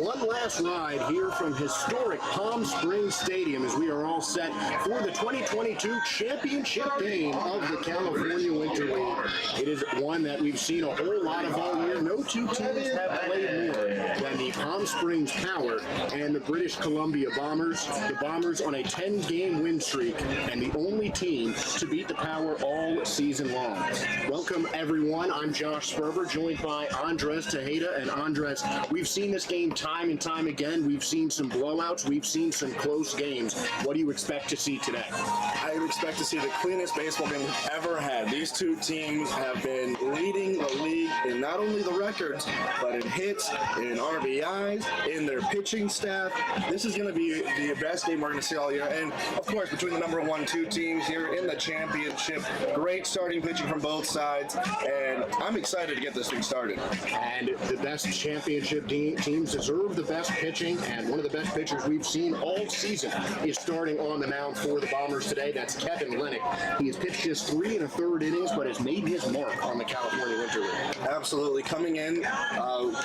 one last ride here from historic Palm Springs Stadium as we are all set for the 2022 championship game of the California Winter League. It is one that we've seen a whole lot of all year. No two teams have played more than the Palm Springs Power and the British Columbia Bombers. The Bombers on a 10-game win streak and the only team to beat the Power all season long. Welcome, everyone. I'm Josh Sperber, joined by Andres Tejeda. And Andres, we've seen this game time and time again. We've seen some blowouts. We've seen some close games. What do you expect to see today? I would expect to see the cleanest baseball game we've ever had. These two teams have been leading the league in not only the records, but in hits, in RBIs, in their pitching staff. This is going to be the best game we're going to see all year. And, of course, between the number 1-2 teams here in the championship, great starting pitching from both sides, and I'm excited to get this thing started. And the best championship teams deserve the best pitching, and one of the best pitchers we've seen all season is starting on the mound for the Bombers today. That's Kevin Lenick. He has pitched just 3 1/3 innings, but has made his mark on the California Winter League. Absolutely. Coming in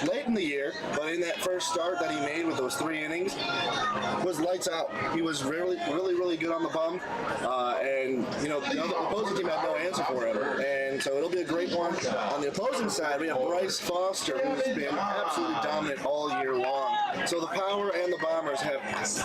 late in the year, but in that first start that he made with those 3 innings, was lights out. He was really good on the bump, and the opposing team had no answer for him, and so it'll be a great one. On the opposing side, we have Bryce Foster, who's been absolutely dominant all year long. So the Power and the Bombers have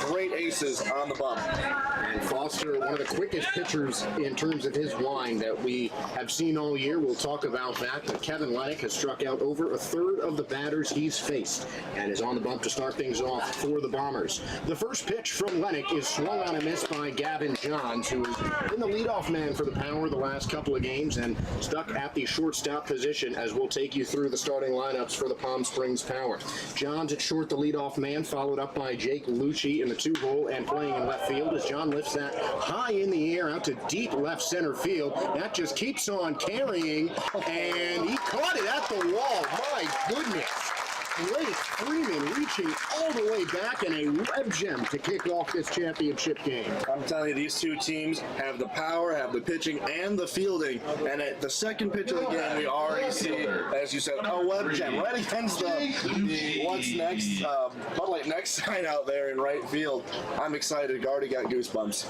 great aces on the bump. And Foster, one of the quickest pitchers in terms of his wind that we have seen all year. We'll talk about that. But Kevin Lenick has struck out over 1/3 of the batters he's faced and is on the bump to start things off for the Bombers. The first pitch from Lenick is swung on a miss by Gavin Johns, who has been the leadoff man for the Power the last couple of games and stuck at the shortstop position, as we'll take you through the starting lineups for the Palm Springs Power. Johns at short, the leadoff man, followed up by Jake Lucci in the 2-hole and playing in left field as John lifts that high in the air out to deep left center field. That just keeps on carrying, and he caught it at the wall. My goodness. Blake Freeman reaching all the way back, and a web gem to kick off this championship game. I'm telling you, these two teams have the power, have the pitching, and the fielding. And at the second pitch of the game, we already see, as you said, a web gem right against the what's next, Bud Light next sign out there in right field. I'm excited. Already got goosebumps.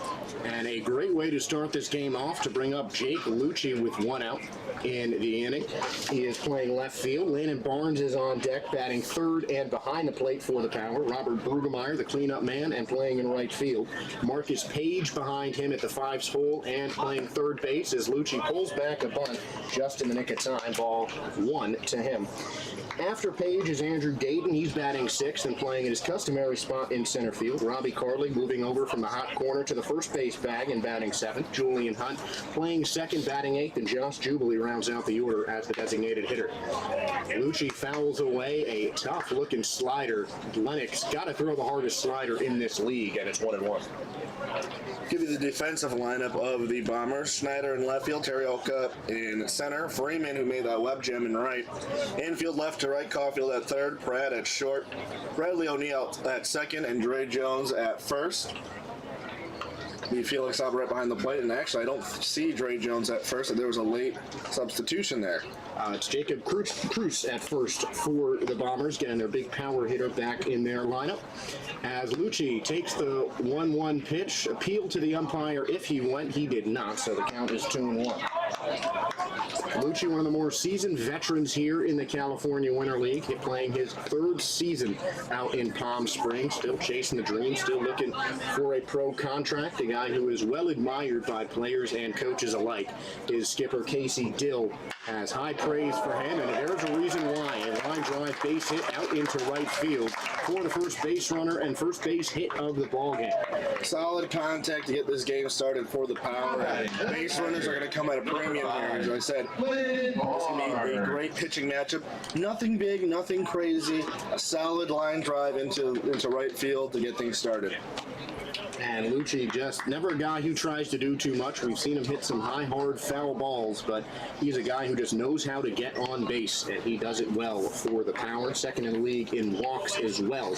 And a great way to start this game off to bring up Jake Lucci with 1 out in the inning. He is playing left field. Landon Barnes is on deck, batting third and behind the plate for the Power. Robert Brugemeyer, the cleanup man, and playing in right field. Marcus Page behind him at the 5's hole and playing third base as Lucci pulls back a bunt just in the nick of time. Ball 1 to him. After Page is Andrew Dayton. He's batting 6th and playing in his customary spot in center field. Robbie Carley moving over from the hot corner to the first base bag and batting 7th. Julian Hunt playing 2nd, batting 8th, and Josh Jubilee rounds out the order as the designated hitter. Lucci fouls away a tough-looking slider. Lennox got to throw the hardest slider in this league, and it's 1-1. Give you the defensive lineup of the Bombers. Schneider in left field, Terioka in center, Freeman, who made that web gem, in right. Infield left to right, Caulfield at third, Pratt at short, Bradley O'Neill at second, and Dre Jones at first. The Felix Albert right behind the plate, and actually I don't see Dre Jones at first. There was a late substitution there. It's Jacob Cruz at first for the Bombers, getting their big power hitter back in their lineup. As Lucci takes the 1-1 pitch, appealed to the umpire if he went. He did not, so the count is 2-1. Lucci, one of the more seasoned veterans here in the California Winter League, playing his 3rd season out in Palm Springs, still chasing the dream, still looking for a pro contract. A guy who is well admired by players and coaches alike. His skipper, Casey Dill, has high praise for him, and there's a reason why. A line drive base hit out into right field for the first base runner and first base hit of the ballgame. Solid contact to get this game started for the Power. Base runners are going to come at a premium here, as I said. It's going to be a great pitching matchup. Nothing big, nothing crazy. A solid line drive into right field to get things started. And Lucci just never a guy who tries to do too much. We've seen him hit some high, hard, foul balls, but he's a guy who just knows how to get on base, and he does it well for the Power. Second in the league in walks as well.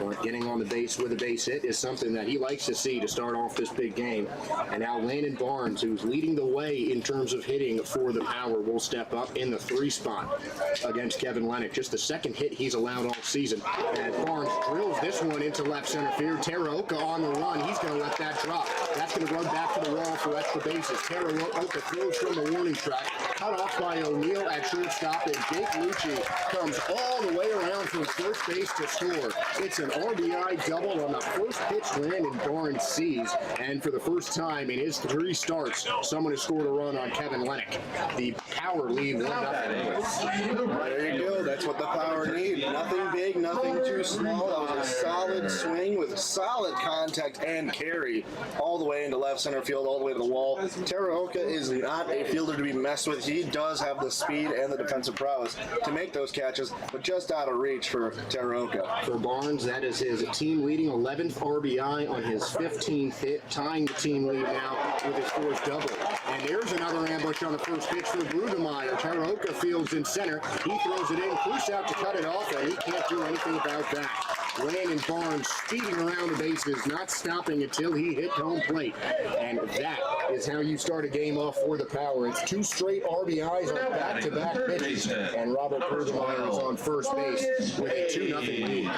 But getting on the base with a base hit is something that he likes to see to start off this big game. And now Landon Barnes, who's leading the way in terms of hitting for the Power, will step up in the 3 spot against Kevin Lennox. Just the second hit he's allowed all season. And Barnes drills this one into left center field. Taraoka on the run. He's going to let that drop. That's going to run back to the wall for extra bases. Taraoka throws from the warning track. Cut off by O'Neill at shortstop, and Jake Lucci comes all the way around from first base to score. It's an RBI double on the first pitch Landon Barnes sees, and for the first time in his 3 starts, someone has scored a run on Kevin Lennox. The Power lead 1-0. There you go. That's what the Power need. Nothing big, nothing too small. That was a solid swing with solid contact and carry all the way into left center field, all the way to the wall. Taraoka is not a fielder to be messed with. He does have the speed and the defensive prowess to make those catches, but just out of reach for Taraoka. For Barnes, that is his team-leading 11th RBI on his 15th hit, tying the team lead now with his 4th double. And there's another ambush on the first pitch for Brudemeyer. Taraoka fields in center. He throws it in, Cruz out to cut it off, and he can't do anything about that. Landon Barnes speeding around the bases, not stopping until he hit home plate. And that is how you start a game off for the Power. It's 2 straight RBIs on back-to-back pitches, and Robert Brudemeyer is on first base with a 2-0 lead.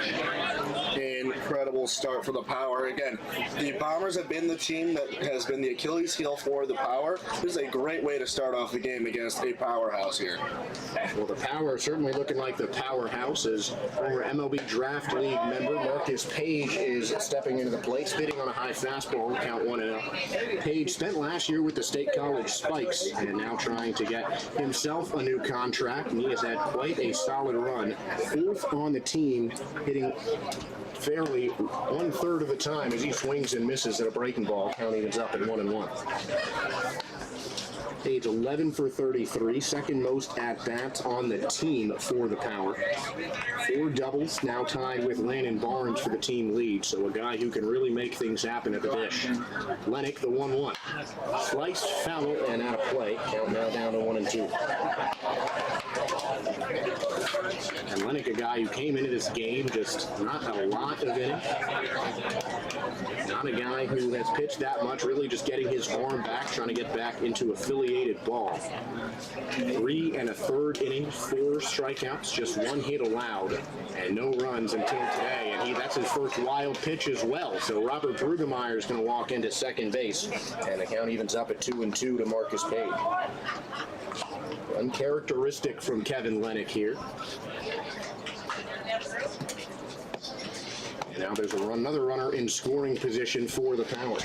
Incredible start for the Power. Again, the Bombers have been the team that has been the Achilles heel for the Power. This is a great way to start off the game against a powerhouse here. Well, the Power are certainly looking like the powerhouse, as former MLB Draft League member Marcus Page is stepping into the plate, spitting on a high fastball, count 1-0. Page spent last year with the State College Spikes and now trying to get himself a new contract, and he has had quite a solid run. 4th on the team, hitting fairly 1/3 of the time as he swings and misses at a breaking ball. Count evens up at 1-1. Page 11 for 33, second most at-bats on the team for the Power. 4 doubles, now tied with Landon Barnes for the team lead, so a guy who can really make things happen at the dish. Lennox, the 1-1. Sliced, foul, and out of play. Count now down to 1-2. And Lennox, a guy who came into this game just not a lot of innings. Not a guy who has pitched that much, really just getting his arm back, trying to get back into affiliated ball. 3 1/3 innings, 4 strikeouts, just 1 hit allowed, and no runs until today. And that's his first wild pitch as well. So Robert Brudemeyer is going to walk into second base, and the count evens up at 2-2 to Marcus Page. Uncharacteristic from Kevin Lennox here. And now there's another runner in scoring position for the Power.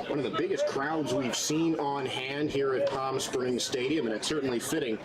One of the biggest crowds we've seen on hand here at Palm Springs Stadium, and it's certainly fitting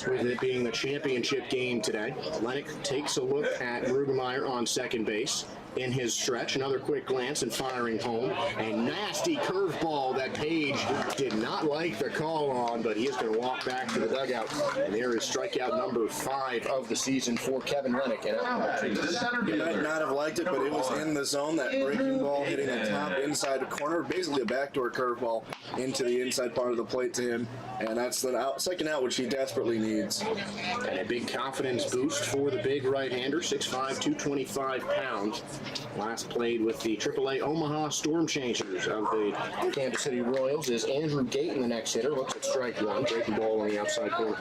with it being the championship game today. Lennox takes a look at Brudemeyer on second base. In his stretch, another quick glance and firing home. A nasty curveball that Page did not like the call on, but he is going to walk back to the dugout. And there is strikeout number 5 of the season for Kevin Lennox. He might not have liked it, but it was in the zone. That breaking ball hitting the top inside corner, basically a backdoor curveball into the inside part of the plate to him. And that's the second out, which he desperately needs. And a big confidence boost for the big right-hander, 6'5", 225 pounds. Last played with the AAA Omaha Storm Chasers of the Kansas City Royals is Andrew Gayton, the next hitter. Looks at strike 1, breaking ball on the outside corner.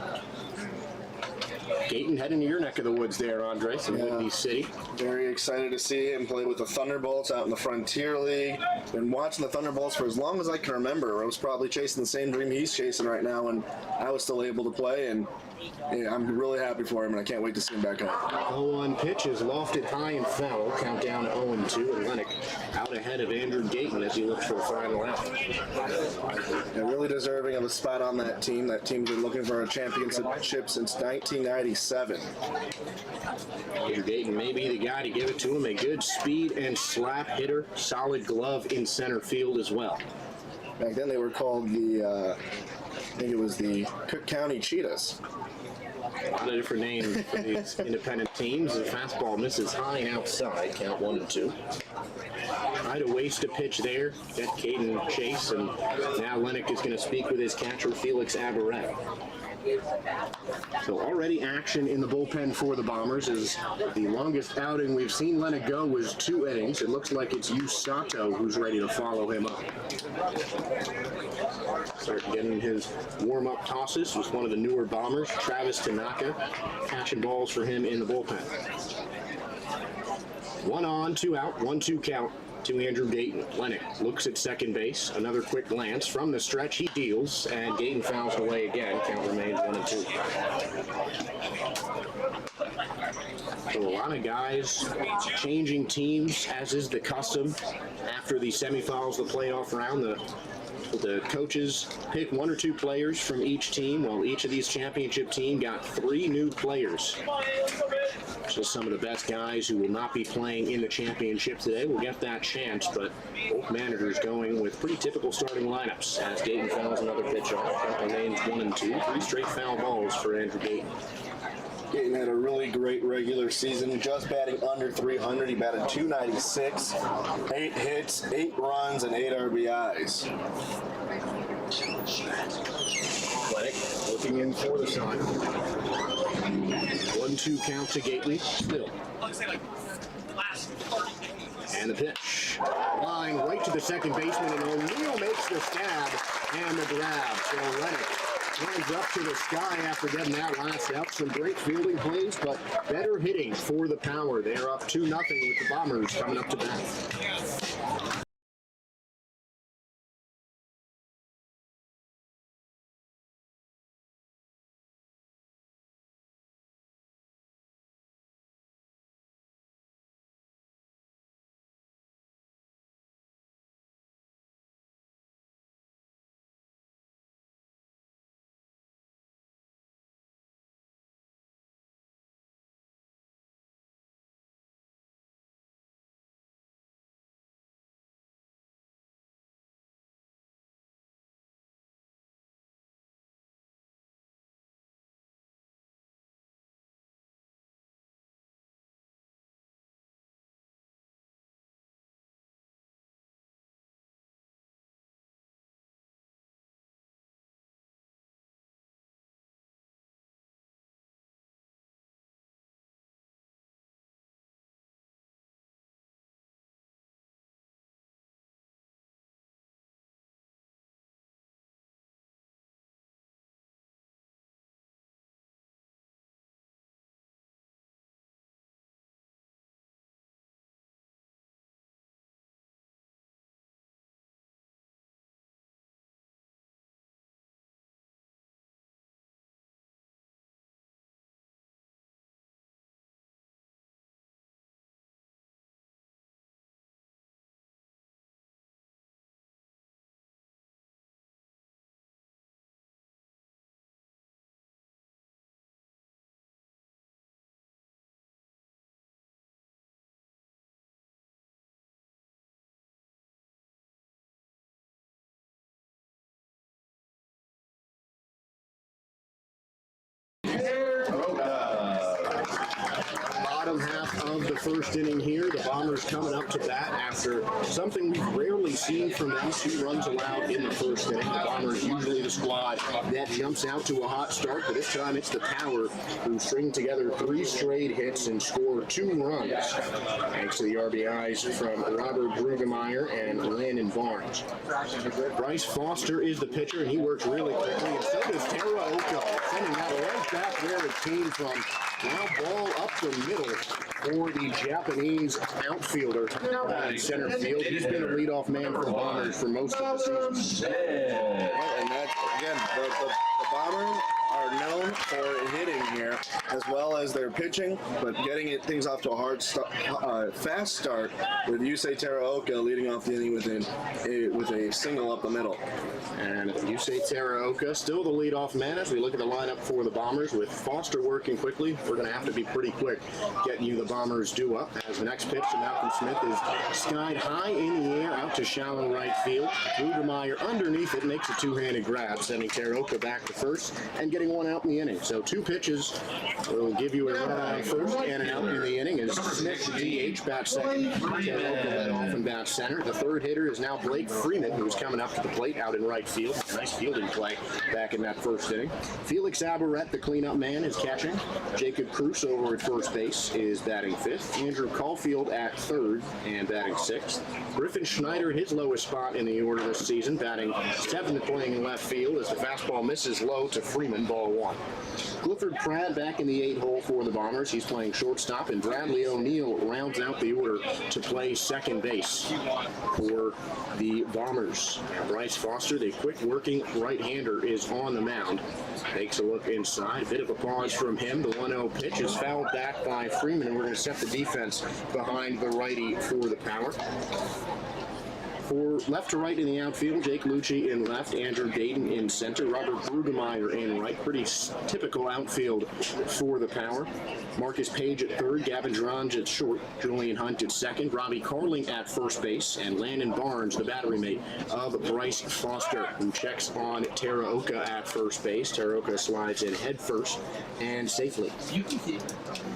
Gayton heading to your neck of the woods there, Andres, in Whitney City. Very excited to see him play with the Thunderbolts out in the Frontier League. Been watching the Thunderbolts for as long as I can remember. I was probably chasing the same dream he's chasing right now, and I was still able to play, and yeah, I'm really happy for him, and I can't wait to see him back up. 0-1 pitch is lofted high and foul. Count down to 0-2, and Lennox out ahead of Andrew Gayton as he looks for the final out. Yeah, really deserving of a spot on that team. That team's been looking for a championship since 1997. Andrew Gayton may be the guy to give it to him. A good speed and slap hitter. Solid glove in center field as well. Back then they were called the, I think it was the Cook County Cheetahs. A lot of different names for these independent teams. The fastball misses high and outside, count 1-2. Try to waste a pitch there, get Caden Chase, and now Lennox is going to speak with his catcher, Felix Abaret. So already action in the bullpen for the Bombers, as the longest outing we've seen Lennox go was 2 innings. It looks like it's Yu Sato who's ready to follow him up. Start getting his warm-up tosses with one of the newer Bombers, Travis Tanaka, catching balls for him in the bullpen. 1 on, 2 out, 1-2 count to Andrew Gayton. Lennox looks at second base. Another quick glance from the stretch. He deals, and Gayton fouls away again. Count remains 1-2. So a lot of guys changing teams, as is the custom after the semifinals, the playoff round. The coaches pick 1 or 2 players from each team, while each of these championship teams got 3 new players. So some of the best guys who will not be playing in the championship today will get that chance, but both managers going with pretty typical starting lineups as Gayton fouls another pitch off. Count remains 1-2. 3 straight foul balls for Andrew Gayton. Gayton had a really great regular season, just batting under 300. He batted .296, 8 hits, 8 runs, and 8 RBIs. Lennox looking in for the sign. 1-2 count to Gately. Still. And the pitch. Line right to the second baseman, and O'Neill makes the stab and the grab. So Lennox hands up to the sky after getting that last out. Some great fielding plays, but better hitting for the Power. They're up 2-0 with the Bombers coming up to bat. Bottom half of the first inning here. The Bombers coming up to bat after something we've rarely seen from them. 2 runs allowed in the first inning. The Bombers usually the squad that jumps out to a hot start, but this time it's the Power who string together 3 straight hits and score 2 runs, thanks to the RBIs from Robert Brugemeyer and Landon Barnes. Bryce Foster is the pitcher, and he works really quickly, and so does Tara Oko, sending that right back where it came from. Now ball up the middle for the Japanese outfielder in center field. He's been a leadoff man for the Bombers for most of the season. And that's, again, the Bombers are known for hitting here as well as their pitching, but getting things off to a fast start with Yusei Teraoka leading off the inning with a single up the middle. And at the You say Taraoka, still the leadoff man as we look at the lineup for the Bombers with Foster working quickly. We're going to have to be pretty quick getting you the Bombers due up as the next pitch to Malcolm Smith is skied high in the air out to shallow right field. Rudermeyer underneath it makes a two-handed grab, sending Taraoka back to first and getting one out in the inning. So 2 pitches will give you a run on first and an out in the inning as Smith, DH, bats second. Taraoka led off and bats center. The third hitter is now Blake Freeman, who's coming up to the plate out in right field. Nice fielding play back in that first inning. Felix Aberrett, the cleanup man, is catching. Jacob Cruz over at first base is batting 5th. Andrew Caulfield at 3rd and batting 6th. Griffin Schneider, his lowest spot in the order this season, batting 7th, playing in left field as the fastball misses low to Freeman, ball 1. Clifford Pratt back in the 8 hole for the Bombers. He's playing shortstop, and Bradley O'Neill rounds out the order to play second base for the Bombers. Bryce Foster, the quick working right-hander, is on the mound. Takes a look inside. Bit of a pause from him. The 1-0 pitch is fouled back by Freeman, and we're going to set the defense behind the righty for the power. For left to right in the outfield, Jake Lucci in left, Andrew Dayton in center, Robert Brudemeyer in right. Pretty typical outfield for the power. Marcus Page at 3rd, Gavin Drange at short, Julian Hunt at 2nd, Robbie Carling at first base, and Landon Barnes, the battery mate of Bryce Foster, who checks on Taraoka at first base. Taraoka slides in head first and safely.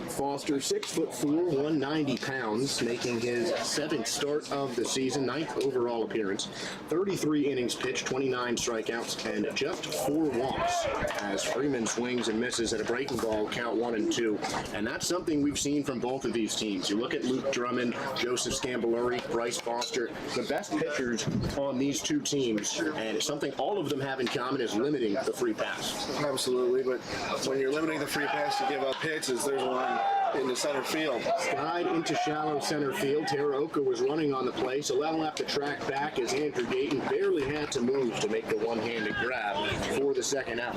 Foster, 6'4", 190 pounds, making his 7th start of the season, 9th overall appearance. 33 innings pitched, 29 strikeouts, and just 4 walks as Freeman swings and misses at a breaking ball, count 1 and 2. And that's something we've seen from both of these teams. You look at Luke Drummond, Joseph Scambolari, Bryce Foster, the best pitchers on these two teams, and something all of them have in common is limiting the free pass. Absolutely, but when you're limiting the free pass to give up hits, there's one in the center field. Skied into shallow center field. Taraoka was running on the play, so that'll have to track back as Andrew Dayton barely had to move to make the one-handed grab for the second out.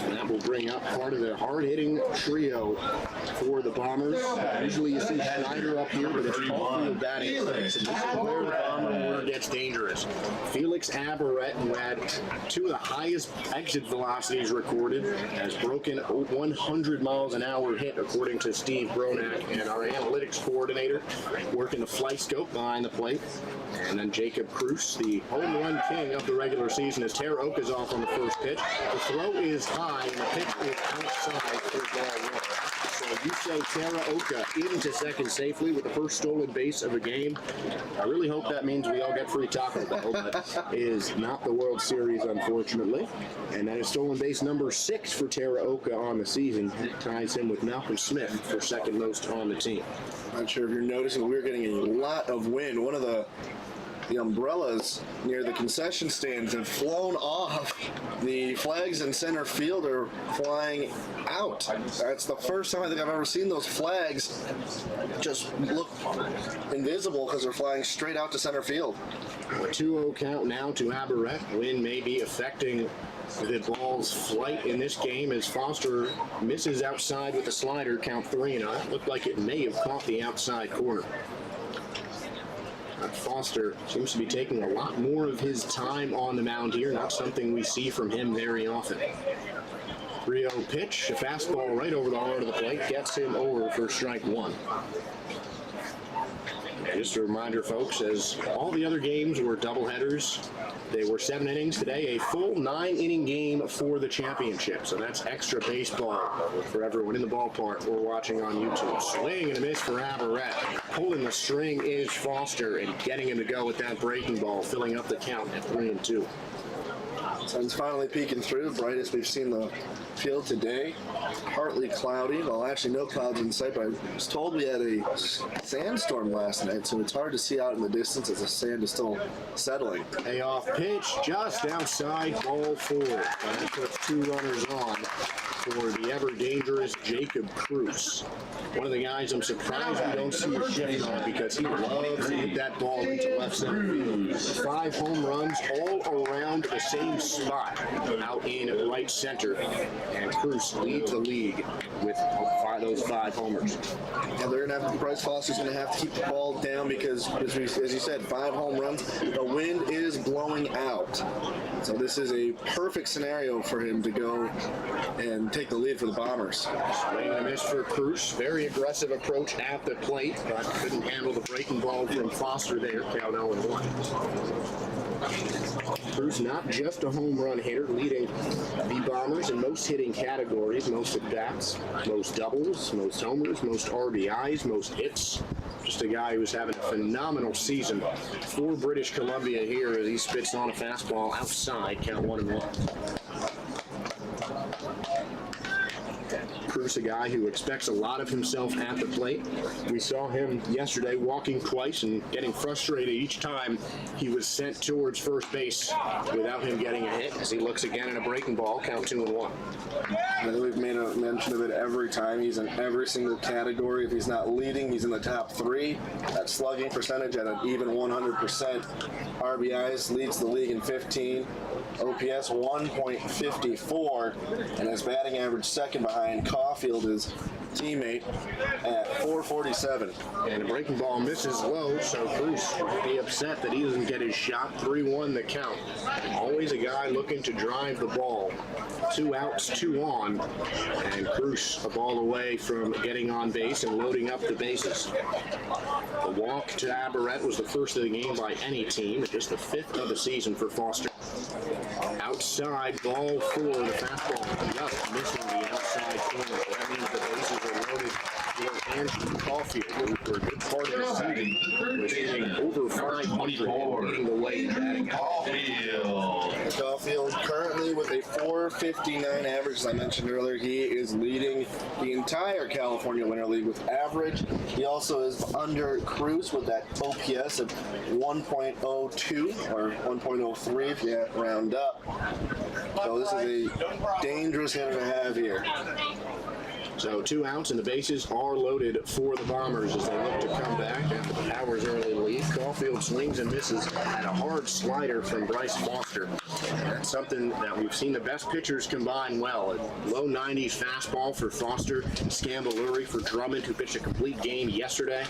And that will bring up part of the hard-hitting trio for the Bombers. Usually you see Schneider up here, but it's Caulfield batting 6, and this is where the Bomber order gets dangerous. Felix Aberrett, who had 2 of the highest exit velocities recorded, has broken 100 miles an hour hit, according to Steve Bronack and our analytics coordinator, working the flight scope behind the plate. And then Jacob Cruz, the home run king of the regular season, as Taraoka's off on the first pitch. The throw is high, and the pitch is outside for ball 1. So you say Taraoka into second safely with the first stolen base of the game. I really hope that means we all get free Taco Bell, but it is not the World Series, unfortunately. And that is stolen base number 6 for Taraoka on the season. That ties him with Malcolm Smith for second most on the team. Not sure if you're noticing, we're getting a lot of wind. One of the umbrellas near the concession stands have flown off. The flags in center field are flying out. That's the first time I think I've ever seen those flags just look invisible because they're flying straight out to center field. A 2-0 count now to Aberrett. Wind may be affecting the ball's flight in this game as Foster misses outside with a slider, count 3-0. It looked like it may have caught the outside corner. Foster seems to be taking a lot more of his time on the mound here, not something we see from him very often. 3-0 pitch, a fastball right over the heart of the plate, gets him over for strike 1. And just a reminder, folks, as all the other games were doubleheaders, they were 7 innings today, a full 9-inning game for the championship. So that's extra baseball for everyone in the ballpark or watching on YouTube. Swing and a miss for Aberrett. Pulling the string is Foster and getting him to go with that breaking ball, filling up the count at 3-2. Sun's finally peeking through, the brightest we've seen the field today. Partly cloudy, well actually no clouds in sight, but I was told we had a sandstorm last night, so it's hard to see out in the distance as the sand is still settling. Payoff pitch just outside, ball 4. That puts 2 runners on for the ever-dangerous Jacob Cruz. One of the guys I'm surprised we don't see a shift on because he loves to hit that ball into left center field. 5 home runs all around the same spot out in right center, and Cruz leads the league with those 5 homers. Yeah, they're gonna have Bryce Foster's gonna have to keep the ball down because, as you said, 5 home runs. The wind is blowing out, so this is a perfect scenario for him to go and take the lead for the Bombers. Swing and a miss for Cruz. Very aggressive approach at the plate, but couldn't handle the breaking ball from Foster there. Count 0-1. Cruz not just a home run hitter, leading the Bombers in most hitting categories, most at-bats, most doubles, most homers, most RBIs, most hits. Just a guy who's having a phenomenal season for British Columbia here as he spits on a fastball outside, count 1-1. Cruz, a guy who expects a lot of himself at the plate. We saw him yesterday walking twice and getting frustrated each time he was sent towards first base without him getting a hit as he looks again at a breaking ball, count 2-1. I think we've made a mention of it every time. He's in every single category. If he's not leading, he's in the top 3. That slugging percentage at an even 100%. RBIs leads the league in 15. OPS 1.54, and his batting average second behind Caulfield, his teammate, at 447. And the breaking ball misses low, so Cruz will be upset that he doesn't get his shot. 3-1 the count. Always a guy looking to drive the ball. 2 outs, 2 on, and Cruz a ball away from getting on base and loading up the bases. The walk to Aberrett was the first of the game by any team, and just the 5th of the season for Foster. Outside ball for the fastball, just missing the outside corner. That means the bases are loaded for Andrew Caulfield, who for a good part of the season was hitting over 500, leading the way in batting. Caulfield currently with a 459 average, as I mentioned earlier. He is leading the entire California Winter League with average. He also is under Cruz with that OPS of 1.02 or 1.03 if you round up. So this is a dangerous hitter to have here. So 2 outs and the bases are loaded for the Bombers as they look to come back after the Powers early lead. Caulfield swings and misses at a hard slider from Bryce Foster. That's something that we've seen the best pitchers combine well. A low 90s fastball for Foster, Scambaluri for Drummond, who pitched a complete game yesterday.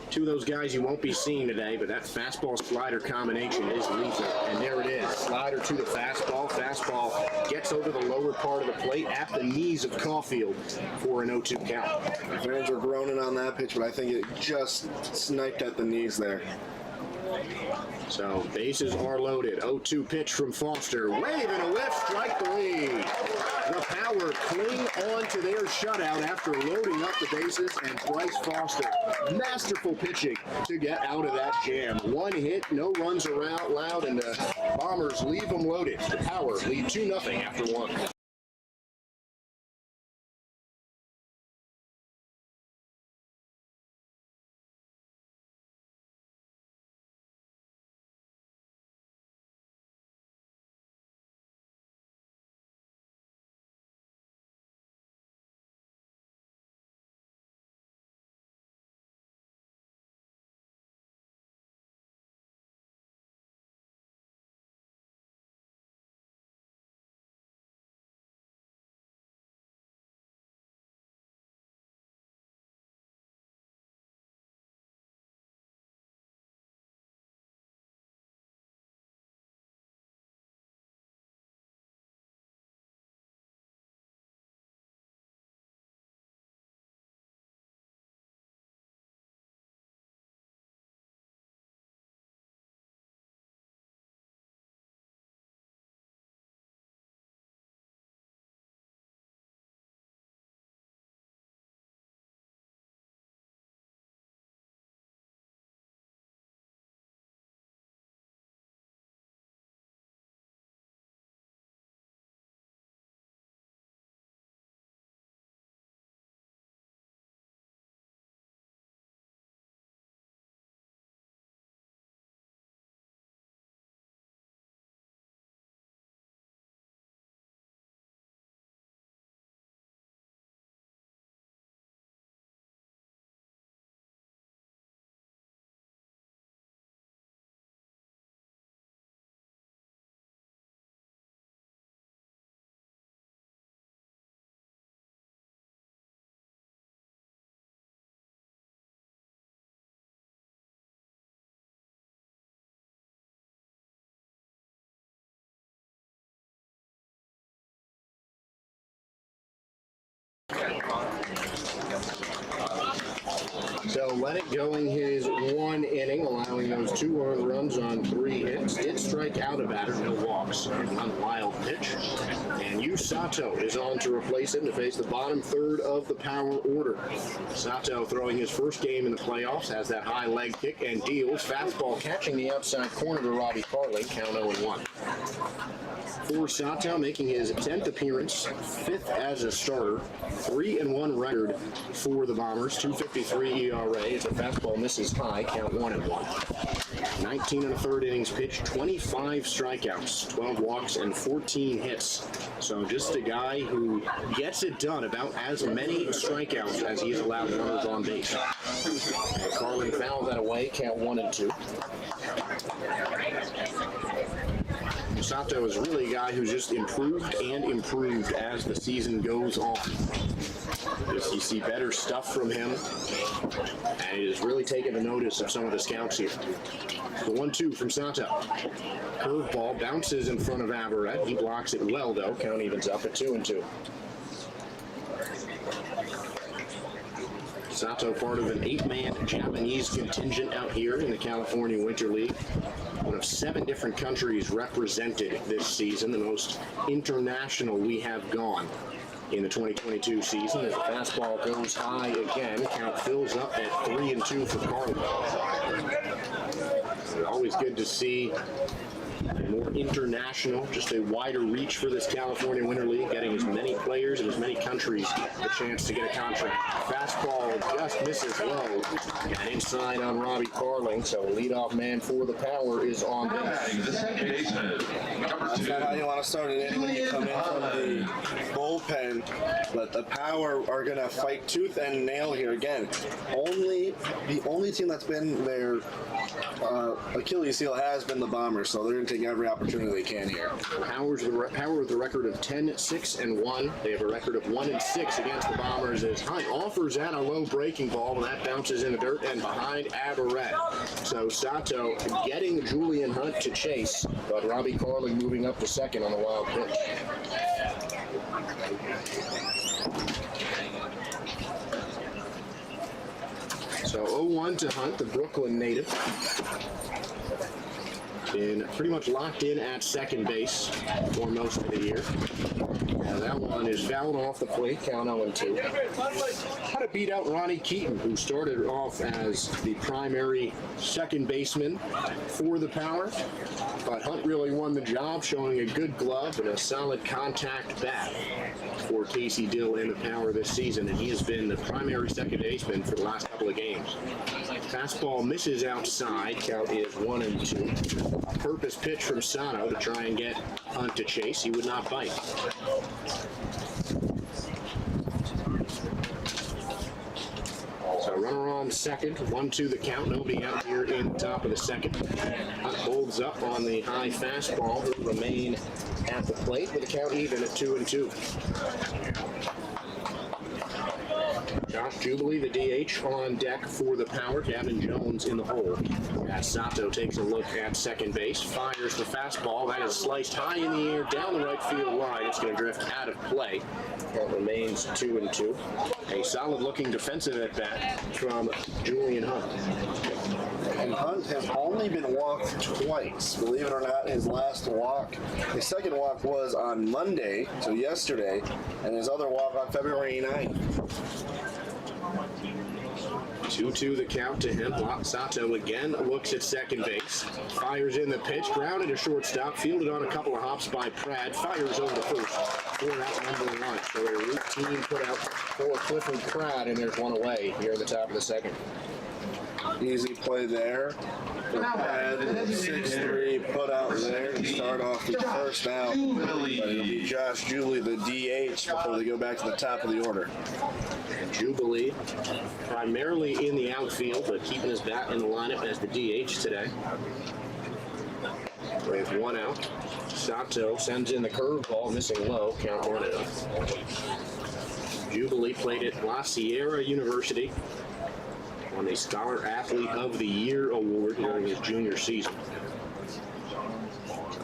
2 of those guys you won't be seeing today, but that fastball-slider combination is lethal. And there it is. Slider to the fastball. Fastball gets over the lower part of the plate at the knees of Caulfield for an 0-2 count. Fans were groaning on that pitch, but I think it just sniped at the knees there. So bases are loaded. 0-2 pitch from Foster. Wave and a whiff, strike 3. The Power cling on to their shutout after loading up the bases, and Bryce Foster, masterful pitching to get out of that jam. 1 hit, no runs allowed, and the Bombers leave them loaded. The Power lead 2-0 after 1. So Lennox going his 1 inning, allowing those 2 earned runs on 3 hits. Did strike out a batter, no walks, and 1 wild pitch. And Yu Sato is on to replace him to face the bottom third of the power order. Sato throwing his first game in the playoffs, has that high leg kick and deals. Fastball catching the outside corner to Robbie Carling, count 0-1. For Sato, making his 10th appearance, 5th as a starter, 3-1 record for the Bombers, 2.53 ERA. As the fastball misses high, count 1-1. 19 1/3 innings pitched, 25 strikeouts, 12 walks, and 14 hits. So just a guy who gets it done, about as many strikeouts as he's allowed runners on base. And Carling fouled that away, count 1-2. Sato is really a guy who's just improved and improved as the season goes on. You see better stuff from him, and he has really taken the notice of some of the scouts here. The 1-2 from Sato. Curveball bounces in front of Averett. He blocks it well, though. Count evens up at 2-2. Sato, part of an 8-man Japanese contingent out here in the California Winter League. One of 7 different countries represented this season, the most international we have gone in the 2022 season. As the fastball goes high again, count fills up at 3-2 for Carling. Always good to see more international, just a wider reach for this California Winter League, getting as many players in as many countries a chance to get a contract. Fastball just misses low and inside on Robbie Carling, so leadoff man for the Power is on base. That's not how you want to start it when you come in from the bullpen, but the Power are going to fight tooth and nail here again. The only team that's been their Achilles heel has been the Bombers, so they're going to take every opportunity they can here. Power with a record of 10-6-1. They have a record of 1-6 against the Bombers as Hunt offers out a low breaking ball, and that bounces in the dirt and behind Averett. So Sato getting Julian Hunt to chase, but Robbie Carling moving up to second on the wild pitch. So 0-1 to Hunt, the Brooklyn native. Been pretty much locked in at second base for most of the year. And that one is fouled off the plate, count 0-2. Had to beat out Ronnie Keaton, who started off as the primary second baseman for the Power. But Hunt really won the job, showing a good glove and a solid contact bat for Casey Dill in the Power this season. And he has been the primary second baseman for the last couple of games. Fastball misses outside, count is 1-2. Purpose pitch from Sato to try and get Hunt to chase. He would not bite. So runner on second, 1-2 the count. Nobody out here in the top of the second. Hunt holds up on the high fastball. Will remain at the plate with a count even at 2-2. Josh Jubilee, the DH, on deck for the Power. Gavin Jones in the hole. As Sato takes a look at second base, fires the fastball. That is sliced high in the air down the right field line. It's going to drift out of play. That remains 2-2. A solid-looking defensive at bat from Julian Hunt. And Hunt has only been walked twice. Believe it or not, his second walk was on Monday, so yesterday, and his other walk on February 9th. 2-2 the count to him. Sato again looks at second base. Fires in the pitch. Grounded to shortstop. Fielded on a couple of hops by Pratt. Fires over to first. 4-out number 1. So a routine put out for Clifford Pratt, and there's one away here at the top of the second. Easy play there. Pratt, 6-3 put out there to start off the first out. But it'll be Josh Jubilee, the DH, before they go back to the top of the order. Jubilee, primarily in the outfield, but keeping his bat in the lineup as the DH today. With 1 out, Sato sends in the curveball, missing low, count 1-0. Jubilee played at La Sierra University, won the Scholar Athlete of the Year award during his junior season.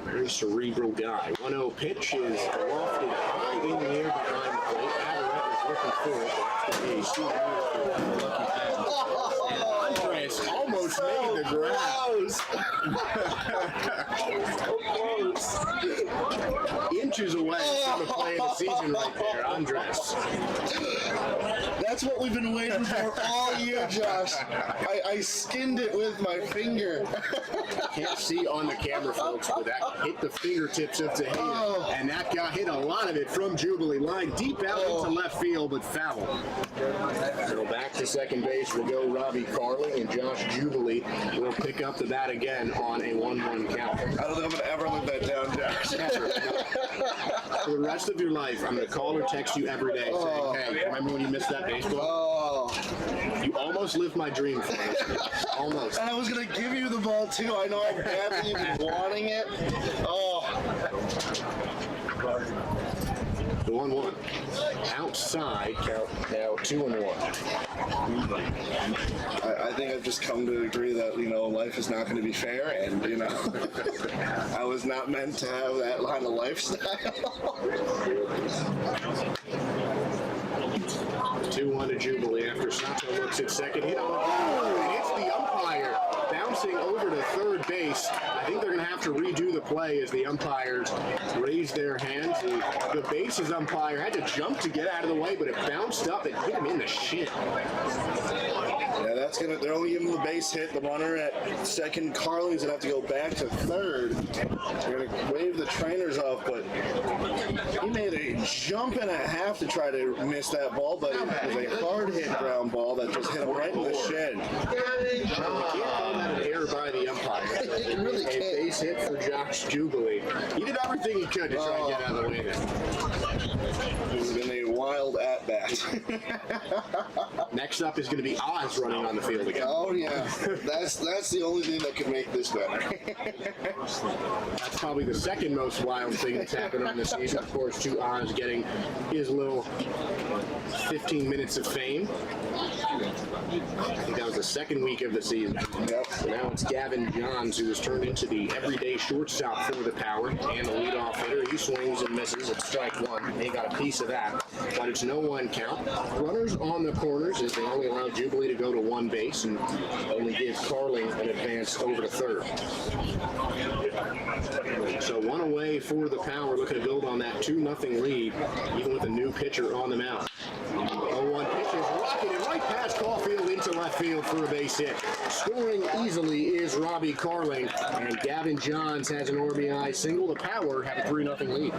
Very cerebral guy. 1-0 pitch is lofted high in the air behind the plate. Averett with looking full. That's going to be so beautiful. Andres almost made the grab. Inches away from the play of the season right there, Andres. That's what we've been waiting for all year, Josh. I skinned it with my finger. Can't see on the camera, folks, but that hit the fingertips of Tejeda, and that guy hit a lot of it from Jubilee. Line deep out into left field, but foul. So back to second base will go Robbie Carling, and Josh Jubilee will pick up the bat again on a 1-1 count. I don't think I'm going to ever live that down, Josh. For the rest of your life, I'm going to call or text you every day saying, hey, remember when you missed that baseball? You almost lived my dream for me. Almost. And I was going to give you the ball, too. I know how badly you've been wanting it. The 1-1. Outside, count now 2-1. I think I've just come to agree that, life is not going to be fair, and, I was not meant to have that line of lifestyle. 2-1 to Jubilee after Sato looks at second. Hit on the ball, and hits the umpire. Bouncing over to third base. I think they're going to have to redo the play as the umpires raise their hands. The bases umpire had to jump to get out of the way, but it bounced up and hit him in the shin. Yeah, they're only giving the base hit. The runner at second, Carling's going to have to go back to third. They're going to wave the trainers off, but he made a jump and a half to try to miss that ball, but it was a hard hit ground ball that just hit him right in the shin. You can't call that an error by the umpire. It really A can't. base hit for Josh Jubilee. He did everything he could to try and get out of the way there. It's been a wild at-bat. Next up is going to be Oz running on the field again. Oh, yeah. That's the only thing that could make this better. That's probably the second most wild thing that's happened on this season. Of course, to Oz getting his little 15 minutes of fame. I think that was the second week of the season. Yep. So now it's Gavin Johns, who has turned into the everyday shortstop for the Power and the leadoff hitter. He swings and misses at strike one. They got a piece of that, but it's no one count. Runners on the corners as they only allow Jubilee to go to one base and only give Carling an advance over to third. So one away for the Power, looking to build on that 2-0 lead, even with a new pitcher on the mound. 0-1 pitch is rocketed right past Caulfield into left field for a base hit. Scoring easily is Robbie Carling, and Gavin Johns has an RBI single. The Power have a 3-0 lead.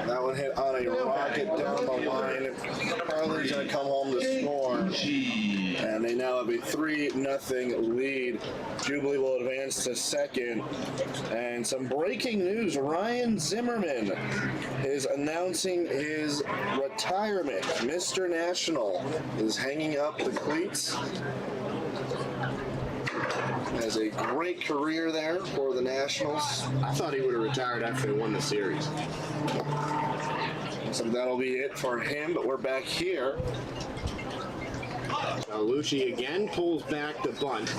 That one hit on a rocket down the line. Carling's going to come home to score. And they now have a 3-0 lead. Jubilee will advance to second. And some breaking news. Ryan Zimmerman is announcing his retirement. Mr. National is hanging up the cleats. Has a great career there for the Nationals. I thought he would have retired after they won the series. So that'll be it for him, but we're back here. Lucci again pulls back the bunt.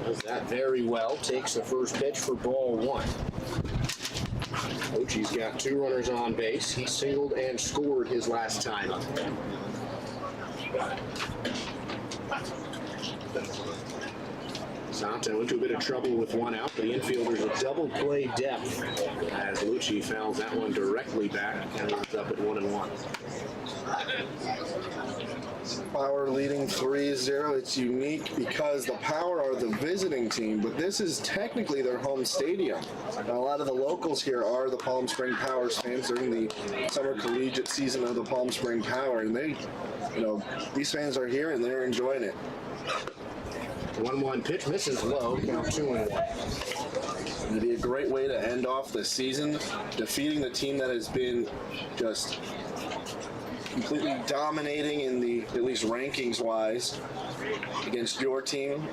Does that very well. Takes the first pitch for ball one. Lucci's got two runners on base. He singled and scored his last time up. Sato into a bit of trouble with one out, but the infielder's a double play depth as Lucci fouls that one directly back and ends up at 1-1. Power leading 3-0. It's unique because the Power are the visiting team, but this is technically their home stadium. Now, a lot of the locals here are the Palm Spring Powers fans during the summer collegiate season of the Palm Spring Power, and they, these fans are here and they're enjoying it. 1-1 pitch misses low, count 2-1. It'd be a great way to end off the season, defeating the team that has been just completely dominating in the, at least rankings-wise, against your team.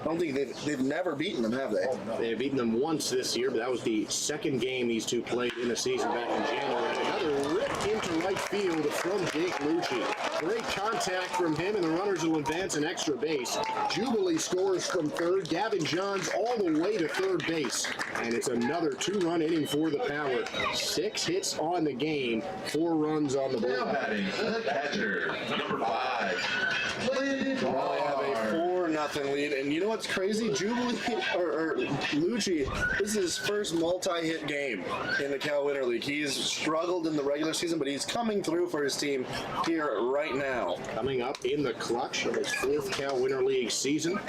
I don't think they've never beaten them, have they? They've beaten them once this year, but that was the second game these two played in the season back in January. Another rip into right right field from Jake Lucci. Great contact from him, and the runners will advance an extra base. Jubilee scores from third. Gavin Johns all the way to third base. And it's another 2-run inning for the Power. 6 hits on the game, 4 runs on the Now board. batting, the catcher, number 5, Landon Well, they have a Barr. 4-0 lead, and you know what's crazy? Jubilee or Lucci, this is his first multi-hit game in the Cal Winter League. He's struggled in the regular season, but he's coming through for his team here right now. Coming up in the clutch of his 4th Cal Winter League season.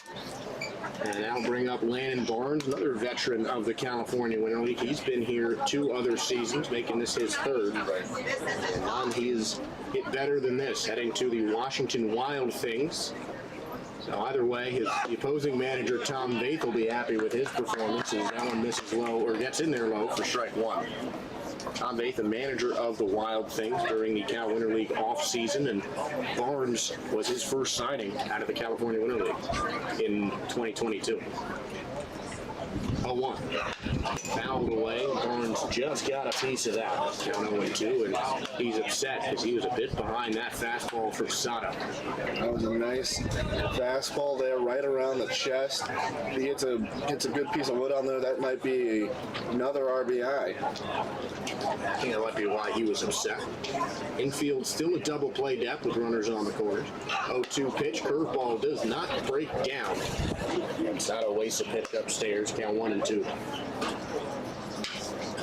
And now bring up Landon Barnes, another veteran of the California Winter League. He's been here 2 other seasons, making this his 3rd. And he's hit better than this, heading to the Washington Wild Things. So either way, the opposing manager, Tom Vaith, will be happy with his performance as that one misses low, or gets in there low for strike 1. Tom Vaith, the manager of the Wild Things during the Cal Winter League off-season, and Barnes was his first signing out of the California Winter League in 2022. 0-1. Fouled away. Barnes just got a piece of that. Down 0-2, and he's upset because he was a bit behind that fastball from Sato. That was a nice fastball there, right around the chest. He gets a good piece of wood on there. That might be another RBI. I think that might be why he was upset. Infield still a double play depth with runners on the corners. 0-2 pitch. Curveball does not break down. Sato wastes a pitch upstairs. Count 1-2.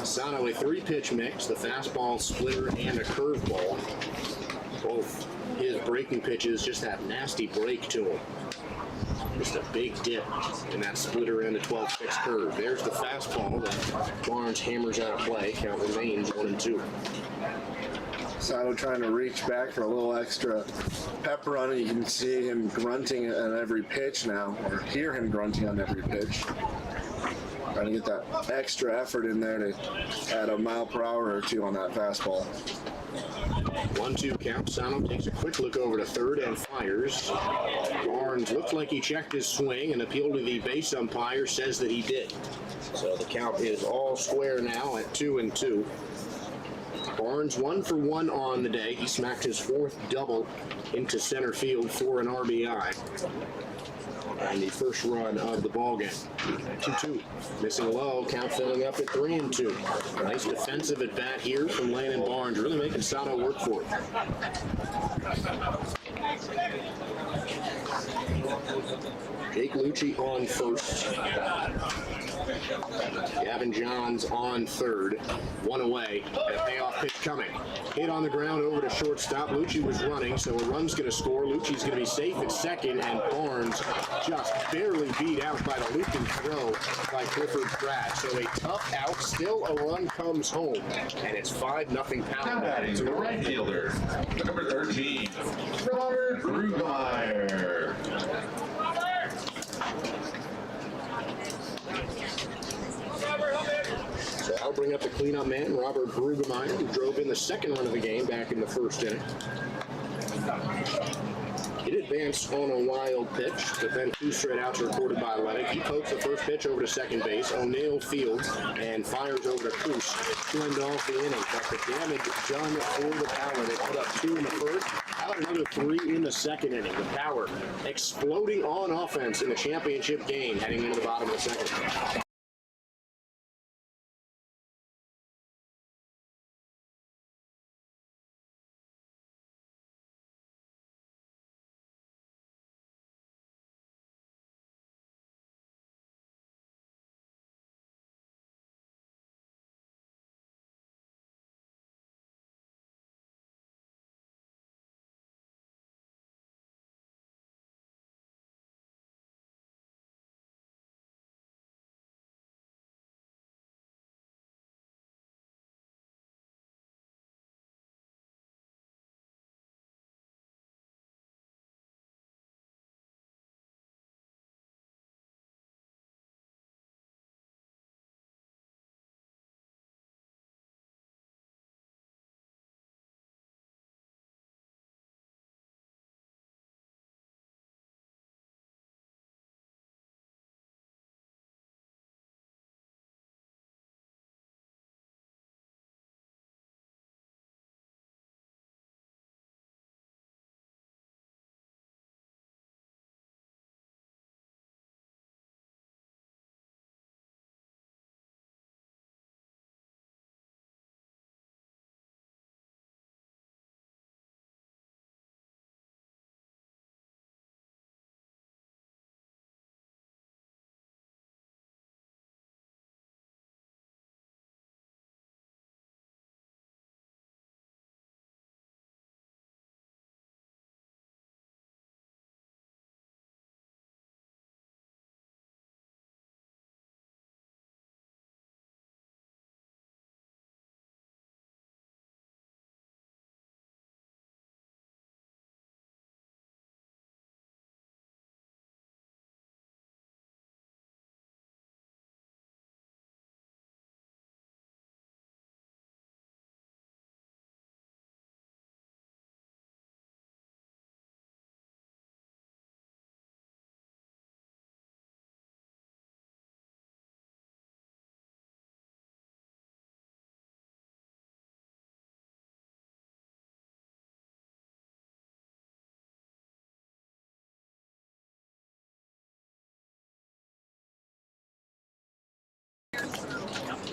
Sato a 3-pitch mix, the fastball, splitter, and a curveball. Both his breaking pitches just have nasty break to them. Just a big dip in that splitter and a 12-6 curve. There's the fastball that Barnes hammers out of play. Count remains 1-2. Sato trying to reach back for a little extra pepper on it. You can see him grunting on every pitch now, or hear him grunting on every pitch. Trying to get that extra effort in there to add a mile per hour or 2 on that fastball. 1-2 count. Sato takes a quick look over to third and fires. Barnes looks like he checked his swing, and appeal to the base umpire says that he did. So the count is all square now at 2-2. Barnes 1 for 1 on the day. He smacked his 4th double into center field for an RBI. And the first run of the ballgame. 2-2. Missing low. Count filling up at 3-2. Nice defensive at bat here from Landon Barnes, really making Sato work for it. Jake Lucci on first. Gavin Johns on third. 1 away. And a payoff pitch coming. Hit on the ground over to shortstop. Lucci was running, so a run's going to score. Lucci's going to be safe at second, and Barnes just barely beat out by the looping throw by Clifford Pratt. So a tough out. Still a run comes home, and it's 5-0 Now Power. batting, the right fielder, number 13, Robert Brueggemeyer. So I'll bring up the cleanup man, Robert Brueggemeyer, who drove in the second run of the game back in the first inning. It advanced on a wild pitch, but then 2 straight outs are recorded by Lennox. He pokes the first pitch over to second base. O'Neill fields and fires over to Cruz to end off the inning. But the damage done for the Power. They put up 2 in the first. How about another 3 in the second inning? The Power exploding on offense in the championship game heading into the bottom of the second.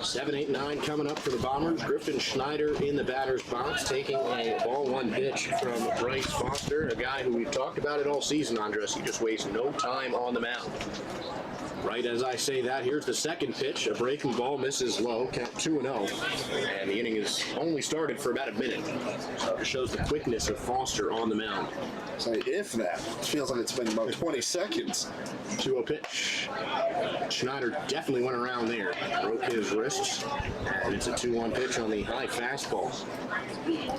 7, 8, 9 coming up for the Bombers. Griffin Schneider in the batter's box, taking a ball one pitch from Bryce Foster, a guy who we've talked about it all season, Andres. He just wastes no time on the mound. Right as I say that, here's the second pitch. A breaking ball misses low, count 2-0. And the inning is only started for about a minute. So it shows the quickness of Foster on the mound. So if that, it feels like it's been about 20 seconds. 2-0 pitch. Schneider definitely went around there. Broke his wrists. And it's a 2-1 pitch on the high fastball.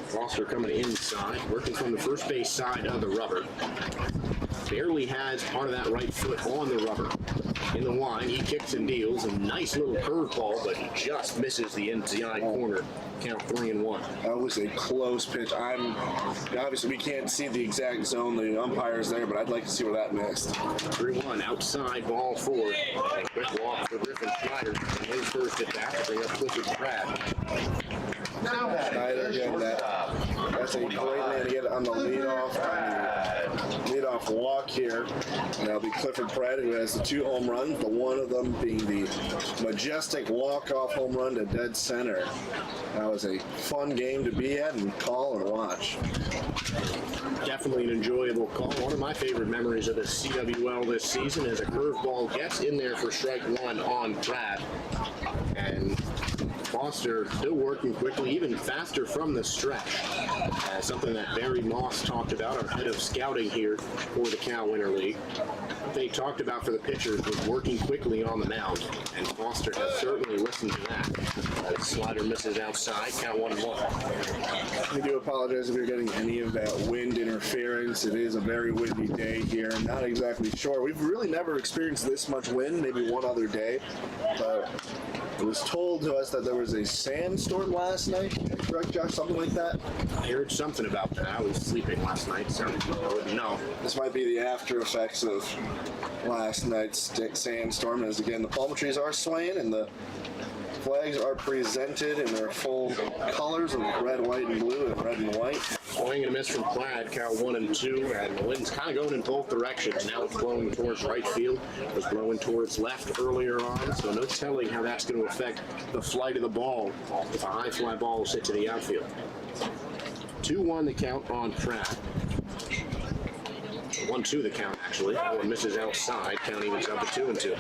Foster coming inside, working from the first base side of the rubber. Barely has part of that right foot on the rubber. In the line, he kicks and deals. A nice little curveball, but he just misses the inside corner. Count 3-1. That was a close pitch. Obviously we can't see the exact zone, the umpire's there, but I'd like to see where that missed. 3-1, outside ball 4. A quick walk for Griffin Schneider in his first at bat to bring up Clifford Pratt. Schneider getting that's a great man to get on the leadoff walk here. And that'll be Clifford Pratt, who has the 2 home runs, the one of them being the majestic walk-off home run to dead center. That was a fun game to be at and call and watch. Definitely an enjoyable call. One of my favorite memories of the CWL this season is a curveball gets in there for strike 1 on Pratt. And Foster still working quickly, even faster from the stretch. Something that Barry Moss talked about, our head of scouting here for the Cal Winter League. They talked about for the pitchers was working quickly on the mound, and Foster has certainly listened to that. Slider misses outside, count 1-1. We do apologize if you're getting any of that wind interference. It is a very windy day here. I'm not exactly sure. We've really never experienced this much wind, maybe one other day. But it was told to us that there was a sandstorm last night. Correct, Josh? Something like that? I heard something about that. I was sleeping last night, so I wouldn't know. This might be the after effects of last night's sandstorm. As again, the palm trees are swaying and the flags are presented in their full colors of red, white, and blue, and red and white. Swing and a miss from Plaid, count 1-2, and the wind's kind of going in both directions. Now it's blowing towards right field. It was blowing towards left earlier on, so no telling how that's going to affect the flight of the ball if a high fly ball is hit to the outfield. 2-1 the count on Pratt. 1-2 the count, actually. That one misses outside. Count evens up to 2-2.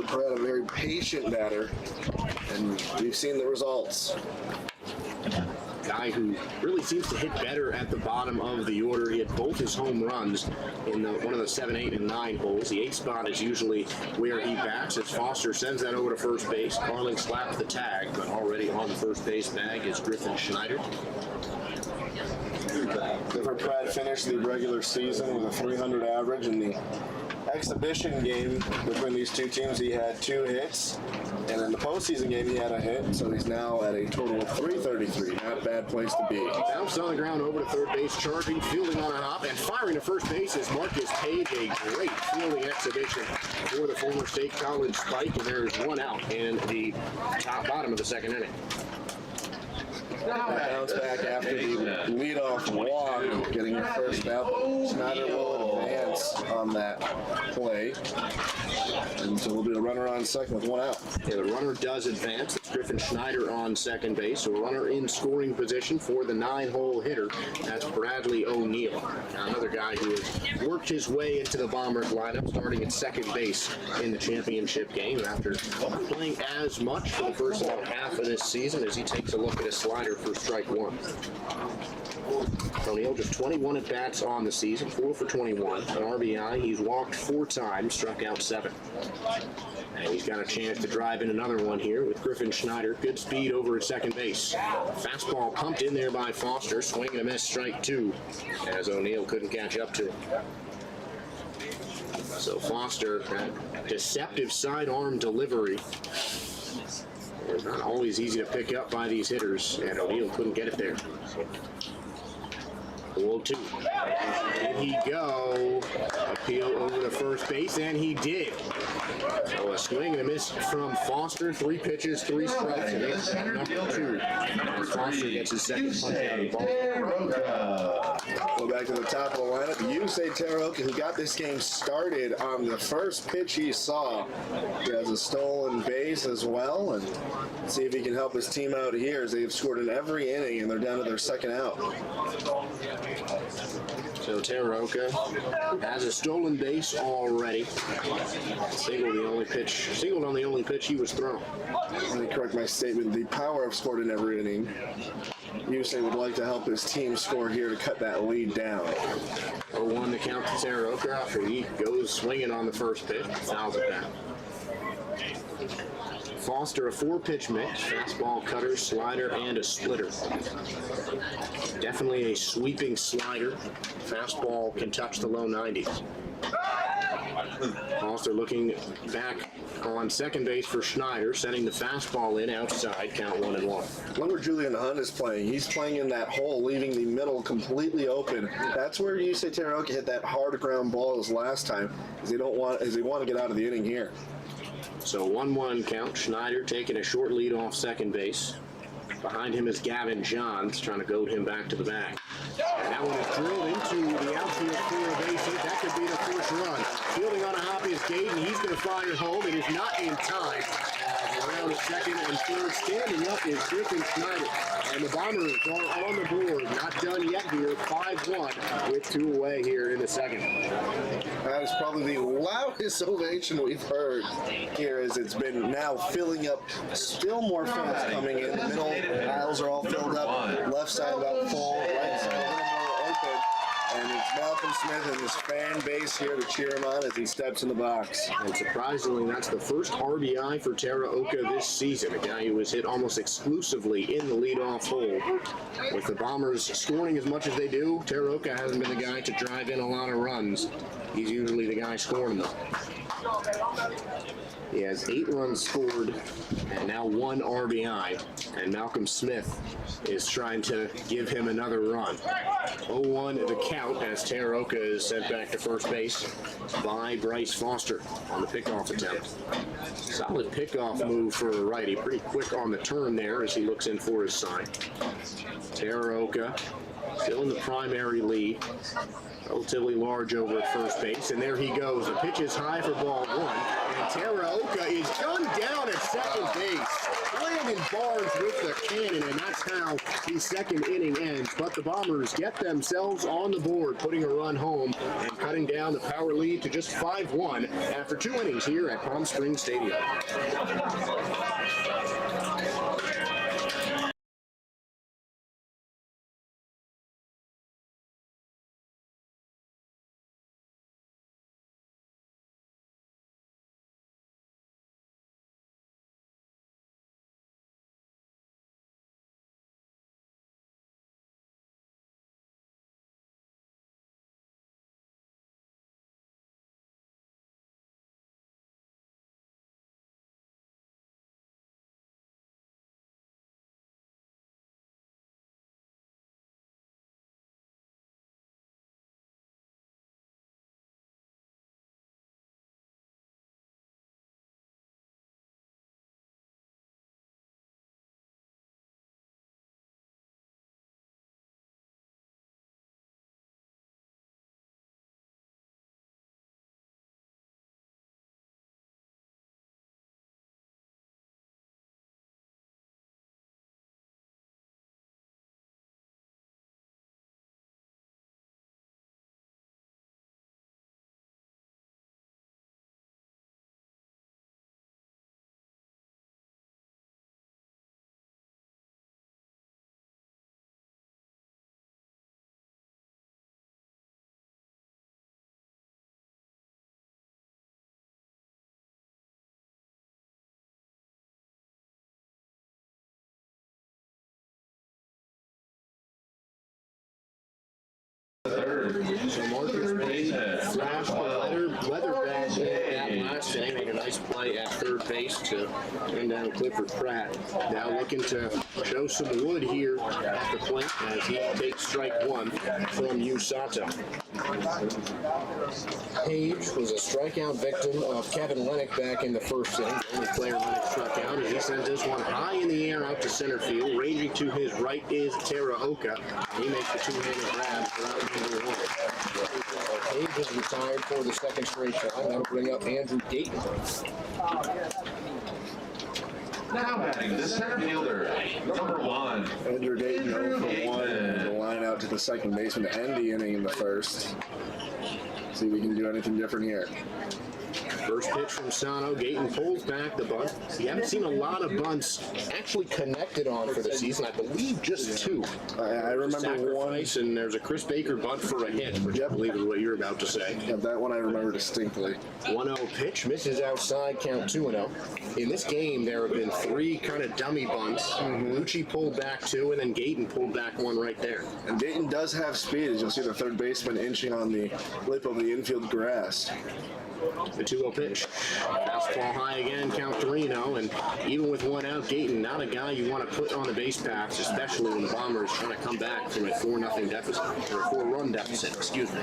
Pratt, a very patient batter, and we've seen the results. Guy who really seems to hit better at the bottom of the order. He had both his home runs in one of the 7, 8, and 9 holes. The 8 spot is usually where he bats as Foster sends that over to first base. Carling slaps the tag, but already on the first base bag is Griffin Schneider. Clifford Pratt finished the regular season with a 300 average. In the exhibition game between these two teams, he had 2 hits. And in the postseason game, he had a hit, so he's now at a total of 333. Not a bad place to be. Bounced on the ground over to third base, charging, fielding on a hop, and firing to first base is Marcus Page. A great fielding exhibition for the former State College Spike, and there's 1 out in the bottom of the second inning. Bounce back after the leadoff walk, getting the first out. Schneider will advance on that play. And so we'll do a runner on second with 1 out. Yeah, the runner does advance. It's Griffin Schneider on second base. So a runner in scoring position for the 9-hole hitter. That's Bradley O'Neill. Now another guy who has worked his way into the Bombers lineup, starting at second base in the championship game after playing as much for the first half of this season as he takes a look at a slider for strike 1. O'Neill just 21 at-bats on the season, 4 for 21. An RBI, he's walked 4 times, struck out 7. And he's got a chance to drive in another one here with Griffin Schneider. Good speed over at second base. Fastball pumped in there by Foster. Swing and a miss, strike 2, as O'Neill couldn't catch up to him. So Foster, that deceptive sidearm delivery. It's not always easy to pick up by these hitters, and O'Neill couldn't get it there. 0-2. Did he go? Appeal over to first base, and he did. So a swing and a miss from Foster. 3 pitches, 3 strikes, and it's number 2. Foster gets his second punch out of the ball. Go back to the top of the lineup. Yusei Teraoka, who got this game started on the first pitch he saw. He has a stolen base as well, and see if he can help his team out here as they've scored in every inning and they're down to their second out. So Teraoka has a stolen base already. Singled on the only pitch he was thrown. Let me correct my statement. The Power have scored in every inning. Yusei would like to help his team score here to cut that lead down. 0-1 to count to Teraoka after he goes swinging on the first pitch. Fouls it back. Foster, a 4-pitch mix, fastball, cutter, slider, and a splitter. Definitely a sweeping slider. Fastball can touch the low 90s. Foster looking back on second base for Schneider, setting the fastball in outside, count 1-1. Look where Julian Hunt is playing. He's playing in that hole, leaving the middle completely open. That's where Yusei Teraoka hit that hard ground ball his last time, as they want to get out of the inning here. So 1-1 count. Schneider taking a short lead off second base. Behind him is Gavin Johns, trying to goad him back to the bag. And that one is drilled into the outfield for a base hit. That could be the first run. Fielding on a hop is Gaten. He's going to fire home. It is not in time. Around the second and third, standing up is Griffin Schneider. And the Bombers are on the board. Not done yet here. 5-1 with 2 away here in the second. That is probably the loudest ovation we've heard here, as it's been now filling up. Still more fans coming in. The middle aisles are all filled up. Left side about full. Right side a little more open. And it's Malcolm Smith and his fan base here to cheer him on as he steps in the box. And surprisingly, that's the first RBI for Teraoka this season. A guy who was hit almost exclusively in the leadoff hole. With the Bombers scoring as much as they do, Teraoka hasn't been the guy to drive in a lot of runs. He's usually the guy scoring them. He has 8 runs scored and now 1 RBI. And Malcolm Smith is trying to give him another run. 0-1 the count as Teraoka is sent back to first base by Bryce Foster on the pickoff attempt. Solid pickoff move for a righty. Pretty quick on the turn there as he looks in for his sign. Teraoka still in the primary lead. Relatively large over at first base, and there he goes. The pitch is high for ball 1, and Teraoka is gunned down at second base. Landon Barnes with the cannon, and that's how the second inning ends. But the Bombers get themselves on the board, putting a run home and cutting down the power lead to just 5-1 after 2 innings here at Palm Springs Stadium. So Marcus Payne flashed the leather bag That last inning made a nice play at third base to bring down Clifford Pratt. Now looking to show some wood here at the plate as he takes strike one from Usato. Page was a strikeout victim of Kevin Lennox back in the first inning. The only player Lennox struck out, and he sends this one high in the air out to center field. Ranging to his right is Teraoka. He makes the two-handed grab for out number one. Page is retired for the second straight time. That'll bring up Andrew Gayton. Now batting the center fielder, number 1. Andrew Dayton 0 for 1. The line out to the second baseman to end the inning in the first. See if we can do anything different here. First pitch from Sano. Gayton pulls back the bunt. You haven't seen a lot of bunts actually connected on for the season. I believe just 2. I remember one. And there's a Chris Baker bunt for a hit, which I believe is what you're about to say. Yeah, that one I remember distinctly. 1-0 pitch, misses outside, count 2-0. In this game, there have been 3 kind of dummy bunts. Lucci pulled back 2, and then Gayton pulled back 1 right there. And Dayton does have speed, as you'll see the third baseman inching on the lip of the infield grass. The 2-0 pitch. Fastball high again, count 3-0. And even with 1 out, Gayton, not a guy you want to put on the base paths, especially when the Bombers trying to come back from a 4-0 deficit, or a 4-run deficit, excuse me.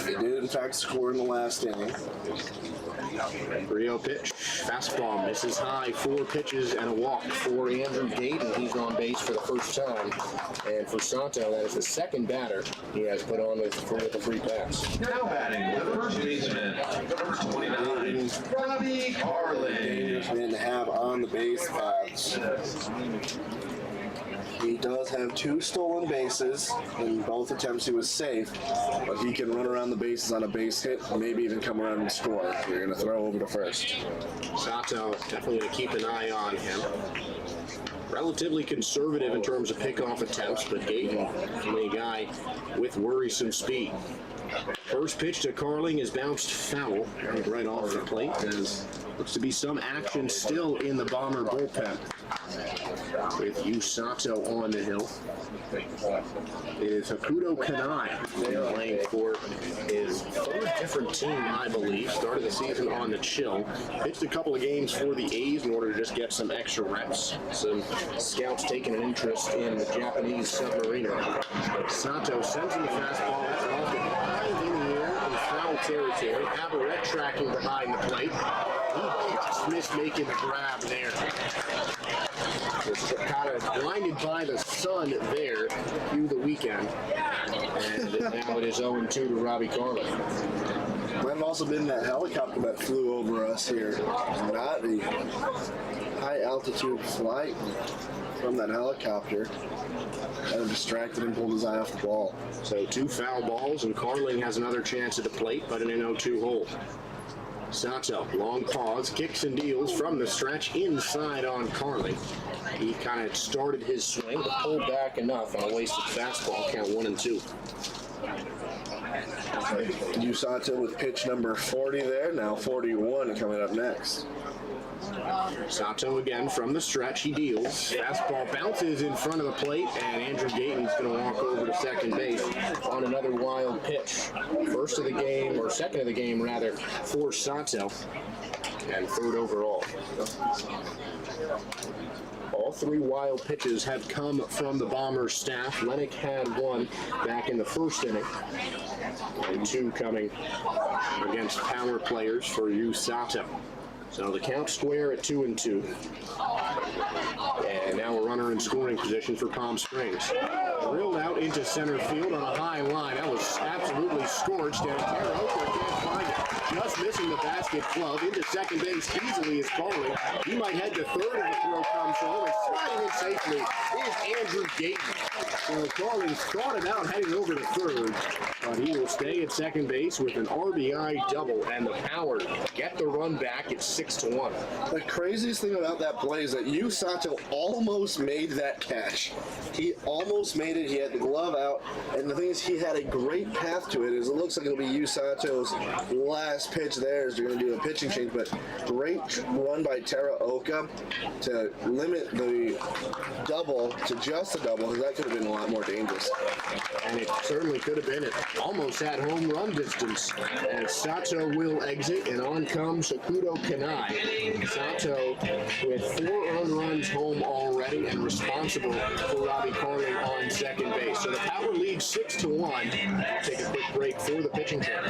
They did, in fact, score in the last inning. 3-0 pitch. Fastball misses high. 4 pitches and a walk for Andrew Gayton. He's on base for the first time. And for Santo, that is the second batter he has put on with a free pass. Now batting the first baseman, number 29, Robbie Carlin. Dangerous man to have on the base paths. He does have 2 stolen bases. In both attempts, he was safe, but he can run around the bases on a base hit, maybe even come around and score. You're going to throw over to first. Sato definitely going to keep an eye on him. Relatively conservative in terms of pickoff attempts, but Gayton, a guy with worrisome speed. First pitch to Carling is bounced foul right off the plate. As looks to be some action still in the Bomber bullpen with Usato on the hill. It is Hakuto Kanai playing for his 3rd different team, I believe. Started the season on the chill. Pitched a couple of games for the A's in order to just get some extra reps. Some scouts taking an interest in the Japanese submariner. Sato sends him the fastball. That's off the line in the air in foul territory. Averett tracking behind the plate. He just missed making the grab there. Was kind of blinded by the sun there through the weekend. And now it is 0-2 to Robbie Carlin. Might have also been that helicopter that flew over us here. Not the high altitude flight from that helicopter. Kind of distracted him, pulled his eye off the ball. So 2 foul balls, and Carling has another chance at the plate, but an 0-2 hole. Sato, long pause, kicks and deals from the stretch inside on Carling. He kind of started his swing, but pulled back enough on a wasted fastball, count 1-2. Usato with pitch number 40 there, now 41 coming up next. Sato again from the stretch, he deals. Fastball bounces in front of the plate, and Andrew Gayton's going to walk over to second base on another wild pitch. First of the game, or second of the game rather, for Sato, and 3rd overall. All 3 wild pitches have come from the Bombers staff. Lennox had 1 back in the first inning, and 2 coming against power players for Usato. So the count square at 2-2. And now a runner in scoring position for Palm Springs. Drilled out into center field on a high line. That was absolutely scorched, and Teraoka can't find it. Just missing the basket glove into second base easily is Carling. He might head to 3rd if the throw comes home, and sliding in safely is Andrew Gayton. So Carling's thought about heading over to 3rd, but he will stay at second base with an RBI double, and the power get the run back at 6-1. The craziest thing about that play is that Usato almost made that catch. He almost made it. He had the glove out, and the thing is, he had a great path to it. As it looks like it'll be Usato's last pitch there as they're going to do a pitching change, but great run by Teraoka to limit the double to just a double, because that could have been line lot more dangerous. And it certainly could have been almost at home run distance. And Sato will exit, and on comes Hokuto Kanai. Sato with 4 earned runs home already and responsible for Robbie Carling on second base. So the Power leads 6-1. Take a quick break for the pitching count.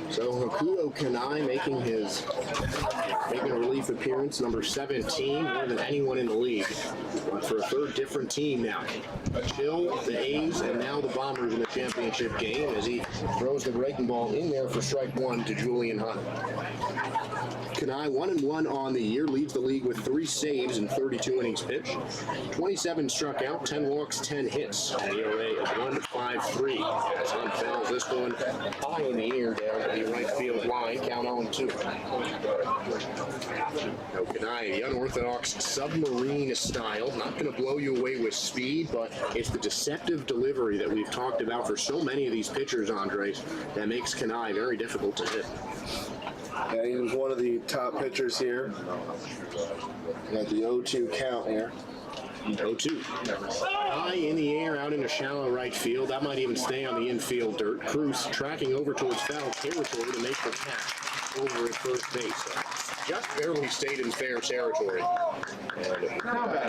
So Hokuto Kanai making a relief appearance, number 17, more than anyone in the league. But for a third different team now. Chill, the A's, and now the Bombers in the championship game as he throws the breaking ball in there for strike 1 to Julian Hunt. Kanai 1-1 on the year, leads the league with 3 saves in 32 innings pitched. 27 struck out, 10 walks, 10 hits. An ERA of 1.53. As Hunt fouls this one high in the air down the right field line, count 0-2. Now Kanai, the unorthodox submarine style, not going to blow you away with speed, but it's the deceptive delivery that we've talked about for so many of these pitchers, Andres, that makes Kanai very difficult to hit. Yeah, he was one of the top pitchers here. Got the 0-2 count here. 0-2. High in the air out into shallow right field. That might even stay on the infield dirt. Cruz tracking over towards foul territory to make the catch over at first base. Just barely stayed in fair territory. And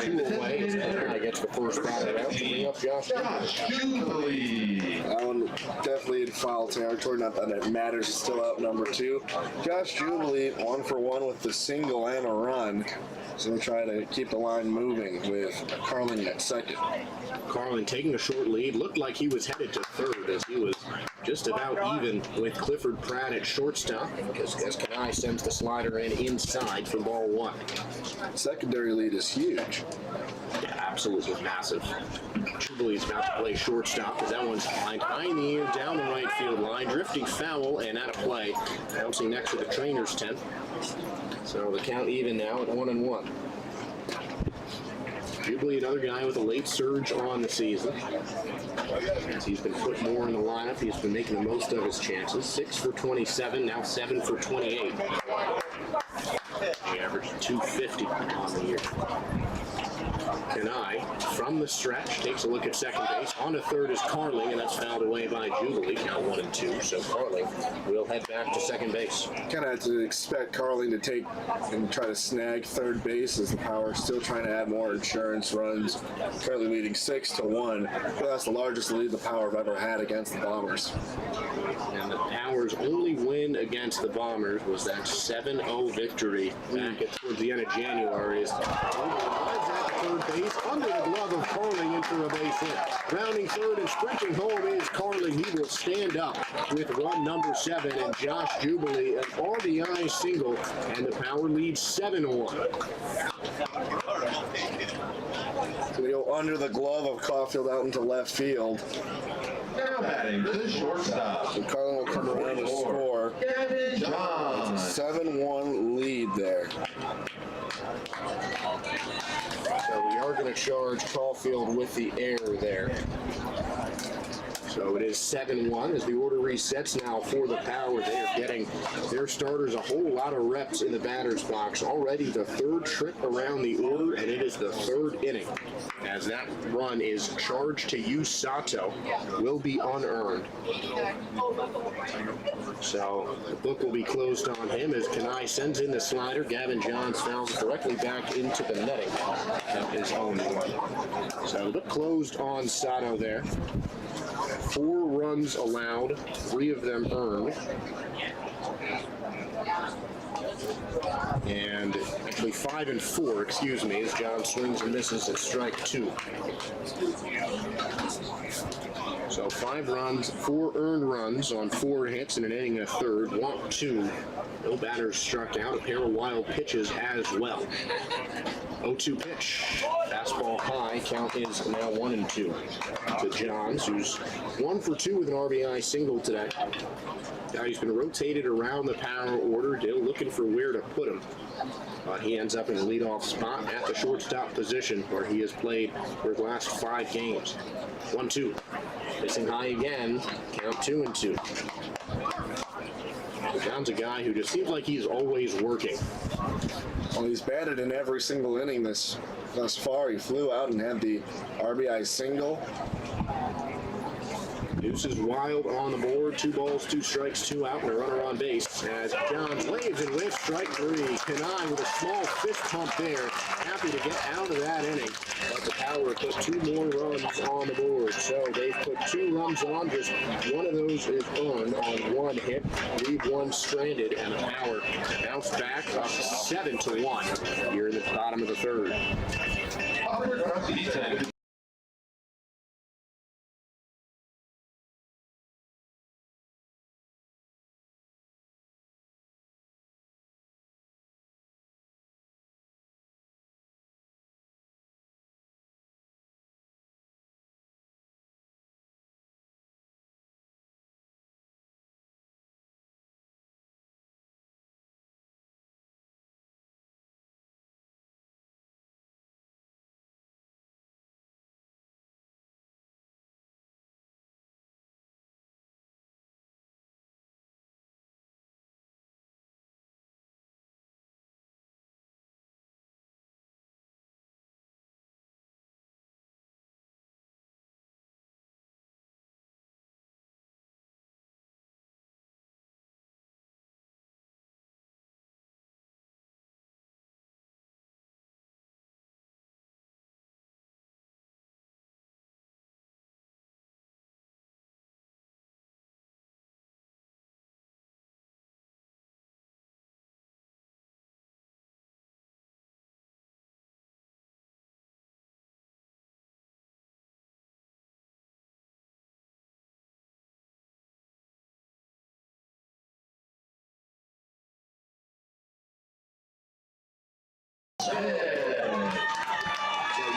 2 away as Kanai gets the first batter out to bring up Josh Jubilee. That one definitely in foul territory. Not that it matters. It's still out number 2. Josh Jubilee 1 for 1 with the single and a run. So we'll try to keep the line moving with Carling at second. Carling taking a short lead. Looked like he was headed to third as he was just about even with Clifford Pratt at shortstop as Kanai sends the slider in inside for ball 1. Secondary lead is huge. Yeah, absolutely massive. Jubilee's about to play shortstop as that one's lined high in the air down the right field line, drifting foul and out of play, bouncing next to the trainer's tent. So the count even now at 1-1. Jubilee, another guy with a late surge on the season. As he's been put more in the lineup, he's been making the most of his chances. 6 for 27, now 7 for 28. He averaged 250 on the year. Kanai, from the stretch, takes a look at second base. On to third is Carling, and that's fouled away by Jubilee. Count 1-2, so Carling will head back to second base. Kind of had to expect Carling to take and try to snag third base as the Power still trying to add more insurance runs. Currently leading 6-1. But that's the largest lead the Power have ever had against the Bombers. And the Power's only win against the Bombers was that 7-0 victory back towards the end of January. Third base, under the glove of Carling into a base hit. Rounding third and sprinting home is Carling. He will stand up with run number 7, and Josh Jubilee an RBI single, and the Power leads 7-1. So we go under the glove of Caulfield out into left field. Now batting to the shortstop. So Carling will come around to score. Gavin John. 7-1 lead there. So we are going to charge Caulfield with the error there. So it is 7-1 as the order resets now for the Power. They are getting their starters a whole lot of reps in the batter's box. Already the third trip around the order, and it is the third inning. As that run is charged to Yu Sato, will be unearned. So the book will be closed on him as Kanai sends in the slider. Gavin Johns fouls directly back into the netting of his own one. So the book closed on Sato there. 4 runs allowed, 3 of them earned. And actually 5 and 4, excuse me, as John swings and misses at strike 2. So 5 runs, 4 earned runs on 4 hits in an inning and a third. Walk 2. No batters struck out. A pair of wild pitches as well. 0-2 pitch. Fastball high. Count is now 1-2 to Johns, who's 1 for 2 with an RBI single today. Now he's been rotated around the Power order, Dill looking for where to put him. He ends up in the leadoff spot at the shortstop position where he has played for the last 5 games. 1-2. Missing high again. Count 2-2. John's a guy who just seems like he's always working. Well, he's batted in every single inning thus far. He flew out and had the RBI single. Deuce is wild on the board. 2 balls, 2 strikes, 2 out, and a runner on base. As Johns waves and whiffs, strike 3. Kanai with a small fist pump there. Happy to get out of that inning. But the Power put 2 more runs on the board. So they've put 2 runs on. Just one of those is earned on 1 hit. Leave 1 stranded, and the Power bounce back up 7-1 here in the bottom of the third. So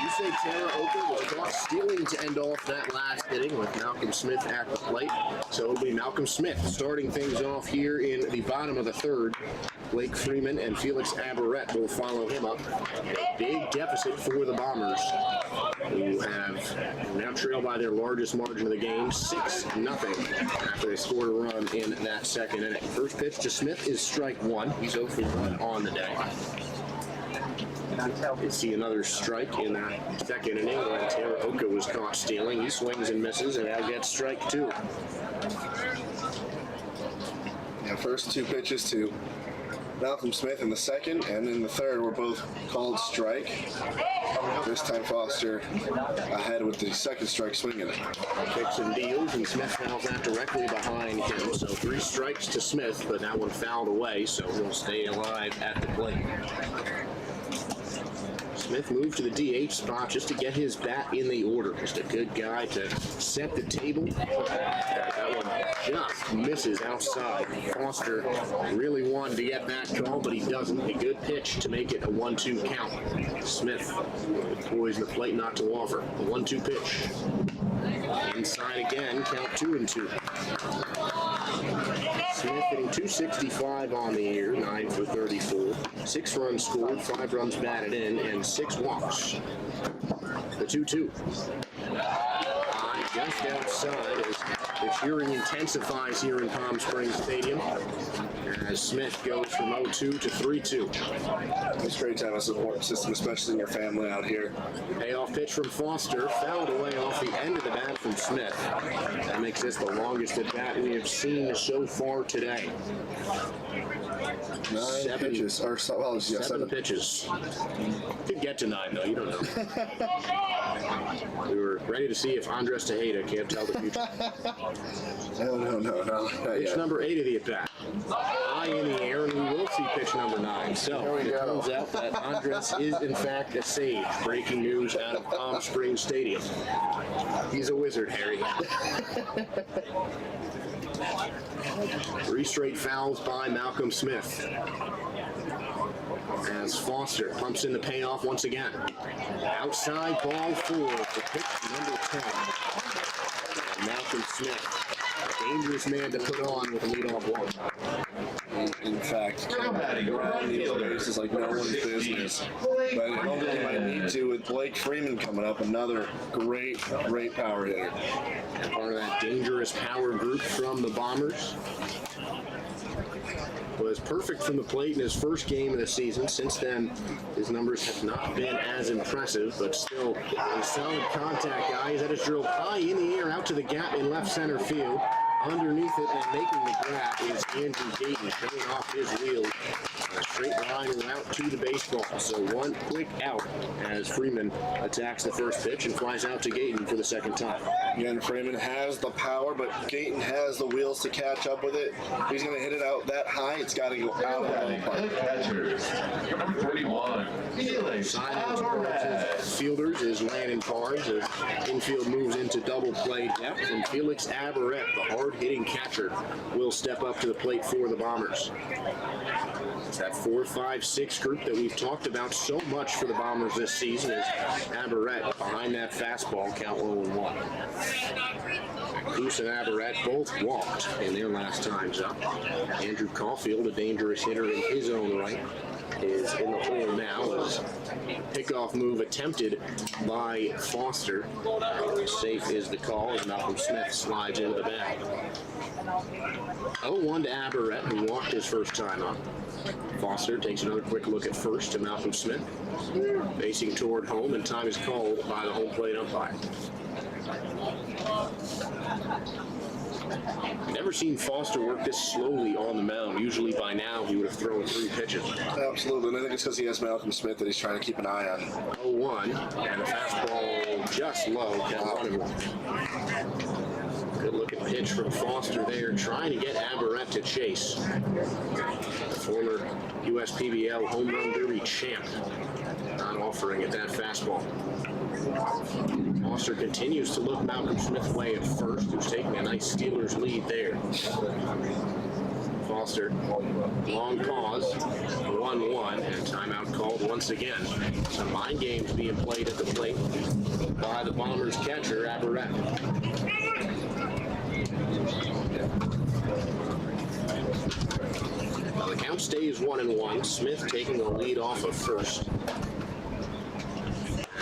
you say Tara Oka was caught stealing to end off that last inning with Malcolm Smith at the plate. So it'll be Malcolm Smith starting things off here in the bottom of the third. Blake Freeman and Felix Aberrett will follow him up. A big deficit for the Bombers, who have now trailed by their largest margin of the game, 6-0, after they scored a run in that second inning. First pitch to Smith is strike 1. He's 0 for 1 on the day. You see another strike in that second inning when Tara Oka was caught stealing. He swings and misses, and now gets strike 2. Yeah, first 2 pitches to Malcolm Smith in the second, and in the third were both called strike. This time Foster ahead with the second strike swinging. Kicks and deals, and Smith fouls that directly behind him. So 3 strikes to Smith, but that one fouled away, so he'll stay alive at the plate. Smith moved to the DH spot just to get his bat in the order. Just a good guy to set the table. That one just misses outside. Foster really wanted to get that call, but he doesn't. A good pitch to make it a 1-2 count. Smith poised the plate not to offer. A 1-2 pitch. Inside again, count 2-2. Smith hitting .265 on the year, 9 for 34. 6 runs scored, 5 runs batted in, and 6 walks. The 2-2. Just outside as the cheering intensifies here in Palm Springs Stadium as Smith goes from 0-2 to 3-2. It's great to have a support system, especially in your family out here. Payoff pitch from Foster, fouled away off the end of the bat from Smith. That makes this the longest at bat we have seen so far today. 9 pitches, or well, yeah, 7 pitches. Could get to 9 though, you don't know. We were ready to see if Andres Tejeda can't tell the future. No, not Pitch yet. number 8 of the at-bat. High in the air, and we will see pitch number 9. So it turns out that Andres is in fact a sage. Breaking news out of Palm Springs Stadium. He's a wizard, Harry. 3 straight fouls by Malcolm Smith. As Foster pumps in the payoff once again. Outside ball 4 for pitch number 10. And Malcolm Smith, a dangerous man to put on with a leadoff walk. In fact, around these bases like no one's business. But it only might need to with Blake Freeman coming up, another great power hitter. Part of that dangerous power group from the Bombers. Was perfect from the plate in his first game of the season. Since then, his numbers have not been as impressive, but still a solid contact guy. He's had his drill high in the air out to the gap in left center field. Underneath it and making the grab is Andrew Gayton, coming off his wheel. A straight line route to the baseball. So one quick out as Freeman attacks the first pitch and flies out to Gayton for the second time. Again, Freeman has the power, but Gayton has the wheels to catch up with it. He's going to hit it out that high. It's got to go out of the ballpark. Catchers, number 31, Felix Alvarez. Fielders is Landon Carnes as infield moves into double play depth, and Felix Averett, the hard-hitting catcher, will step up to the plate for the Bombers. It's that 4-5-6 group that we've talked about so much for the Bombers this season is Averett behind that fastball, count 0-1. Cruz and Averett both walked in their last times up. Andrew Caulfield, a dangerous hitter in his own right, is in the hole now as pickoff move attempted by Foster. Safe is the call as Malcolm Smith slides into the bag. 0-1 to Averett, who walked his first time up. Foster takes another quick look at first to Malcolm Smith, facing toward home, and time is called by the home plate umpire. Never seen Foster work this slowly on the mound. Usually by now he would have thrown 3 pitches. Absolutely, and I think it's because he has Malcolm Smith that he's trying to keep an eye on. 0-1, and a fastball just low, count 1-1. Good looking pitch from Foster there, trying to get Averett to chase. The former USPBL Home Run Derby champ, not offering at that fastball. Foster continues to look Malcolm Smith way at first, who's taking a nice Steelers lead there. Foster, long pause, 1-1, and timeout called once again. Some mind games being played at the plate by the Bombers catcher, Averett. Well, the count stays 1-1. Smith taking the lead off of first.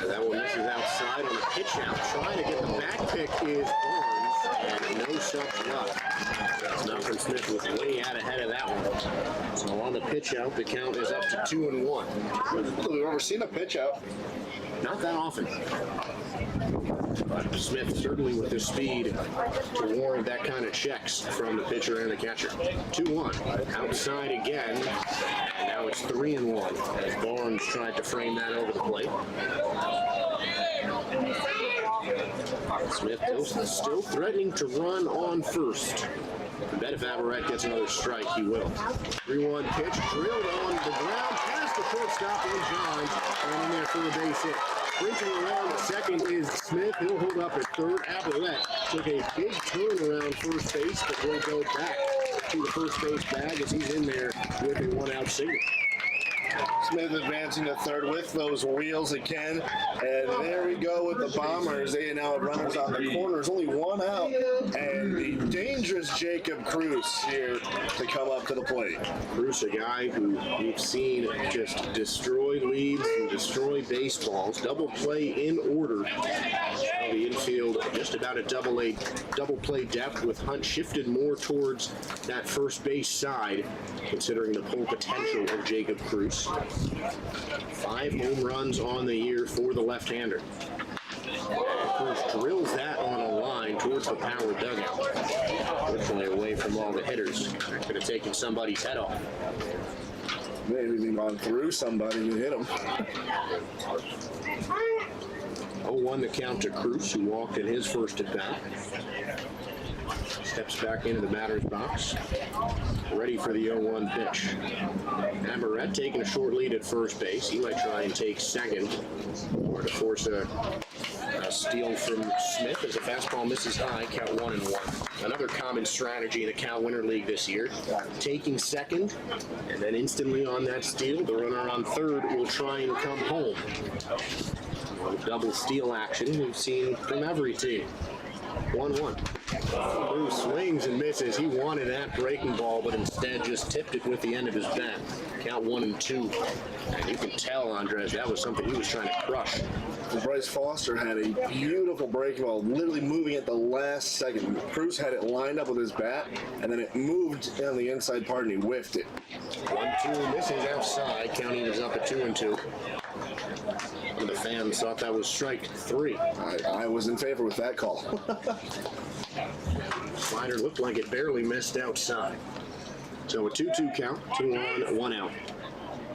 That one misses outside on a pitch out. Trying to get the back pick is Barnes, and no such luck. Malcolm Smith was way out ahead of that one. So on the pitch out, the count is up to 2-1. We've ever seen a pitch out. Not that often. But Smith certainly with the speed to warrant that kind of checks from the pitcher and the catcher. 2-1. Outside again. And now it's 3-1 as Barnes tried to frame that over the plate. Smith still threatening to run on first. I bet if Averett gets another strike, he will. 3-1 pitch, drilled on the ground, past the shortstop and Johns, and in there for the base hit. Sprinting around at second is Smith. He'll hold up at third. Averett took a big turn around first base, but will go back to the first base bag as he's in there with a 1-out single. Smith advancing to third with those wheels again. And there we go with the Bombers. They now have runners on the corners. Only 1 out. And the dangerous Jacob Cruz here to come up to the plate. Bruce, a guy who we've seen just destroy leads and destroy baseballs, double play in order. The infield just about a double play depth with Hunt shifted more towards that first base side, considering the pull potential of Jacob Cruz. 5 home runs on the year for the left-hander. Cruz drills that on a line towards the power dugout. Fortunately away from all the hitters. That could have taken somebody's head off. Maybe even gone through somebody and hit him. 0-1 the count to Cruz, who walked in his first at bat. Steps back into the batter's box. Ready for the 0-1 pitch. Averett taking a short lead at first base. He might try and take second, or to force a steal from Smith as a fastball misses high, count 1-1. Another common strategy in the Cal Winter League this year. Taking second, and then instantly on that steal, the runner on third will try and come home. Double steal action we've seen from every team. 1-1. Bruce swings and misses. He wanted that breaking ball, but instead just tipped it with the end of his bat. Count 1-2. And you can tell, Andres, that was something he was trying to crush. Bryce Foster had a beautiful breaking ball, literally moving at the last second. Cruz had it lined up with his bat, and then it moved on the inside part, and he whiffed it. 1-2 misses outside. County was up at 2-2. The fans thought that was strike 3. I was in favor with that call. Slider looked like it barely missed outside. So a 2-2 count, 2 on, 1 out.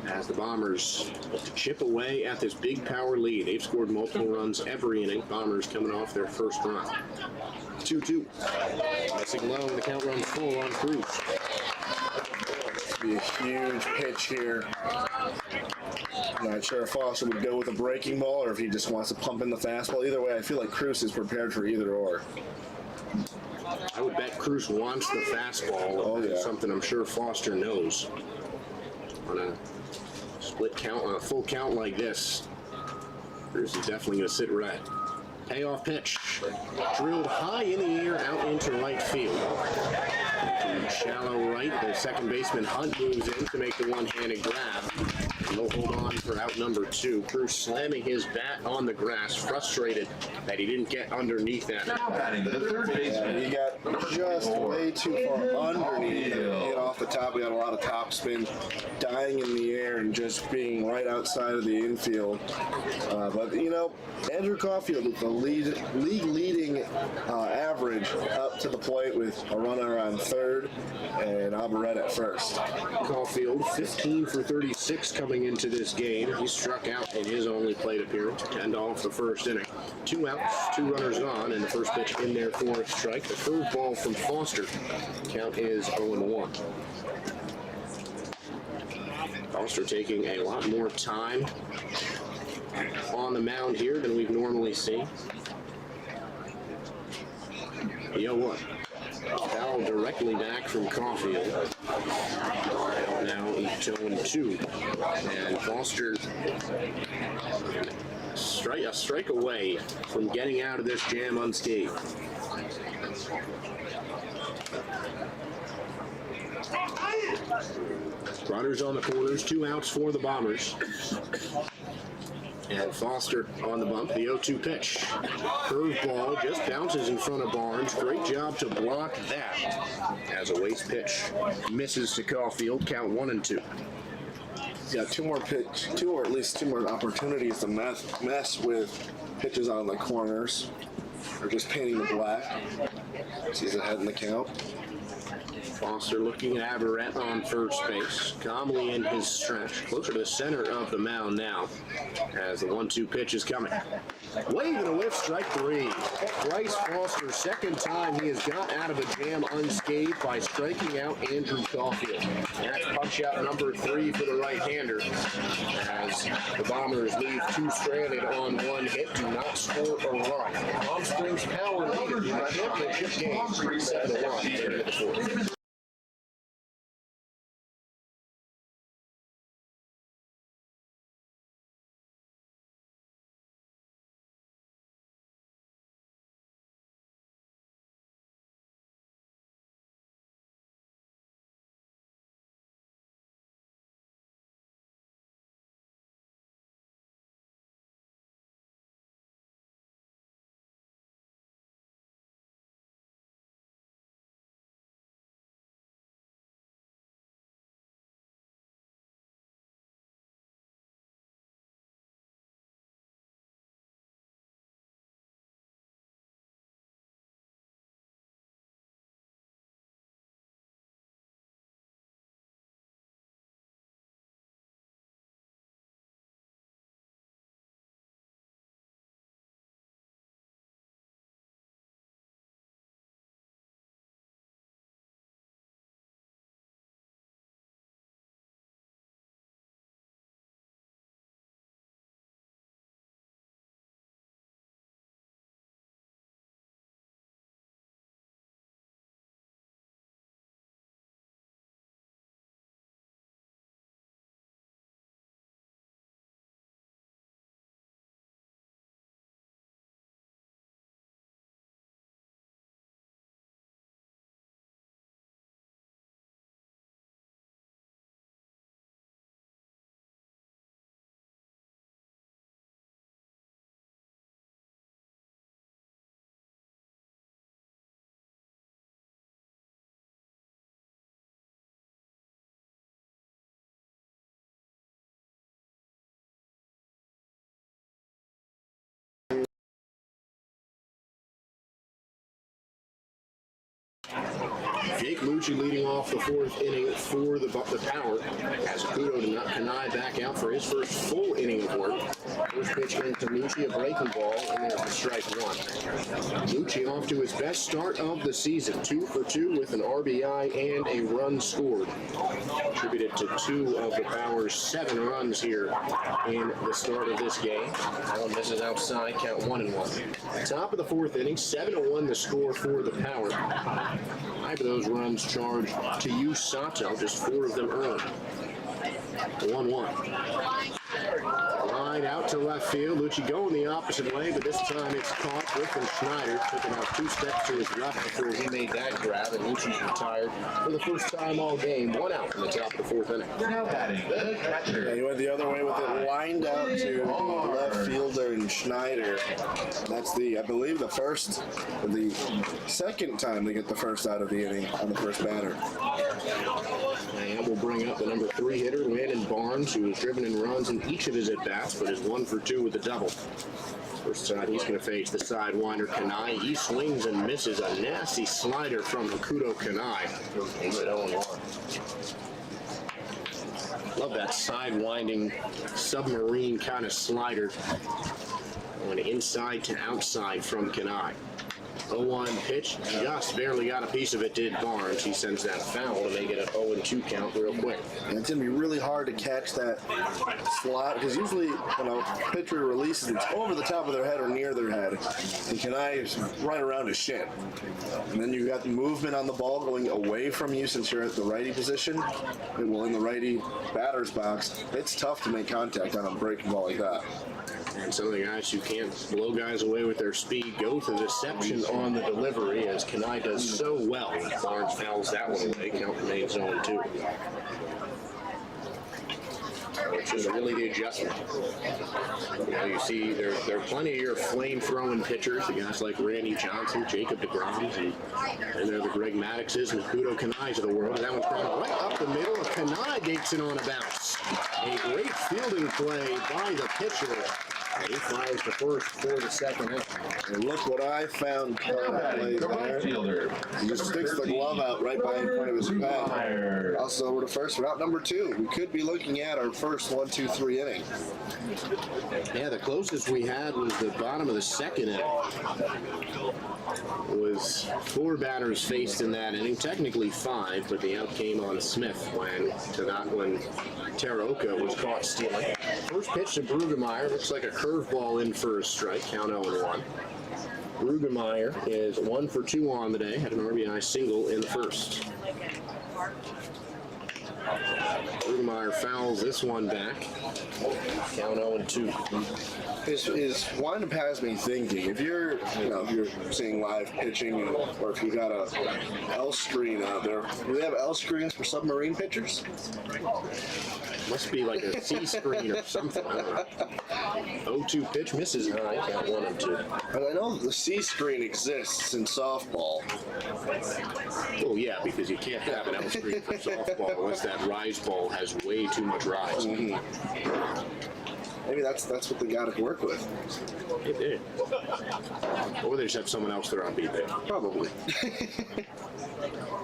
As the Bombers look to chip away at this big power lead. They've scored multiple runs every inning. Bombers coming off their first run. 2-2. Missing low, and the count runs full on Cruz. Be a huge pitch here. I'm not sure if Foster would go with a breaking ball or if he just wants to pump in the fastball. Either way, I feel like Cruz is prepared for either or. I would bet Cruz wants the fastball. Oh, yeah. Something I'm sure Foster knows. On a split count, on a full count like this, Cruz is definitely going to sit right. Payoff pitch. Drilled high in the air out into right field. Shallow right. The second baseman Hunt moves in to make the one-handed grab. He'll hold on for out number 2. Cruz slamming his bat on the grass, frustrated that he didn't get underneath that. Now batting the third baseman. He got just way too far underneath it. Hit off the top. We had a lot of top spin, dying in the air and just being right outside of the infield. But, you know, Andrew Caulfield with the league-leading average up to the plate with a runner on third and Averett at first. Caulfield, 15 for 36 coming into this game. He struck out in his only plate appearance, 10 off the first inning. 2 outs, 2 runners on, and the first pitch in there for a strike. The curveball from Foster. Count is 0-1. Foster taking a lot more time on the mound here than we've normally seen. The 0-1. Foul directly back from Caulfield. Now 0-2. And Foster a strike away from getting out of this jam unscathed. Runners on the corners, 2 outs for the Bombers. And Foster on the bump, the 0-2 pitch. Curveball just bounces in front of Barnes. Great job to block that as a waste pitch. Misses to Caulfield, count 1-2. Got 2 more or at least 2 more opportunities to mess with pitches on the corners, or just painting the black. He's ahead in the count. Foster looking at Averett on first base. Calmly in his stretch. Closer to the center of the mound now as the 1-2 pitch is coming. Wave and a whiff, strike 3. Bryce Foster, second time he has got out of a jam unscathed by striking out Andrew Caulfield. That's punch out number 3 for the right-hander as the Bombers leave 2 stranded on 1 hit, do not score a run. Palm Springs Power leader in the championship game, 7-1 here in the 4th. Jake Lucci leading off the fourth inning for the Power as Kudo Kanai back out for his first full inning of work. First pitch into Lucci, a breaking ball, and there's a strike one. Lucci off to his best start of the season, 2 for 2 with an RBI and a run scored. Contributed to 2 of the Power's 7 runs here in the start of this game. Allen misses outside, count 1-1. Top of the fourth inning, 7-1 the score for the Power. 5 of those runs charged to Yu Sato, just 4 of them earned. 1-1. Line out to left field. Lucci going the opposite way, but this time it's caught. Griffin Schneider took it out 2 steps to his left before he made that grab, and Lucci's retired for the first time all game. 1 out in the top of the fourth inning. Now batting the catcher. Yeah, he went the other way with it lined out to the left fielder and Schneider. That's I believe the second time they get the first out of the inning on the first batter. And we'll bring up the number 3 hitter, Landon Barnes, who has driven in runs in each of his at-bats, but is 1 for 2 with the double. First time he's going to face the sidewinder Kanai. He swings and misses a nasty slider from Hokuto Kanai. He's at 0-1. Love that side-winding submarine kind of slider. Going inside to outside from Kanai. 0-1 pitch, just barely got a piece of it, did Barnes. He sends that foul to make it an 0-2 count real quick. And it's going to be really hard to catch that slot because usually when a pitcher releases, it's over the top of their head or near their head. And Kanai is right around his shin. And then you've got the movement on the ball going away from you since you're at the righty position. Well, in the righty batter's box, it's tough to make contact on a breaking ball like that. And some of the guys who can't blow guys away with their speed go to the deception on the delivery, as Kanai does so well. Barnes fouls that one away. Count remains 0-2. Which is really the adjustment. You know, you see there are plenty of your flame-throwing pitchers, the guys like Randy Johnson, Jacob deGroms, and there are the Greg Maddoxes and Kudo Kanais of the world. And that one's thrown right up the middle. Kanai takes it on a bounce. A great fielding play by the pitcher. And he fires the first for the second inning. And look what I found. Now batting the right fielder. He just sticks the glove out right by in front of his pad. Also over to first for out number 2. We could be looking at our first 1-2-3 inning. Yeah, the closest we had was the bottom of the second inning. It was 4 batters faced in that inning, technically 5, but the out came on Smith when Teraoka was caught stealing. First pitch to Brugemeyer, looks like a curveball in for a strike, count 0-1. Brugemeyer is 1 for 2 on the day, had an RBI single in the first. Brugemeyer fouls this one back. Count 0-2. His windup has me thinking. If you're seeing live pitching, or if you got a L screen out there, do they have L screens for submarine pitchers? Must be like a C screen or something. 0-2 pitch misses high. Count 1-2. But I know the C screen exists in softball. Oh yeah, because you can't have an L screen for softball unless that rise ball has way too much rise. Mm-hmm. Maybe that's what they got to work with. It did. Or they just have someone else they're on beat there. Probably.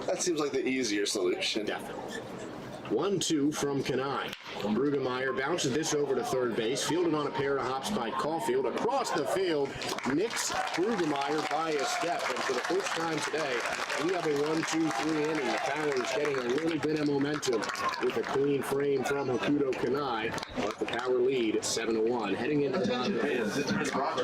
That seems like the easier solution. Definitely. 1-2 from Kanai. Brugemeyer bounces this over to third base, fielded on a pair of hops by Caulfield. Across the field, nicks Brugemeyer by a step. And for the first time today, we have a 1-2-3 inning. The Powers getting a little bit of momentum with a clean frame from Hokuto Kanai. But the Power lead 7-1. Heading into the bottom of the fifth.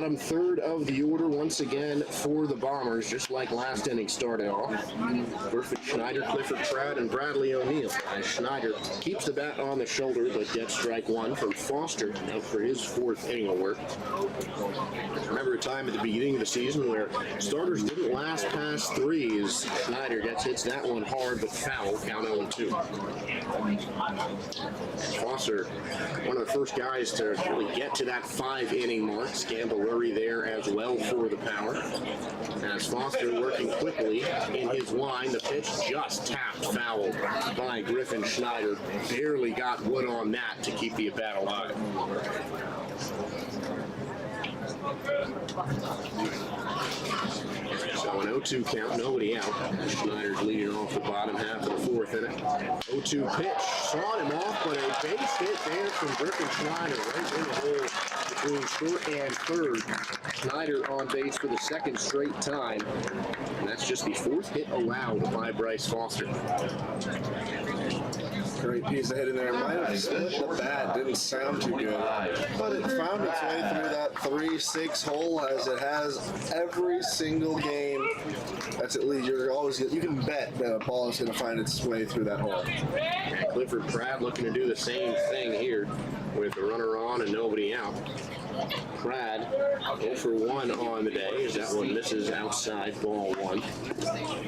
Bottom third of the order once again for the Bombers, just like last inning started off. Griffin Schneider, Clifford Pratt, and Bradley O'Neill. As Schneider keeps the bat on the shoulder, but gets strike one from Foster out for his fourth inning of work. Remember a time at the beginning of the season where starters didn't last past three as Schneider hits that one hard but foul, count 0-2. Foster, one of the first guys to really get to that 5-inning mark. Scamboluri there as well for the Power. As Foster working quickly in his line, the pitch just tapped foul by Griffin Schneider. Barely got wood on that to keep the bat alive. So an 0-2 count, nobody out. Schneider's leading off the bottom half of the fourth inning. 0-2 pitch, sawed him off, but a base hit there from Griffin Schneider right in the hole between short and third. Schneider on base for the second straight time, and that's just the fourth hit allowed by Bryce Foster. Great piece of hit in there. Might have split the bat. Didn't sound too good. But it found its way through that 3-6 hole as it has every single game. That's at least you can bet that a ball is going to find its way through that hole. And Clifford Pratt looking to do the same thing here with a runner on and nobody out. Pratt 0 for 1 on the day as that one misses outside, ball one.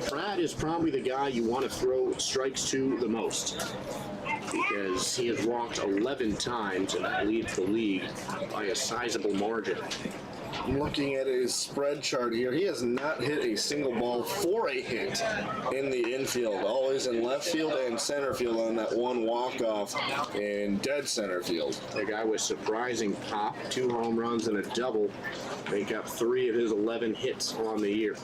Pratt is probably the guy you want to throw strikes to the most because he has walked 11 times and leads the league by a sizable margin. I'm looking at his spread chart here. He has not hit a single ball for a hit in the infield. Always in left field and center field on that one walk-off in dead center field. The guy with surprising pop, 2 home runs and a double, make up 3 of his 11 hits on the year.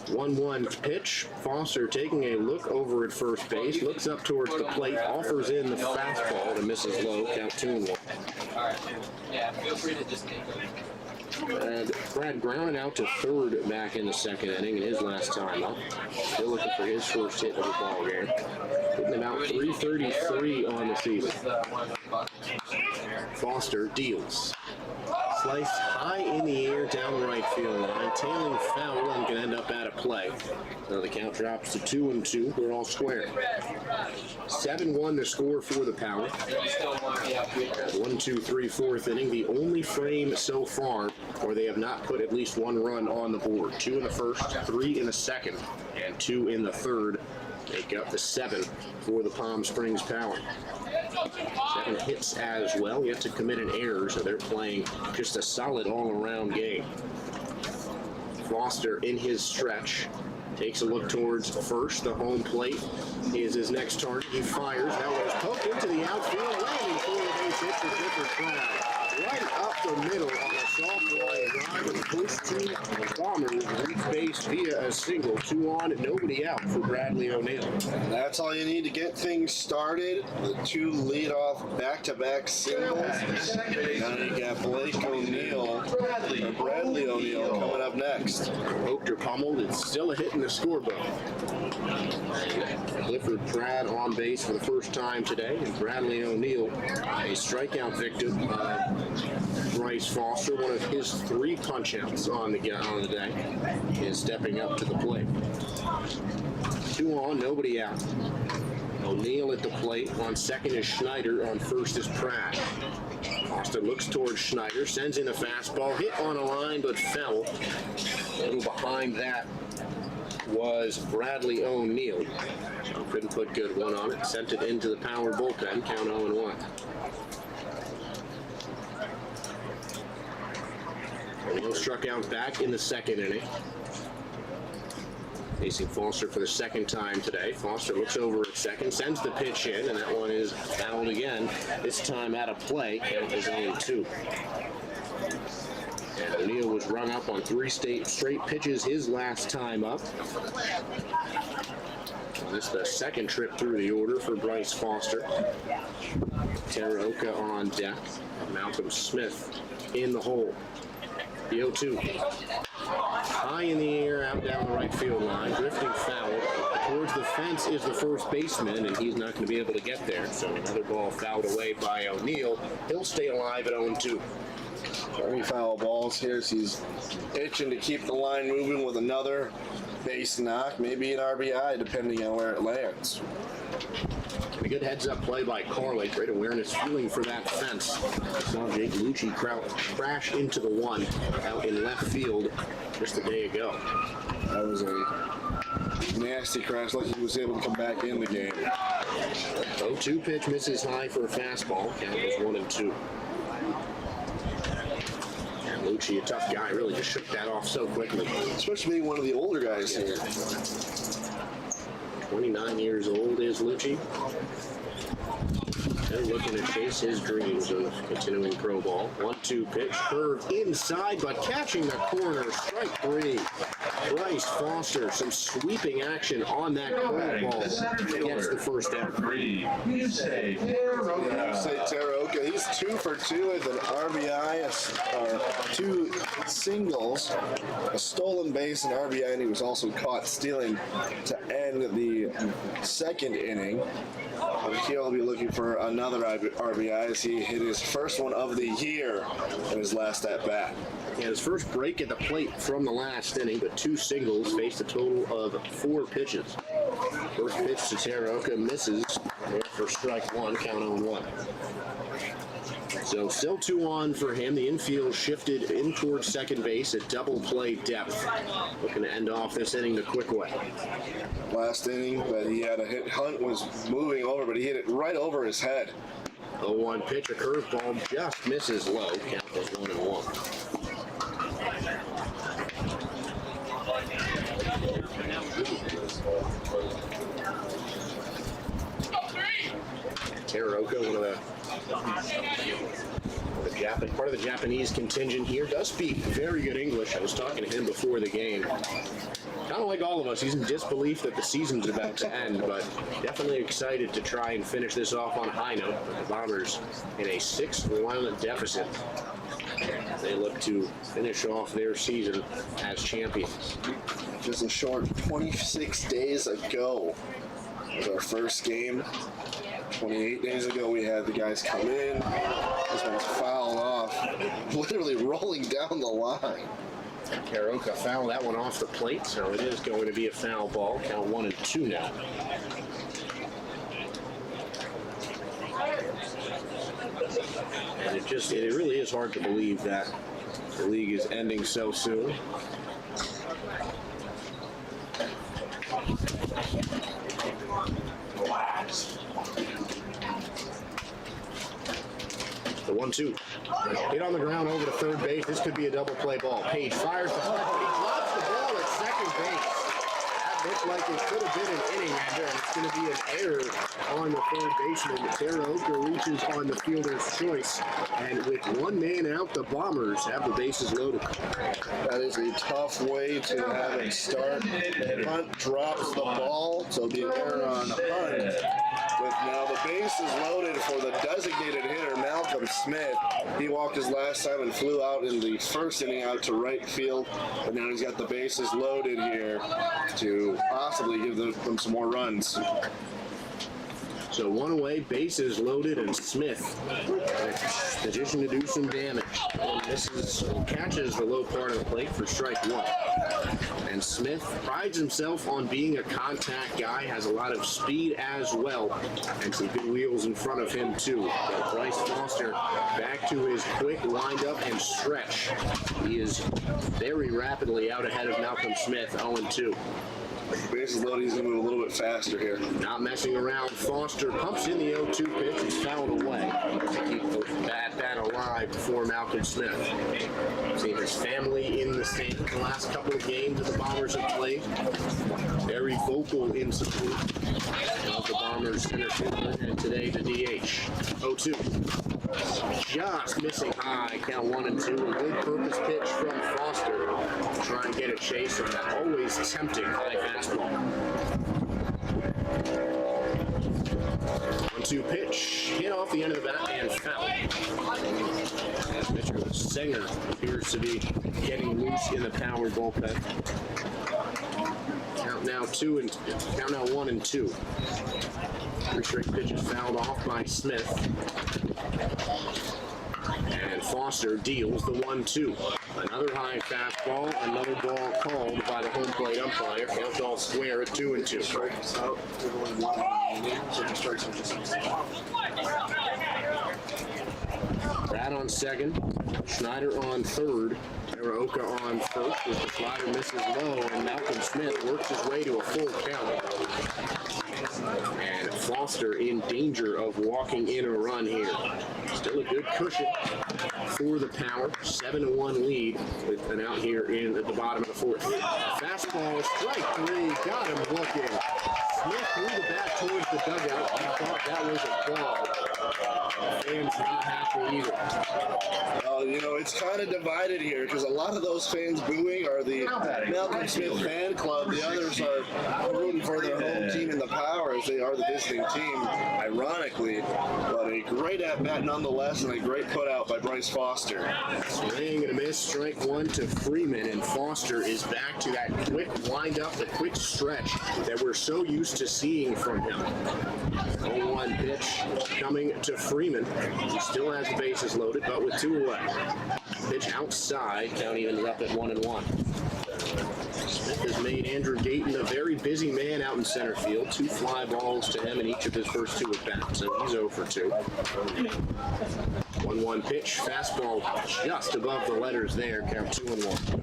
1-1 pitch. Foster taking a look over at first base, looks up towards the plate, offers in the fastball to Mrs. Lowe, count 2-1. All right. Yeah, feel free to just take it. And Brad grounded out to third back in the second inning in his last time up. Still looking for his first hit of the ball game. Putting him out 333 on the season. Foster deals. Sliced high in the air down the right field line, tailing foul and can end up out of play. So the count drops to 2-2. We're all square. 7-1 the score for the Power. 1, 2, 3, 4th inning. The only frame so far where they have not put at least 1 run on the board. 2 in the first, 3 in the second, and 2 in the third. Make up the 7 for the Palm Springs Power. 7 hits as well, yet to commit an error, so they're playing just a solid all-around game. Foster in his stretch takes a look towards first. The home plate is his next target. He fires. That was poked into the outfield, landing for the base hit for Clifford Pratt. Right up the middle on a soft line drive, and the first 2 Bombers reach base via a single. 2 on, nobody out for Bradley O'Neill. That's all you need to get things started. The 2 leadoff back-to-back singles. Now you got Blake O'Neill, or Bradley O'Neill coming up next. Poked or pummeled, it's still a hit in the scorebook. Clifford Pratt on base for the first time today, and Bradley O'Neill, a strikeout victim. Bryce Foster, one of his 3 punch-outs on the day, is stepping up to the plate. 2 on, nobody out. O'Neill at the plate. On second is Schneider. On first is Pratt. Foster looks towards Schneider, sends in a fastball, hit on a line, but fell. A little behind that was Bradley O'Neill. Couldn't put good one on it. Sent it into the Power bullpen. Count 0-1. O'Neill struck out back in the second inning. Facing Foster for the second time today. Foster looks over at second, sends the pitch in, and that one is fouled again. This time out of play. Count is 0-2. And O'Neill was rung up on 3 straight pitches his last time up. Well, this is the second trip through the order for Bryce Foster. Taraoka on deck. Malcolm Smith in the hole. The 0-2. High in the air, out down the right field line, drifting foul. Towards the fence is the first baseman, and he's not going to be able to get there. So another ball fouled away by O'Neill. He'll stay alive at 0-2. Any foul balls here, so he's itching to keep the line moving with another base knock, maybe an RBI, depending on where it lands. And a good heads-up play by Carly. Great awareness, feeling for that fence. Saw Jake Lucci crash into the one out in left field just a day ago. That was a nasty crash. Lucky he was able to come back in the game. 0-2 pitch misses high for a fastball. Count is 1-2. And Lucci, a tough guy, really just shook that off so quickly. Especially being one of the older guys here. 29 years old is Lucci. They're looking to chase his dreams of continuing pro ball. 1-2 pitch, curve inside, but catching the corner. Strike 3. Bryce Foster, some sweeping action on that curveball. Gets the first down. 3, Yusei Teruoka. Say Teruoka, he's 2 for 2 with an RBI, 2 singles, a stolen base, and RBI, and he was also caught stealing to end the second inning. He'll be looking for another RBI as he hit his first one of the year in his last at bat. Yeah, his first break at the plate from the last inning, but 2 singles, faced a total of 4 pitches. First pitch to Teruoka misses there for strike 1, count 0-1. So still 2 on for him. The infield shifted in towards second base at double play depth. Looking to end off this inning the quick way. Last inning that he had a hit, Hunt was moving over, but he hit it right over his head. 0-1 pitch, a curveball just misses low. Count is 1-1. Teruoka, one of the part of the Japanese contingent here, does speak very good English. I was talking to him before the game. Kind of like all of us, he's in disbelief that the season's about to end, but definitely excited to try and finish this off on a high note. The Bombers in a 6-run deficit. They look to finish off their season as champions. Just a short 26 days ago was our first game. 28 days ago, we had the guys come in. This one was fouled off, literally rolling down the line. Teruoka fouled that one off the plate, so it is going to be a foul ball. Count 1-2 now. And it really is hard to believe that the league is ending so soon. The 1-2. Hit on the ground over to third base. This could be a double play ball. Page fires the flip, but he drops the ball at second base. That looked like it could have been an inning ender, and it's going to be an error on the third baseman. Teruoka reaches on the fielder's choice, and with 1 man out, the Bombers have the bases loaded. That is a tough way to have it start. Hunt drops the ball, so it'll be an error on Hunt. With now the bases loaded for the designated hitter, Malcolm Smith. He walked his last time and flew out in the first inning out to right field, but now he's got the bases loaded here to possibly give them some more runs. So 1 away, bases loaded, and Smith in a position to do some damage. Catches the low part of the plate for strike 1. And Smith prides himself on being a contact guy, has a lot of speed as well, and some good wheels in front of him too. But Bryce Foster back to his quick windup and stretch. He is very rapidly out ahead of Malcolm Smith, 0-2. Bases loaded, he's going to move a little bit faster here. Not messing around, Foster pumps in the 0-2 pitch. It's fouled away to keep the bat alive for Malcolm Smith. Seen his family in the stands the last couple of games that the Bombers have played. Very vocal in support of the Bombers center fielder, and today the DH. 0-2. Just missing high, count 1-2. A good purpose pitch from Foster to try and get a chase on that always tempting high fastball. 1-2 pitch, hit off the end of the bat and foul. As pitcher Singer appears to be getting loose in the power bullpen. Count now 1-2. 3 straight pitches fouled off by Smith. And Foster deals the 1-2. Another high fastball, another ball called by the home plate umpire. Counts all square at 2-2. Strikes out. There's only one in the inning, so the strikes are just Brad on second, Schneider on third, Taraoka on first as the slider misses low, and Malcolm Smith works his way to a full count. And Foster in danger of walking in a run here. Still a good cushion for the Power. 7-1 lead with an out here in at the bottom of the fourth. Fastball, strike three, got him looking. Smith threw the bat towards the dugout. He thought that was a ball. Fans not happy either. Well, you know, it's kind of divided here because a lot of those fans booing are the Malcolm Smith fan club. The others are rooting for their home team in the Power as they are the visiting team, ironically. But a great at-bat nonetheless and a great put-out by Bryce Foster. Swing and a miss, strike one to Freeman, and Foster is back to that quick wind-up, the quick stretch that we're so used to seeing from him. 0-1 pitch coming to Freeman. He still has the bases loaded, but with 2 away. Pitch outside, count evens up at 1-1. Smith has made Andrew Gayton a very busy man out in center field. 2 fly balls to him in each of his first 2 at-bats, so he's 0 for 2. 1-1 pitch, fastball just above the letters there, count 2-1.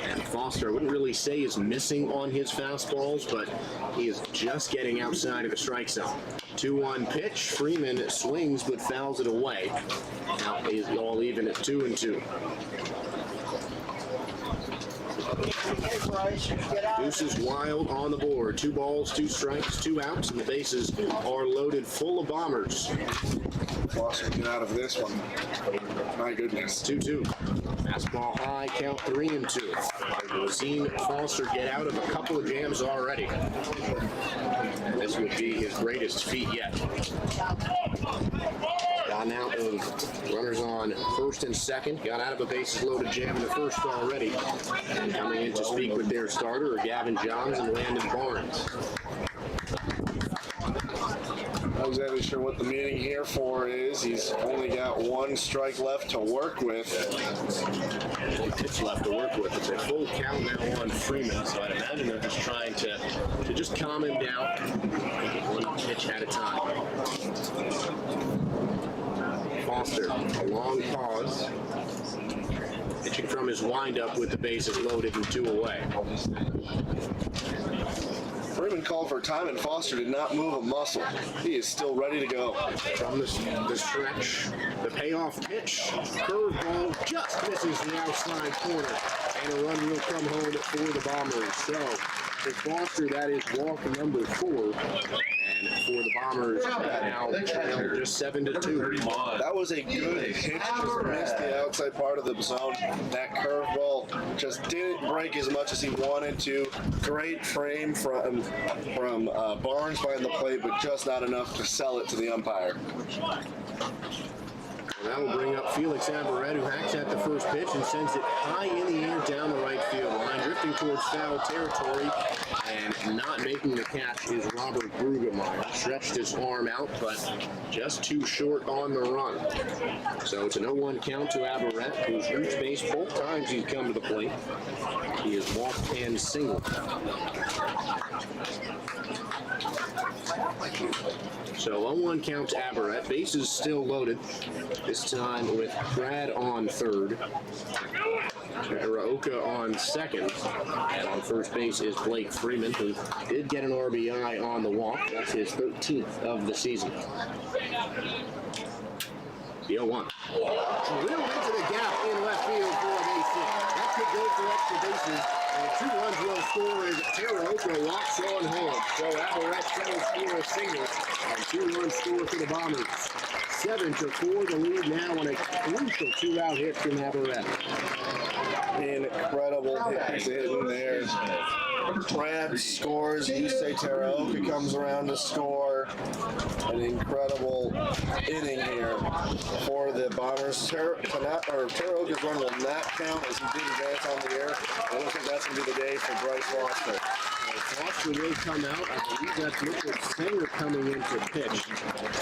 And Foster, I wouldn't really say is missing on his fastballs, but he is just getting outside of the strike zone. 2-1 pitch, Freeman swings but fouls it away. Now he's all even at 2-2. Deuces Wild on the board. 2 balls, 2 strikes, 2 outs, and the bases are loaded full of bombers. Foster get out of this one. My goodness. 2-2. Fastball high, count 3-2. We've seen Foster get out of a couple of jams already. And this would be his greatest feat yet. Gotten out of runners on first and second. Got out of a bases loaded jam in the first already. And coming in to speak with their starter are Gavin Johns and Landon Barnes. Not exactly sure what the meaning here for is. He's only got 1 strike left to work with. 1 pitch left to work with. It's a full count now on Freeman, so I'd imagine they're just trying to just calm him down. Take it 1 pitch at a time. Foster, a long pause. Pitching from his windup with the bases loaded and 2 away. Freeman called for time and Foster did not move a muscle. He is still ready to go. From the stretch, the payoff pitch, curveball just misses the outside corner, and a run will come home for the Bombers. So, for Foster, that is walk number 4, and for the Bombers, now just 7-2. That was a good pitch, just missed the outside part of the zone. That curveball just didn't break as much as he wanted to. Great frame from Barnes behind the plate, but just not enough to sell it to the umpire. Well, that will bring up Felix Abaret, who hacks at the first pitch and sends it high in the air down the right field line, drifting towards foul territory, and not making the catch is Robert Brugemeyer. Stretched his arm out, but just too short on the run. So it's an 0-1 count to Abaret, who's reached base both times he's come to the plate. He has walked and singled. So 0-1 count to Abaret. Bases still loaded. This time with Brad on third. Taraoka on second. And on first base is Blake Freeman, who did get an RBI on the walk. That's his 13th of the season. The 0-1. Drilled into the gap in left field for a base hit. That could go for extra bases. And 2 runs will score as Taraoka walks on home. So Abaret settles for a single. And 2 runs score for the Bombers. 7-4, the lead now on a crucial 2-out hit from Abaret. Incredible hit in there. Brad scores. Yusei Taraoka comes around to score. An incredible inning here for the Bombers. Taraoka's run will not count as he did advance on the air. I don't think that's going to be the day for Bryce Foster. Foster will come out. I believe that's Mitchell Sanger coming in to pitch.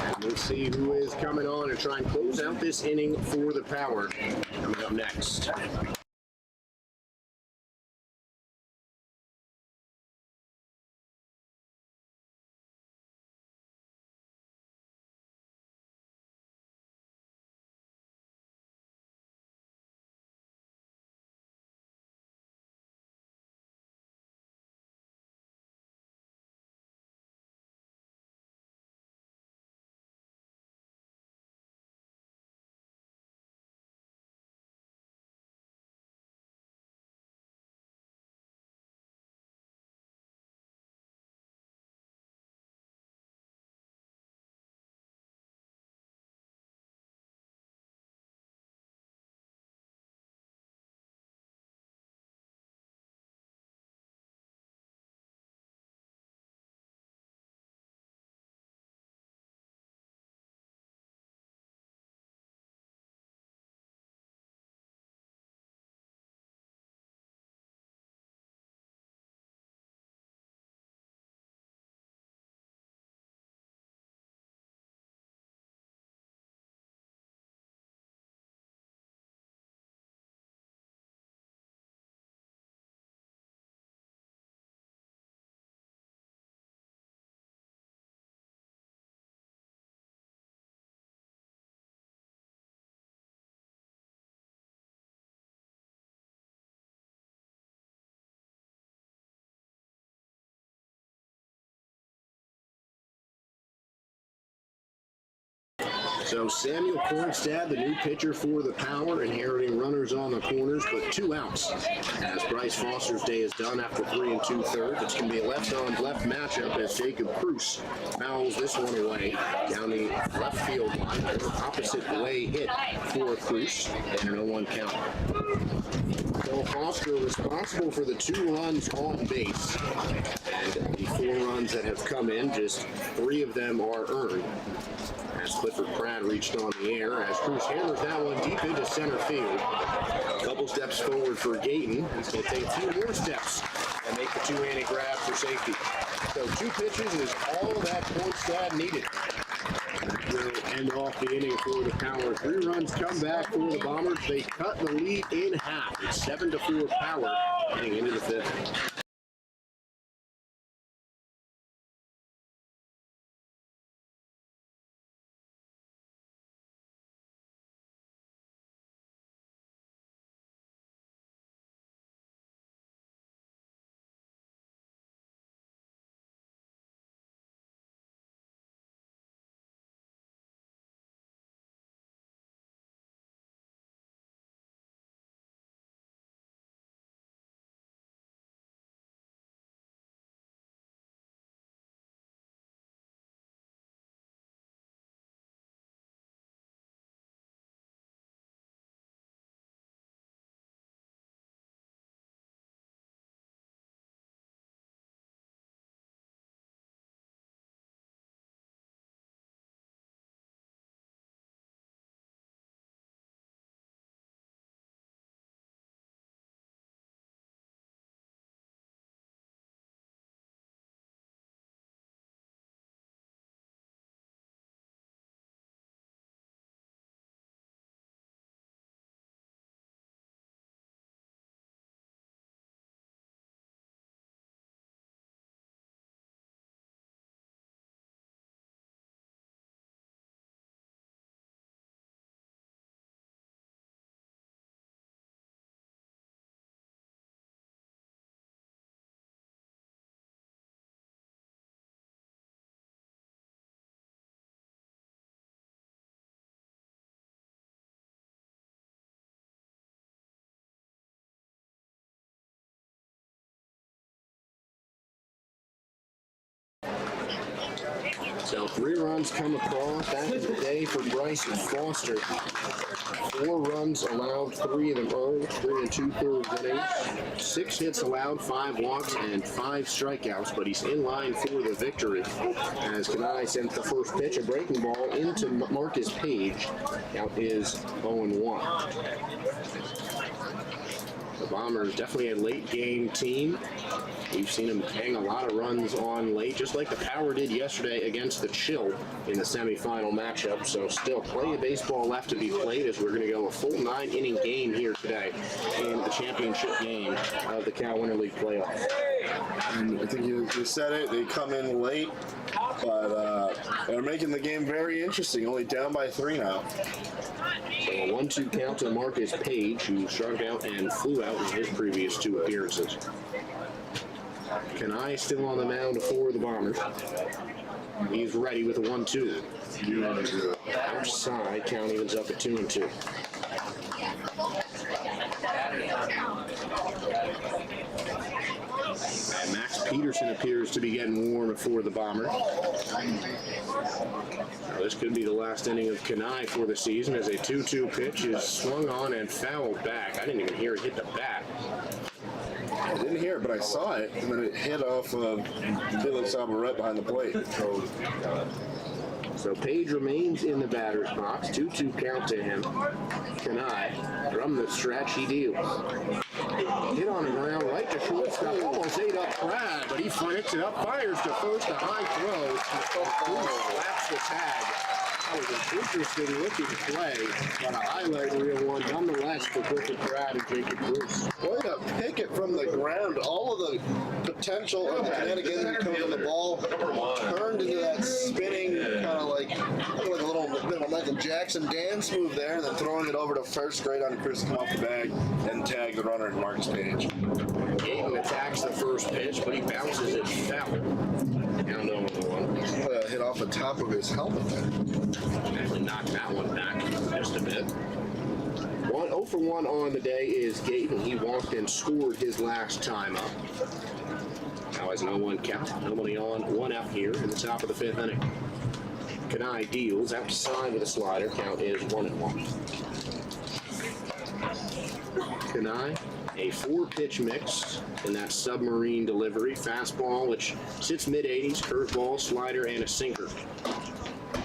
And we'll see who is coming on and try and close out this inning for the Power. Coming up next. So Samuel Kornstad, the new pitcher for the Power, inheriting runners on the corners, but 2 outs as Bryce Foster's day is done after 3 2/3. It's going to be a left-on-left matchup as Jacob Cruz fouls this one away down the left field line. Opposite way hit for Cruz and an 0-1 count. So Foster responsible for the 2 runs on base, and the 4 runs that have come in, just 3 of them are earned. As Clifford Pratt reached on the air, as Cruz hammers that one deep into center field. A couple steps forward for Gayton. He's going to take a few more steps and make the 2-handed grab for safety. So 2 pitches is all that Kornstad needed. That will end off the inning for the Power. 3 runs come back for the Bombers. They cut the lead in half. It's 7-4 Power heading into the 5th. So 3 runs come across. That is the day for Bryce Foster. 4 runs allowed, 3 of them earned, 3 2/3 innings. 6 hits allowed, 5 walks, and 5 strikeouts. But he's in line for the victory as Kanai sent the first pitch, a breaking ball into Marcus Page. Count is 0-1. The Bombers definitely a late game team. We've seen them hang a lot of runs on late, just like the Power did yesterday against the Chill in the semifinal matchup. So still plenty of baseball left to be played as we're going to go a full 9-inning game here today in the championship game of the Cal Winter League playoffs. And I think you said it. They come in late, but they're making the game very interesting. Only down by 3 now. So a 1-2 count to Marcus Page, who struck out and flew out in his previous 2 appearances. Kanai still on the mound for the Bombers. He's ready with a 1-2. Outside, count evens up at 2-2. And Max Peterson appears to be getting warm for the Bombers. Now this could be the last inning of Kanai for the season as a 2-2 pitch is swung on and fouled back. I didn't even hear it hit the bat. I didn't hear it, but I saw it, and then it hit off Felix Alvarez behind the plate. So Page remains in the batter's box. 2-2 count to him. Kanai from the stretch, he deals. Hit on the ground, right to shortstop, almost ate up Brad, but he flicks it up, fires to first, a high throw. Slaps the tag. That was an interesting looking play, but a highlight reel one nonetheless for Griffin Brad and Jacob Bruce. Way to pick it from the ground. All of the potential of the shenanigans that come from the ball turned into that spinning kind of like a little bit of a Michael Jackson dance move there, and then throwing it over to first, straight on Chris, come off the bag, and tag the runner in Marcus Page. Gayton attacks the first pitch, but he bounces it foul. Now no 1. Hit off the top of his helmet there. Actually knocked that one back just a bit. 0 for 1 on the day is Gayton. He walked and scored his last time up. Now has no 1 count. Nobody on, 1 out here in the top of the 5th inning. Kanai deals outside with a slider. Count is 1-1. Kanai, a 4-pitch mix in that submarine delivery. Fastball, which sits mid-80s, curveball, slider, and a sinker,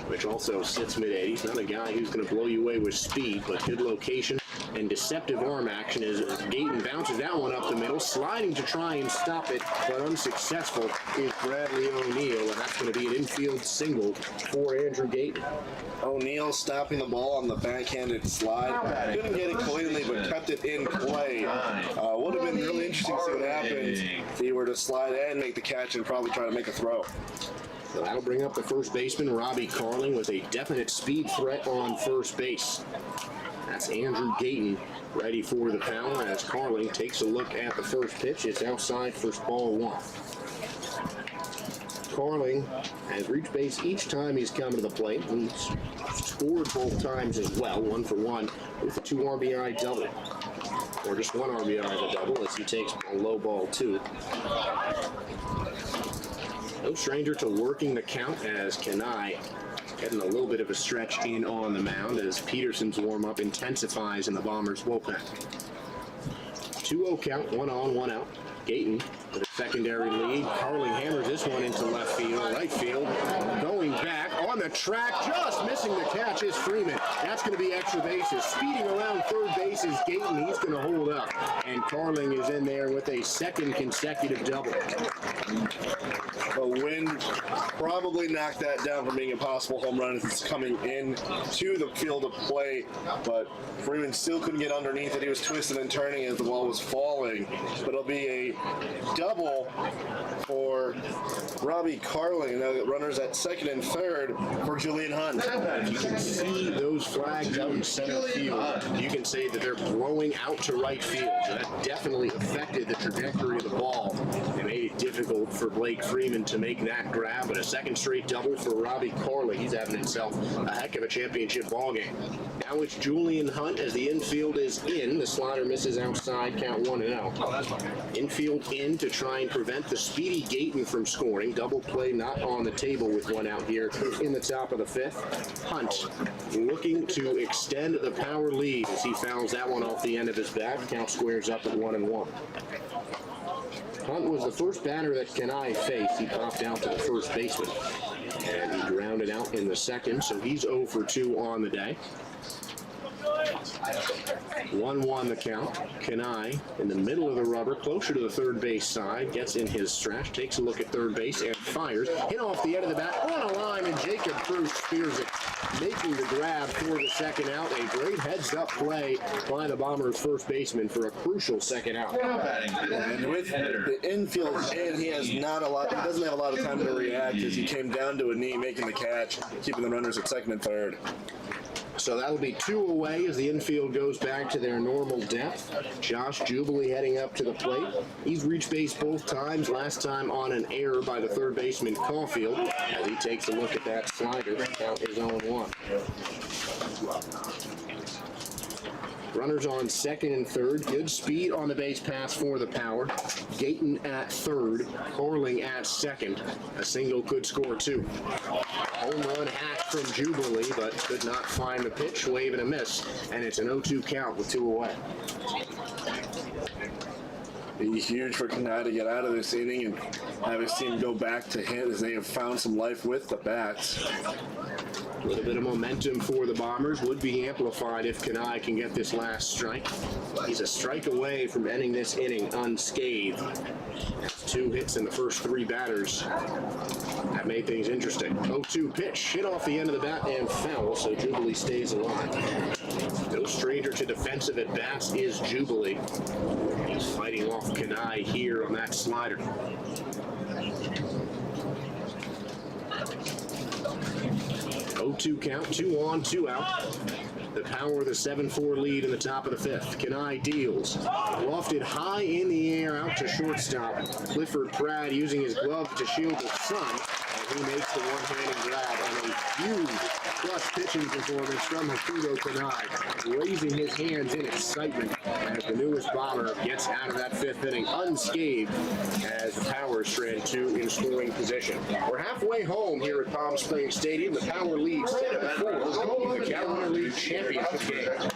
which also sits mid-80s. Not a guy who's going to blow you away with speed, but good location and deceptive arm action as Gayton bounces that one up the middle, sliding to try and stop it, but unsuccessful is Bradley O'Neill, and that's going to be an infield single for Andrew Gayton. O'Neill stopping the ball on the backhanded slide. Couldn't get it cleanly, but kept it in play. Would have been really interesting to see what happens if he were to slide and make the catch and probably try to make a throw. So that'll bring up the first baseman, Robbie Carling, with a definite speed threat on first base. That's Andrew Gayton ready for the power as Carling takes a look at the first pitch. It's outside for ball 1. Carling has reached base each time he's come to the plate. He's scored both times as well, 1 for 1 with a 2 RBI double. Or just 1 RBI as a double as he takes a low ball 2. No stranger to working the count as Kanai getting a little bit of a stretch in on the mound as Peterson's warm-up intensifies in the Bombers' bullpen. 2-0 count, 1 on, 1 out. Gayton with a secondary lead. Carling hammers this one into left field, right field. Going back on the track, just missing the catch is Freeman. That's going to be extra bases. Speeding around third base is Gayton. He's going to hold up. And Carling is in there with a second consecutive double. The wind probably knocked that down from being a possible home run as it's coming in to the field of play, but Freeman still couldn't get underneath it. He was twisting and turning as the ball was falling, but it'll be a double for Robbie Carling. Now runners at second and third for Julian Hunt. You can see those flags out in center field. You can say that they're blowing out to right field. So that definitely affected the trajectory of the ball. It made it difficult for Blake Freeman to make that grab, but a second straight double for Robbie Carling. He's having himself a heck of a championship ball game. Now it's Julian Hunt as the infield is in. The slider misses outside, count 1-0. Infield in to try and prevent the speedy Gayton from scoring. Double play not on the table with 1 out here in the top of the 5th. Hunt looking to extend the power lead as he fouls that one off the end of his bat. Count squares up at 1-1. Hunt was the first batter that Kanai faced. He popped out to the first baseman, and he grounded out in the second, so he's 0 for 2 on the day. 1-1 the count. Kanai in the middle of the rubber, closer to the third base side, gets in his stretch, takes a look at third base and fires. Hit off the end of the bat on a line, and Jacob Cruz spears it, making the grab for the second out. A great heads-up play by the Bombers' first baseman for a crucial second out. Now batting fifth, And with the infield in, he doesn't have a lot of time to react as he came down to a knee, making the catch, keeping the runners at second and third. So that'll be 2 away as the infield goes back to their normal depth. Josh Jubilee heading up to the plate. He's reached base both times, last time on an error by the third baseman Caulfield. As he takes a look at that slider, count is 0-1. Runners on second and third. Good speed on the base pass for the Power. Gayton at third. Corling at second. A single could score 2. Home run hack from Jubilee, but could not find the pitch. Wave and a miss. And it's an 0-2 count with 2 away. Be huge for Kanai to get out of this inning and have his team go back to hit as they have found some life with the bats. A little bit of momentum for the Bombers would be amplified if Kanai can get this last strike. He's a strike away from ending this inning unscathed. 2 hits in the first 3 batters. That made things interesting. 0-2 pitch, hit off the end of the bat and foul, so Jubilee stays alive. No stranger to defensive at bats is Jubilee. He's fighting off Kanai here on that slider. 0-2 count, 2 on, 2 out. The Power with a 7-4 lead in the top of the 5th. Kanai deals. Lofted high in the air out to shortstop. Clifford Pratt using his glove to shield the sun. And he makes the one-handed grab on a huge clutch pitching performance from Hakuto Kanai, raising his hands in excitement as the newest Bomber gets out of that 5th inning unscathed as the Power strand 2 in scoring position. We're halfway home here at Palm Springs Stadium. The Power leads 7-4 in the Carolina League Championship game.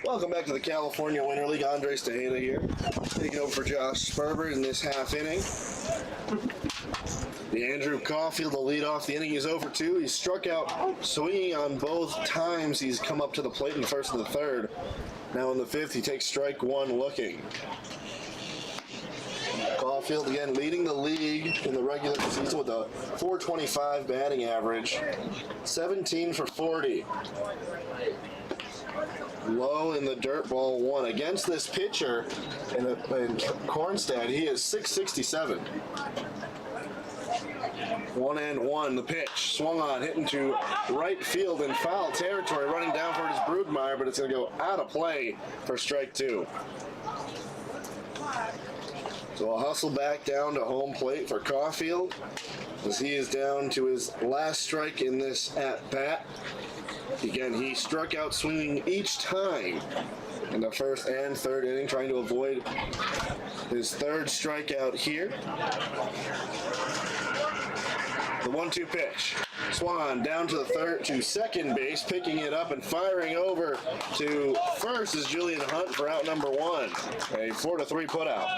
Welcome back to the California Winter League. Andres Tejeda here, taking over for Josh Sperber in this half inning. The Andrew Caulfield will lead off the inning. He's over 2. He's struck out swinging on both times he's come up to the plate in the first and the third. Now in the 5th, he takes strike 1 looking. Caulfield again leading the league in the regular season with a .425 batting average, 17 for 40. Low in the dirt, ball 1. Against this pitcher in Kornstad, he is .667. 1-1, the pitch. Swung on, hitting to right field in foul territory, running down for his Broodmeyer, but it's going to go out of play for strike 2. So a hustle back down to home plate for Caulfield as he is down to his last strike in this at-bat. Again, he struck out swinging each time in the first and third inning, trying to avoid his 3rd strikeout here. The 1-2 pitch. Swung on down to second base, picking it up and firing over to first is Julian Hunt for out number 1. A 4-3 putout.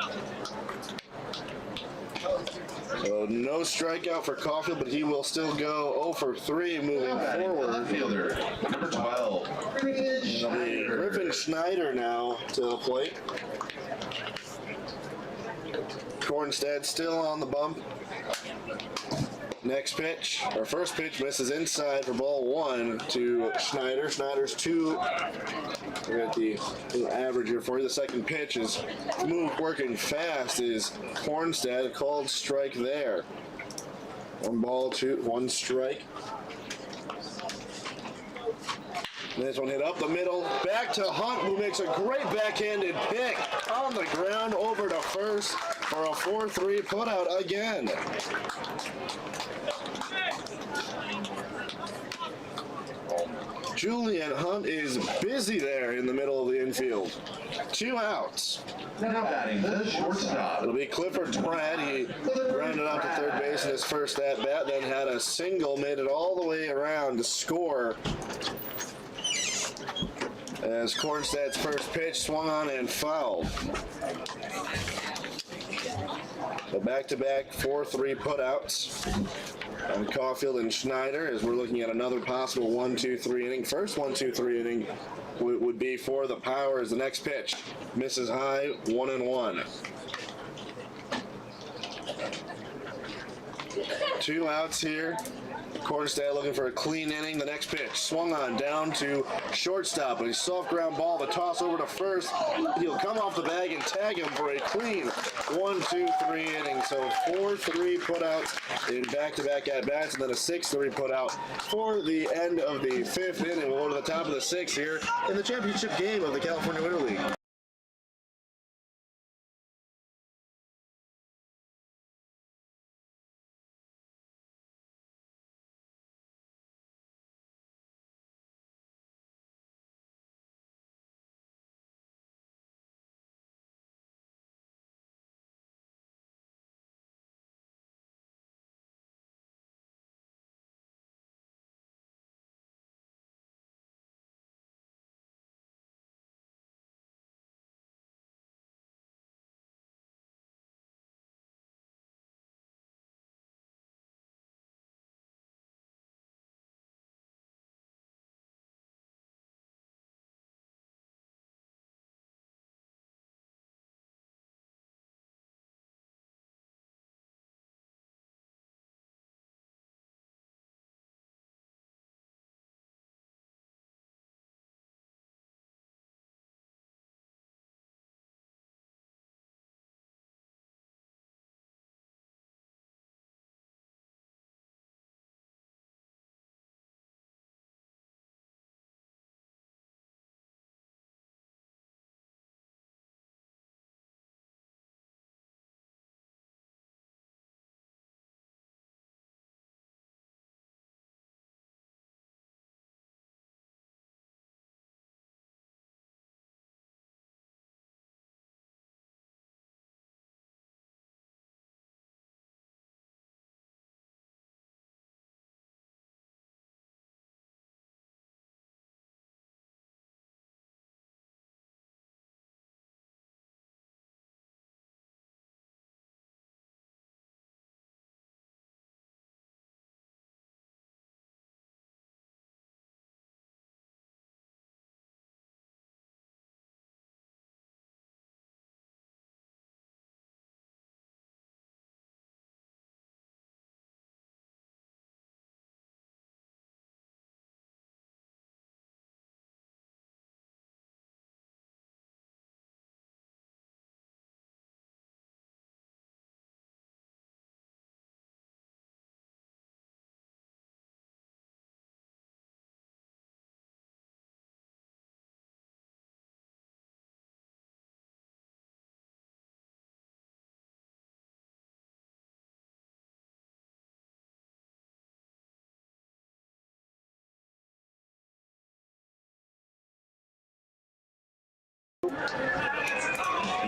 So no strikeout for Caulfield, but he will still go 0 for 3 moving forward. Left fielder, number 12, Griffin Schneider now to the plate. Kornstead still on the bump. Next pitch, or first pitch, misses inside for ball 1 to Schneider. Schneider's 2. We're at the average here for you. The second pitch is working fast is Kornstead. Called strike there. 1 ball, 1 strike. This one hit up the middle, back to Hunt, who makes a great backhanded pick on the ground over to first for a 4-3 putout again. Julian Hunt is busy there in the middle of the infield. 2 outs. now batting the shortstop. It'll be Clifford Pratt. He grounded out to third base in his first at-bat, then had a single, made it all the way around to score. As Kornstadt's first pitch swung on and fouled. So back-to-back 4-3 putouts on Caulfield and Schneider as we're looking at another possible 1-2-3 inning. First 1-2-3 inning would be for the Powers. The next pitch misses high, 1-1. 2 outs here. Kornstedt looking for a clean inning. The next pitch swung on down to shortstop. A soft ground ball. The toss over to first. He'll come off the bag and tag him for a clean 1-2-3 inning. So 4-3 putouts in back-to-back at-bats, and then a 6-3 putout for the end of the 5th inning. We'll go to the top of the 6th here in the championship game of the California Winter League.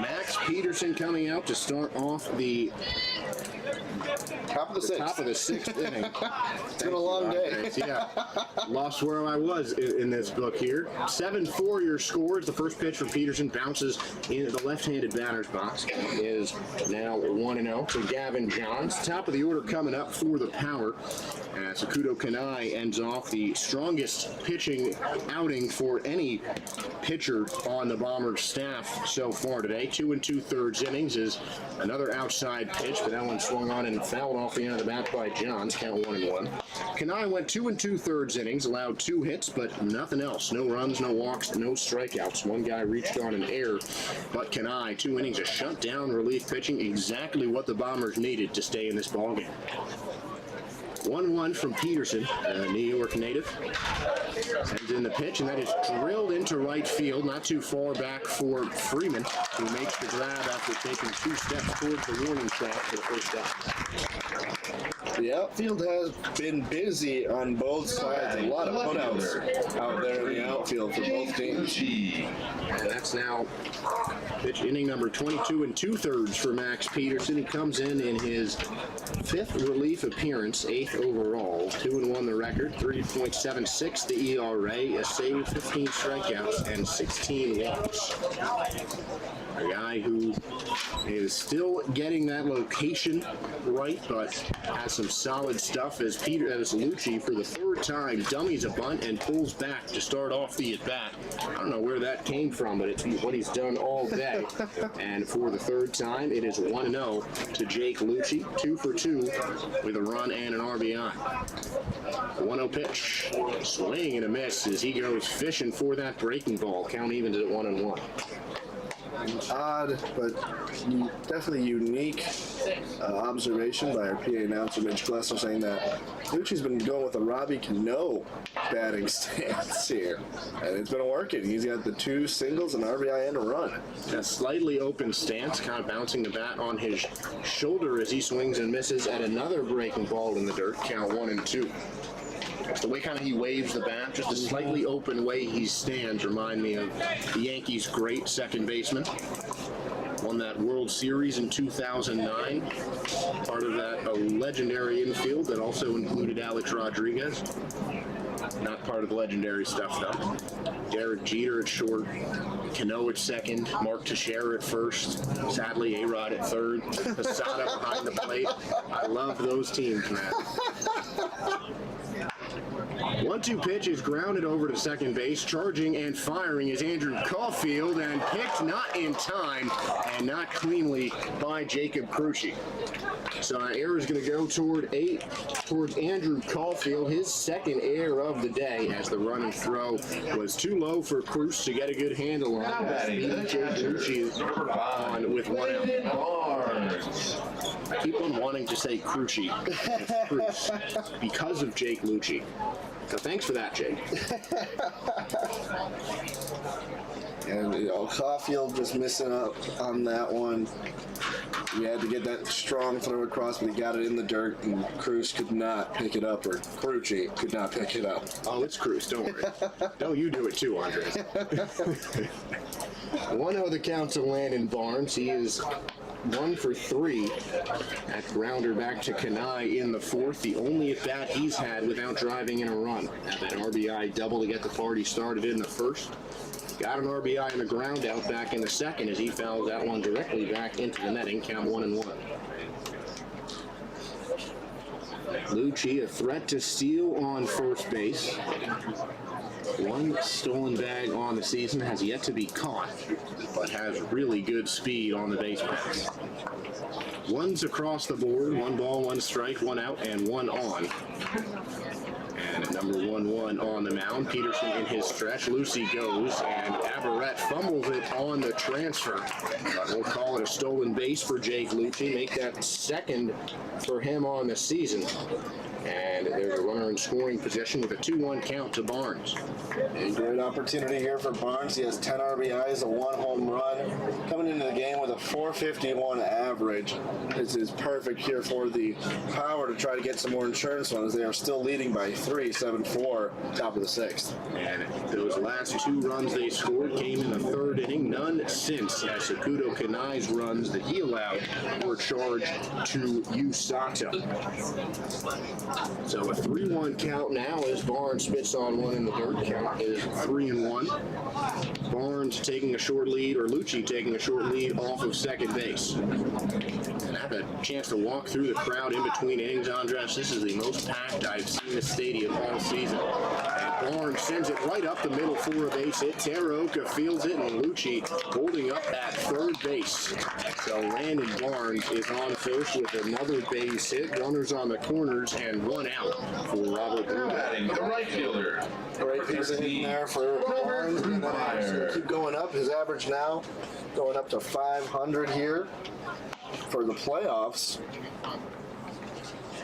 Max Peterson coming out to start off the Top of the sixth. top of the sixth inning. It's been a long day. Yeah, lost where I was in this book here. 7-4 your scores. The first pitch for Peterson bounces into the left-handed batter's box. It is now 1-0 to Gavin Johns. Top of the order coming up for the Power. Sakuto Kanai ends off the strongest pitching outing for any pitcher on the Bombers staff so far today. 2 2/3 innings is another outside pitch, but that one swung on and fouled off the end of the bat by Johns. Count 1-1. Kanai went 2 2/3 innings, allowed 2 hits, but nothing else. No runs, no walks, no strikeouts. One guy reached on an error, but Kanai, 2 innings of shutdown relief pitching, exactly what the Bombers needed to stay in this ballgame. 1-1 from Peterson, a New York native. Sends in the pitch, and that is drilled into right field, not too far back for Freeman, who makes the grab after taking 2 steps towards the warning track for the first out. The outfield has been busy on both sides. A lot of putouts out there in the outfield for both teams. And that's now pitch inning number 22 2/3 for Max Peterson. He comes in his 5th relief appearance, 8th overall. 2-1 the record, 3.76 the ERA, a save, 15 strikeouts, and 16 walks. A guy who is still getting that location right, but has some solid stuff as Lucci, for the 3rd time, dummies a bunt and pulls back to start off the at-bat. I don't know where that came from, but it's what he's done all day. And for the 3rd time, it is 1-0 to Jake Lucci, 2 for 2 with a run and an RBI. 1-0 pitch, swing and a miss as he goes fishing for that breaking ball. Count evens at 1-1. Odd, but definitely unique observation by our PA announcer, Mitch Glessner, saying that Lucci's been going with a Robbie Cano batting stance here, and it's been working. He's got the 2 singles, an RBI, and a run. A slightly open stance, kind of bouncing the bat on his shoulder as he swings and misses at another breaking ball in the dirt. Count 1-2. The way kind of he waves the bat, just a slightly open way he stands, remind me of the Yankees' great second baseman. Won that World Series in 2009. Part of that legendary infield that also included Alex Rodriguez. Not part of the legendary stuff, though. Derek Jeter at short, Cano at second, Mark Teixeira at first, sadly A-Rod at third, Posada behind the plate. I love those teams, man. 1-2 pitch is grounded over to second base. Charging and firing is Andrew Caulfield, and picked not in time and not cleanly by Jacob Crucci. So error is going to go towards Andrew Caulfield, his 2nd error of the day, as the run and throw was too low for Cruz to get a good handle on. Jake Crucci on with 1 out. I keep on wanting to say Crucci, Cruz, because of Jake Lucci. So thanks for that, Jake. And Caulfield just missing up on that one. He had to get that strong throw across, but he got it in the dirt, and Cruz could not pick it up, or Crucci could not pick it up. Oh, it's Cruz, don't worry. No, you do it too, Andres. 1-0 the count to Landon Barnes. He is 1 for 3 at grounder back to Kanai in the 4th. The only at bat he's had without driving in a run. Had that RBI double to get the party started in the 1st. Got an RBI in the ground out back in the 2nd as he fouls that one directly back into the netting. Count 1-1. Lucci, a threat to steal on first base. 1 stolen bag on the season, has yet to be caught, but has really good speed on the base pass. 1's across the board, 1 ball, 1 strike, 1 out, and 1 on. And at number 1-1 on the mound, Peterson in his stretch. Lucy goes, and Averett fumbles it on the transfer. We'll call it a stolen base for Jake Lucci. Make that 2nd for him on the season. And there's a runner in scoring position with a 2-1 count to Barnes. A great opportunity here for Barnes. He has 10 RBIs, a 1 home run, coming into the game with a .451 average. is perfect here for the Power to try to get some more insurance on, as they are still leading by 3, 7-4, top of the 6th. And those last 2 runs they scored came in the 3rd inning. None since, as Sakuto Kanai's runs that he allowed were charged to Usato. So a 3-1 count now as Barnes spits on one in the dirt. Count is 3-1. Barnes taking a short lead, or Lucci taking a short lead off of second base. And I had a chance to walk through the crowd in between innings, Andres. This is the most packed I've seen the stadium all season. And Barnes sends it right up the middle for a base hit. Teraoka fields it, and Lucci holding up at third base. So Landon Barnes is on first with another base hit. Runners on the corners and 1 out for Robert Bruder. Batting the right fielder. Great piece of hitting there for Barnes. And then he's going to keep going up. His average now going up to 500 here for the playoffs.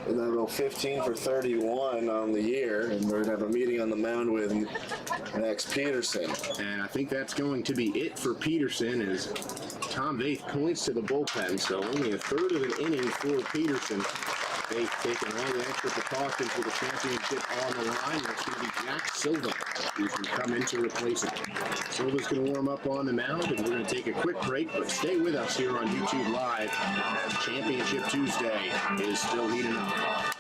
And then go 15 for 31 on the year. And we're going to have a meeting on the mound with Max Peterson. And I think that's going to be it for Peterson as Tom Vaith points to the bullpen. So only a third of an inning for Peterson. Vaith taking all the extra precautions for the championship on the line. That's going to be Jack Silva who's going to come in to replace him. Silva's going to warm up on the mound, and we're going to take a quick break, but stay with us here on YouTube Live as Championship Tuesday is still heating up.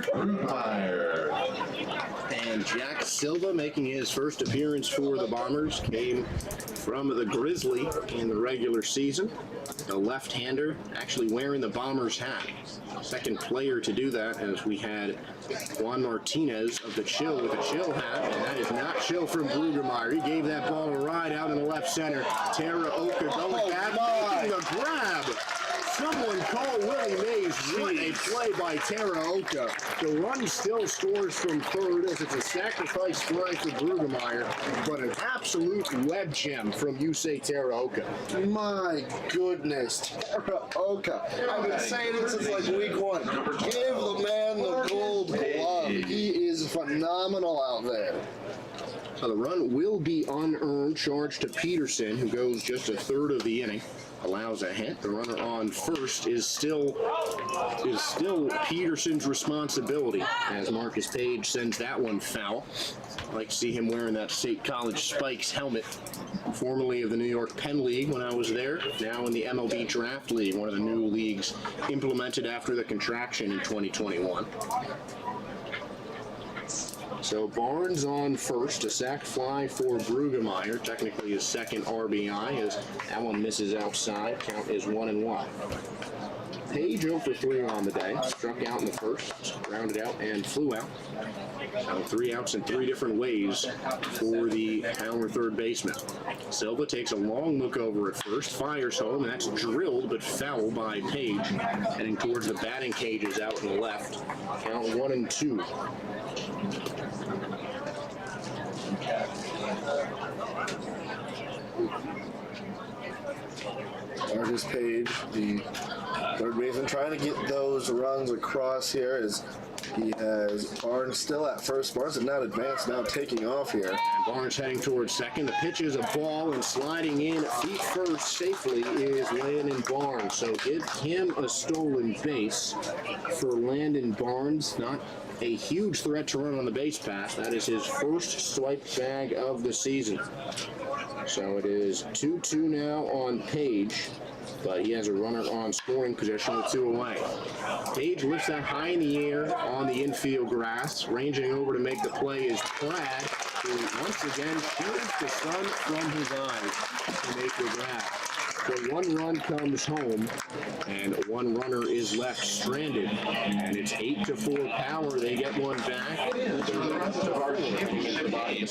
Brugmeyer. And Jack Silva making his first appearance for the Bombers came from the Grizzly in the regular season. A left-hander actually wearing the Bombers hat. Second player to do that, as we had Juan Martinez of the Chill with a Chill hat, and that is not Chill from Brugmeyer. He gave that ball a ride out in the left center. Teraoka going back, making the grab. Someone call Willie Mays. What a play by Teraoka. The run still scores from third as it's a sacrifice fly for Brugmeyer, but an absolute web gem from Yusei Teraoka. My goodness, Teraoka. I've been saying it since like week 1. Give the man the gold glove. He is phenomenal out there. So the run will be unearned, charged to Peterson, who goes just a third of the inning. Allows a hit. The runner on first is still Peterson's responsibility, as Marcus Page sends that one foul. I like to see him wearing that State College Spikes helmet, formerly of the New York Penn League when I was there, now in the MLB Draft League, one of the new leagues implemented after the contraction in 2021. So Barnes on first, a sac fly for Brugemeyer, technically his second RBI, as that one misses outside. Count is 1-1. Page 0 for 3 on the day, struck out in the first, grounded out and flew out. So 3 outs in 3 different ways for the Howler third baseman. Silva takes a long look over at first, fires home, and that's drilled but foul by Page, heading towards the batting cages out in the left. Count 1-2. Marcus Page, the third baseman, trying to get those runs across here as he has Barnes still at first. Barnes is not advanced, now taking off here. And Barnes heading towards second. The pitch is a ball, and sliding in feet first safely is Landon Barnes. So give him a stolen base for Landon Barnes. Not a huge threat to run on the base pass. That is his first swipe bag of the season. So it is 2-2 now on Page, but he has a runner on scoring position with 2 away. Page lifts that high in the air on the infield grass. Ranging over to make the play is Pratt, who once again shields the sun from his eyes to make the grab. So 1 run comes home, and 1 runner is left stranded, and it's 8-4 Power. They get 1 back. The rest of our championship game.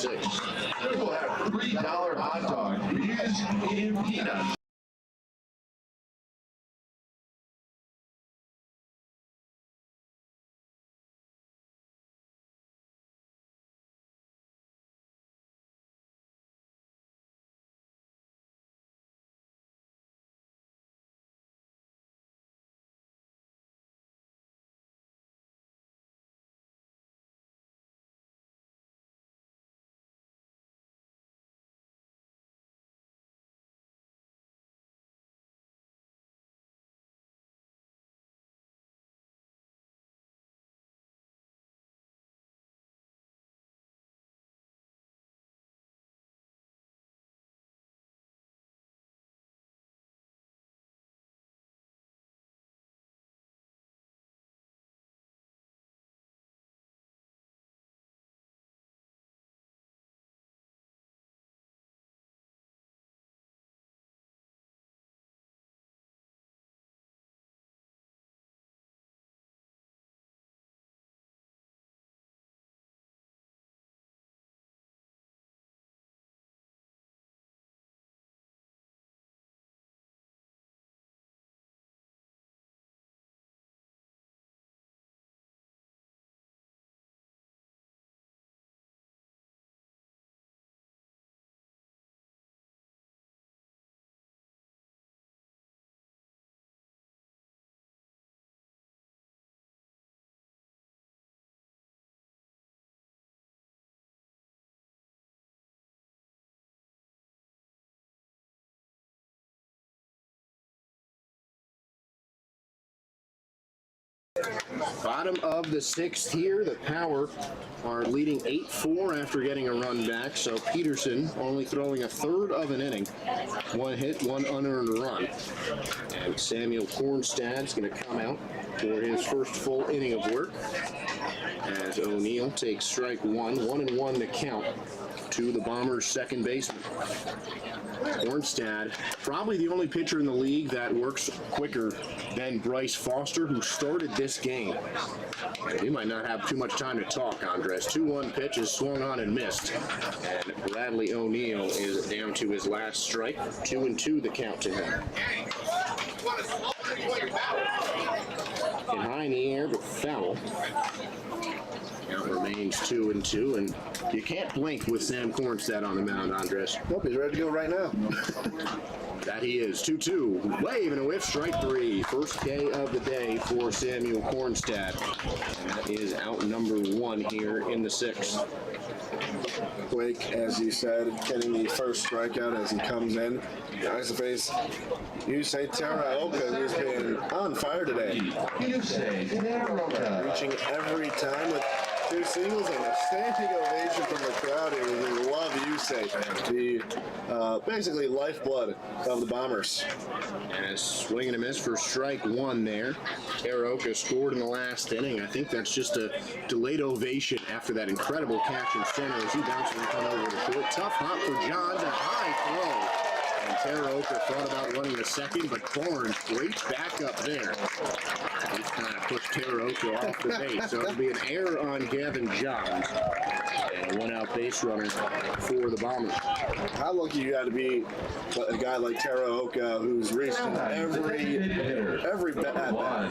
We'll have $3 hot dogs, beers, and peanuts. Bottom of the 6th here. The Power are leading 8-4 after getting a run back. So Peterson only throwing a third of an inning. 1 hit, 1 unearned run. And Samuel Kornstad's going to come out for his first full inning of work, as O'Neill takes strike 1. 1-1 to count to the Bombers' second baseman. Kornstad, probably the only pitcher in the league that works quicker than Bryce Foster, who started this game. He might not have too much time to talk, Andres. 2-1 pitch is swung on and missed. And Bradley O'Neill is down to his last strike. 2-2 the count to him. And high in the air, but foul. Count remains 2-2, and you can't blink with Sam Kornstad on the mound, Andres. Nope, he's ready to go right now. That he is. 2-2. Wave and a whiff, strike 3. First K of the day for Samuel Kornstad. And that is out number 1 here in the 6th. Blake, as you said, getting the first strikeout as he comes in. Nice to face Yusei Teraoka, who's been on fire today. Reaching every time with 2 singles and a standing ovation from the crowd here. We love Yusei. say, the basically lifeblood of the Bombers. And a swing and a miss for strike one there. Taraoka scored in the last inning. I think that's just a delayed ovation after that incredible catch in center as he bounces the run over the short. Tough hop for Johns, a high throw. And Taraoka thought about running the second, but Barnes, great backup there. He's kind of pushed Taraoka off the base. So it'll be an error on Gavin Johns. And a one-out base runner for the Bombers. How lucky you got to be a guy like Taraoka who's reached every bat. I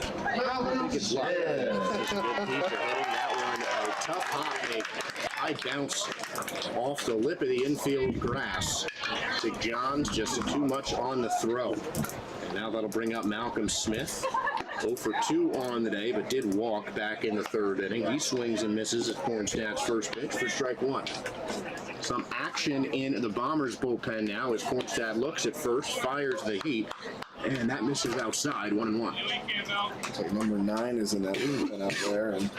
think it's luck. It's a good piece of hitting. That one, a tough hop, a high bounce off the lip of the infield grass to Johns, just too much on the throw. And now that'll bring up Malcolm Smith. 0 for 2 on the day, but did walk back in the third inning. He swings and misses at Kornstadt's first pitch for strike one. Some action in the Bombers bullpen now as Kornstadt looks at first, fires the heat, and that misses outside, 1-1. Looks like number 9 is in that bullpen out there, and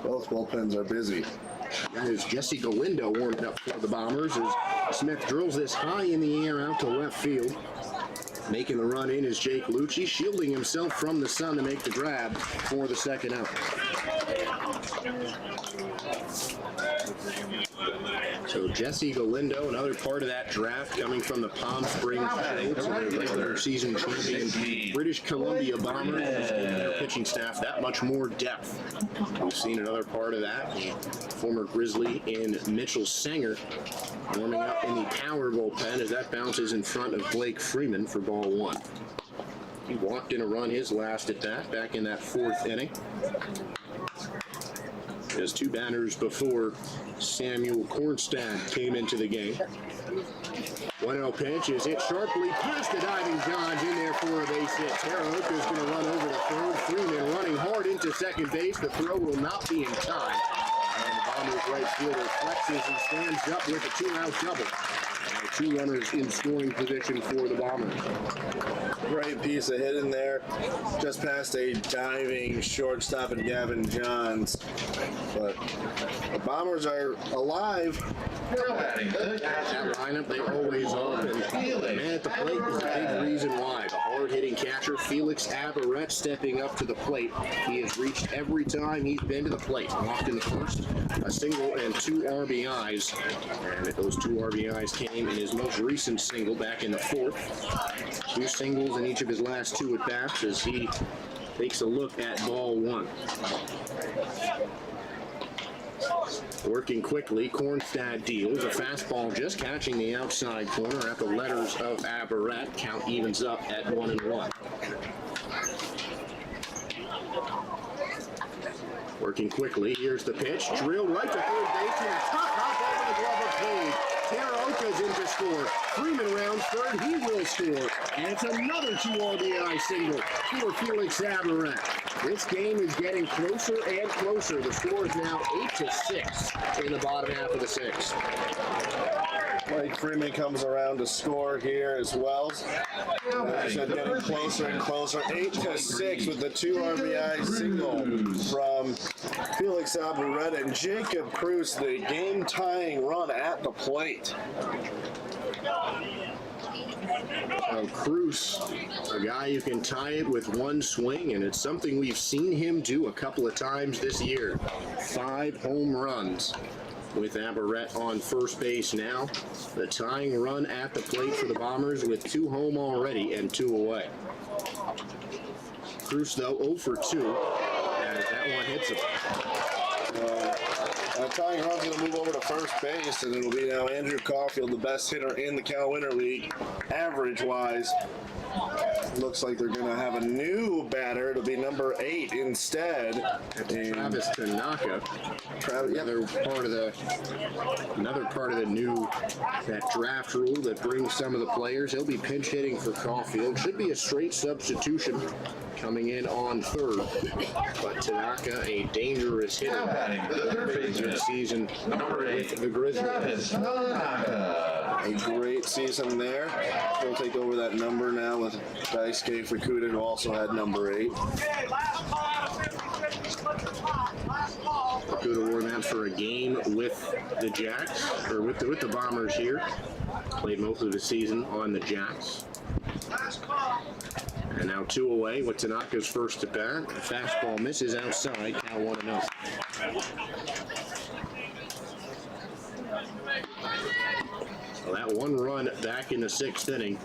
both bullpens are busy. That is Jesse Galindo warmed up for the Bombers as Smith drills this high in the air out to left field. Making the run in is Jake Lucci, shielding himself from the sun to make the grab for the second out. So Jesse Galindo, another part of that draft coming from the Palm Springs Shields, the regular season champion British Columbia Bombers, giving their pitching staff that much more depth. We've seen another part of that, former Grizzly in Mitchell Sanger, warming up in the power bullpen as that bounces in front of Blake Freeman for ball one. He walked in a run his last at bat back in that fourth inning. Just two batters before Samuel Kornstadt came into the game. 1-0 pitch is hit sharply past the diving Johns in there for a base hit. Taraoka's going to run over to third. Freeman running hard into second base. The throw will not be in time. And the Bombers right fielder flexes and stands up with a 2-out double. And two runners in scoring position for the Bombers. Great piece of hit in there, just past a diving shortstop and Gavin Johns. But the Bombers are alive. That lineup, they always are. And man at the plate is a big reason why. The hard-hitting catcher, Felix Abarrett, stepping up to the plate. He has reached every time he's been to the plate. Walked in the first, a single and 2 RBIs. And those 2 RBIs came in his most recent single back in the fourth. 2 singles in each of his last 2 at-bats as he takes a look at ball one. Working quickly, Kornstadt deals a fastball just catching the outside corner at the letters of Abarrett. Count evens up at 1-1. Working quickly, here's the pitch, drilled right to third base and a top hop over the glove of Page. Taraoka's in to score. Freeman rounds third, he will score. And it's another 2 RBI single for Felix Abarrett. This game is getting closer and closer. The score is now 8-6 in the bottom half of the 6th. Blake Freeman comes around to score here as well. As I said, getting closer and closer. 8-6 with the 2 RBI single from Felix Abarrett and Jacob Cruz, the game-tying run at the plate. So Cruz, a guy who can tie it with one swing, and it's something we've seen him do a couple of times this year. 5 home runs with Abarrett on first base now. The tying run at the plate for the Bombers with 2 home already and 2 away. Cruz, though, 0 for 2, as that one hits him. Tying run's going to move over to first base, and it'll be now Andrew Caulfield, the best hitter in the Cal Winter League, average-wise. Looks like they're going to have a new batter. It'll be number 8 instead. Travis Tanaka. Another part of the new draft rule that brings some of the players. He'll be pinch hitting for Caulfield. Should be a straight substitution coming in on third. But Tanaka, a dangerous hitter. Good season with the Grizzlies. A great season there. He'll take over that number now with Daisuke Fukuda, who also had number 8. Could award that for a game with the Jacks, or with the Bombers here. Played most of the season on the Jacks. And now 2 away with Tanaka's first at bat. The fastball misses outside. Cal 1-0. Well, that 1 run back in the 6th inning.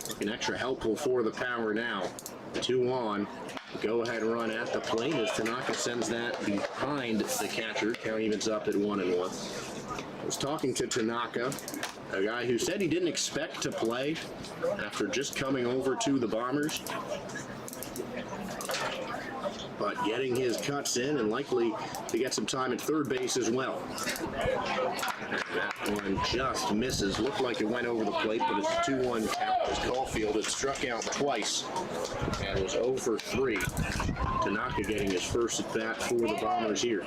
Looking extra helpful for the Power now. 2 on. Go-ahead run at the plate as Tanaka sends that behind the catcher. Count evens up at 1-1. I was talking to Tanaka, a guy who said he didn't expect to play after just coming over to the Bombers, but getting his cuts in and likely to get some time at third base as well. That one just misses. Looked like it went over the plate, but it's a 2-1 count as Caulfield had struck out twice and was 0 for 3. Tanaka getting his first at bat for the Bombers here.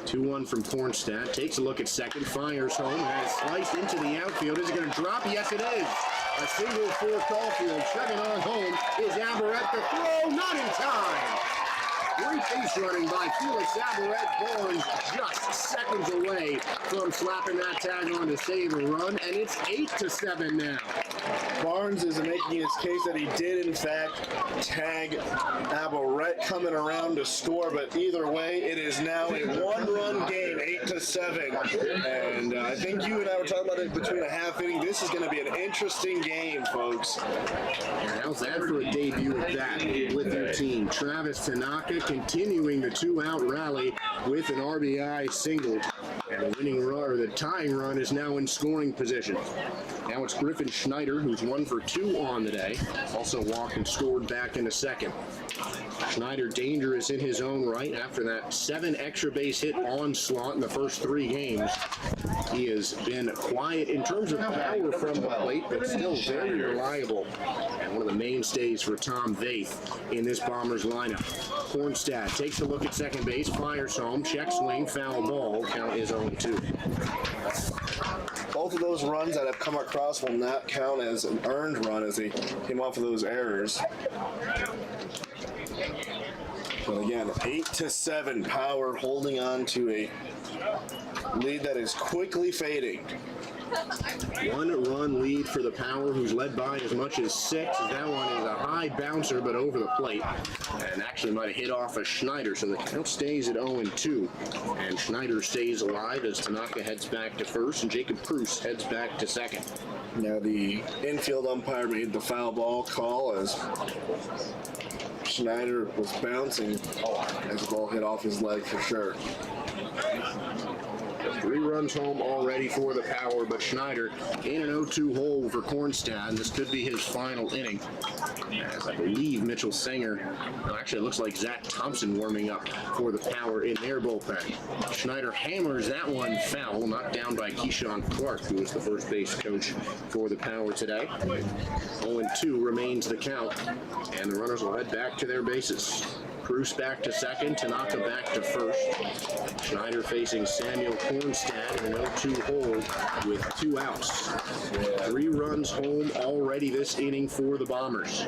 2-1 from Kornstad. Takes a look at second, fires home, and has sliced into the outfield. Is it going to drop? Yes, it is. A single for Caulfield. Chugging on home is Aberrett. The throw, not in time. Great base running by Felix Aberrett. Barnes just seconds away from slapping that tag on to save a run, and it's 8-7 now. Barnes is making his case that he did, in fact, tag Aberrett coming around to score, but either way, it is now a 1-run game, 8-7. And I think you and I were talking about it between a half inning. This is going to be an interesting game, folks. And how's that for a debut at bat with your team? Travis Tanaka continuing the 2-out rally with an RBI single. And the winning run, or the tying run, is now in scoring position. Now it's Griffin Schneider, who's 1 for 2 on the day. Also walked and scored back in the second. Schneider dangerous in his own right after that 7 extra base hit onslaught in the first 3 games. He has been quiet in terms of power from the plate, but still very reliable. And one of the mainstays for Tom Vaith in this Bombers lineup. Kornstad takes a look at second base, fires home, check swing, foul ball. Count is 0-2. Both of those runs that have come across will not count as an earned run as he came off of those errors. But again, 8-7, Power holding on to a lead that is quickly fading. 1-run lead for the Power, who's led by as much as 6. That one is a high bouncer, but over the plate, and actually might have hit off a Schneider, so the count stays at 0-2. And Schneider stays alive as Tanaka heads back to first, and Jacob Pruce heads back to second. Now the infield umpire made the foul ball call as Schneider was bouncing as the ball hit off his leg for sure. 3 runs home already for the Power, but Schneider in an 0-2 hole for Kornstad. This could be his final inning, as I believe Mitchell Sanger, actually it looks like Zach Thompson warming up for the Power in their bullpen. Schneider hammers that one foul, knocked down by Keyshawn Clark, who is the first base coach for the Power today. 0-2 remains the count, and the runners will head back to their bases. Bruce back to second, Tanaka back to first. Schneider facing Samuel Kornstad in an 0-2 hole with 2 outs. 3 runs home already this inning for the Bombers.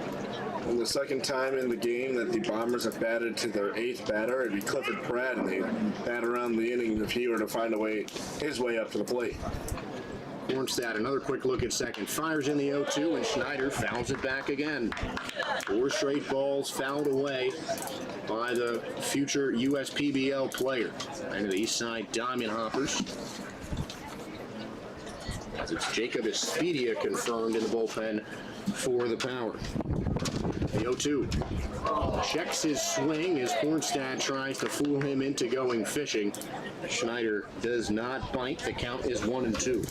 And the second time in the game that the Bombers have batted to their 8th batter, it'd be Clifford Pratt, and they bat around the inning if he were to find his way up to the plate. Kornstad, another quick look at second. Fires in the 0-2, and Schneider fouls it back again. 4 straight balls fouled away by the future USPBL player. And the East Side Diamond Hoppers. As it's Jacob Espedia confirmed in the bullpen for the Power. The 0-2. Checks his swing as Kornstad tries to fool him into going fishing. Schneider does not bite. The count is 1-2.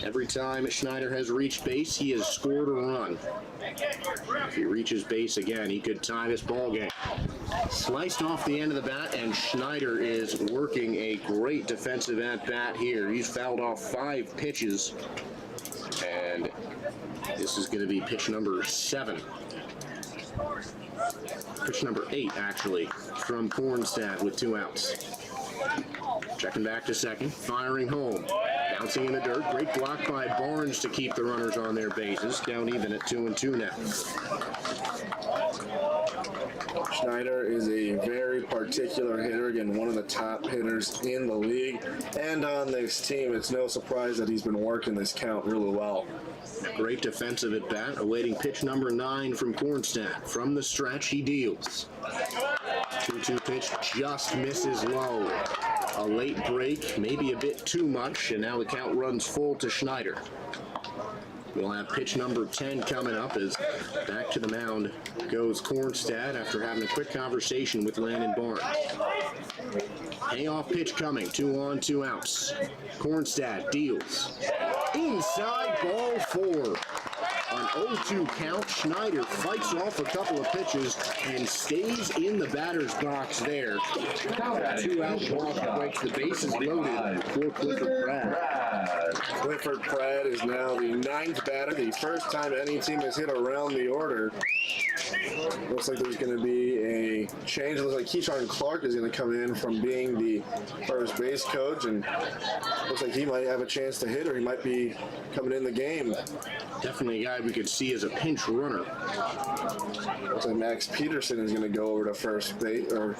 Every time Schneider has reached base, he has scored a run. If he reaches base again, he could tie this ball game. Sliced off the end of the bat, and Schneider is working a great defensive at-bat here. He's fouled off 5 pitches, and this is going to be pitch number 7. Pitch number 8, actually, from Kornstad with 2 outs. Checking back to second, firing home. Bouncing in the dirt, great block by Barnes to keep the runners on their bases. Down even at 2-2 now. Schneider is a very particular hitter, again, one of the top hitters in the league. And on this team, it's no surprise that he's been working this count really well. Great defensive at bat, awaiting pitch number 9 from Kornstad. From the stretch, he deals. 2-2 pitch just misses low. A late break, maybe a bit too much, and now the count runs full to Schneider. We'll have pitch number 10 coming up as back to the mound goes Kornstad after having a quick conversation with Landon Barnes. Payoff pitch coming, 2 on, 2 outs. Kornstad deals. Inside, ball 4. An 0-2 count. Schneider fights off a couple of pitches and stays in the batter's box there. 2-out walk breaks the bases loaded for Clifford Pratt. Clifford Pratt is now the 9th batter, the first time any team has hit around the order. Looks like there's going to be a change. It looks like Keyshawn Clark is going to come in from being the first base coach, and looks like he might have a chance to hit, or he might be coming in the game. Definitely a guy we could see as a pinch runner. Looks like Max Peterson is going to go over to first base, over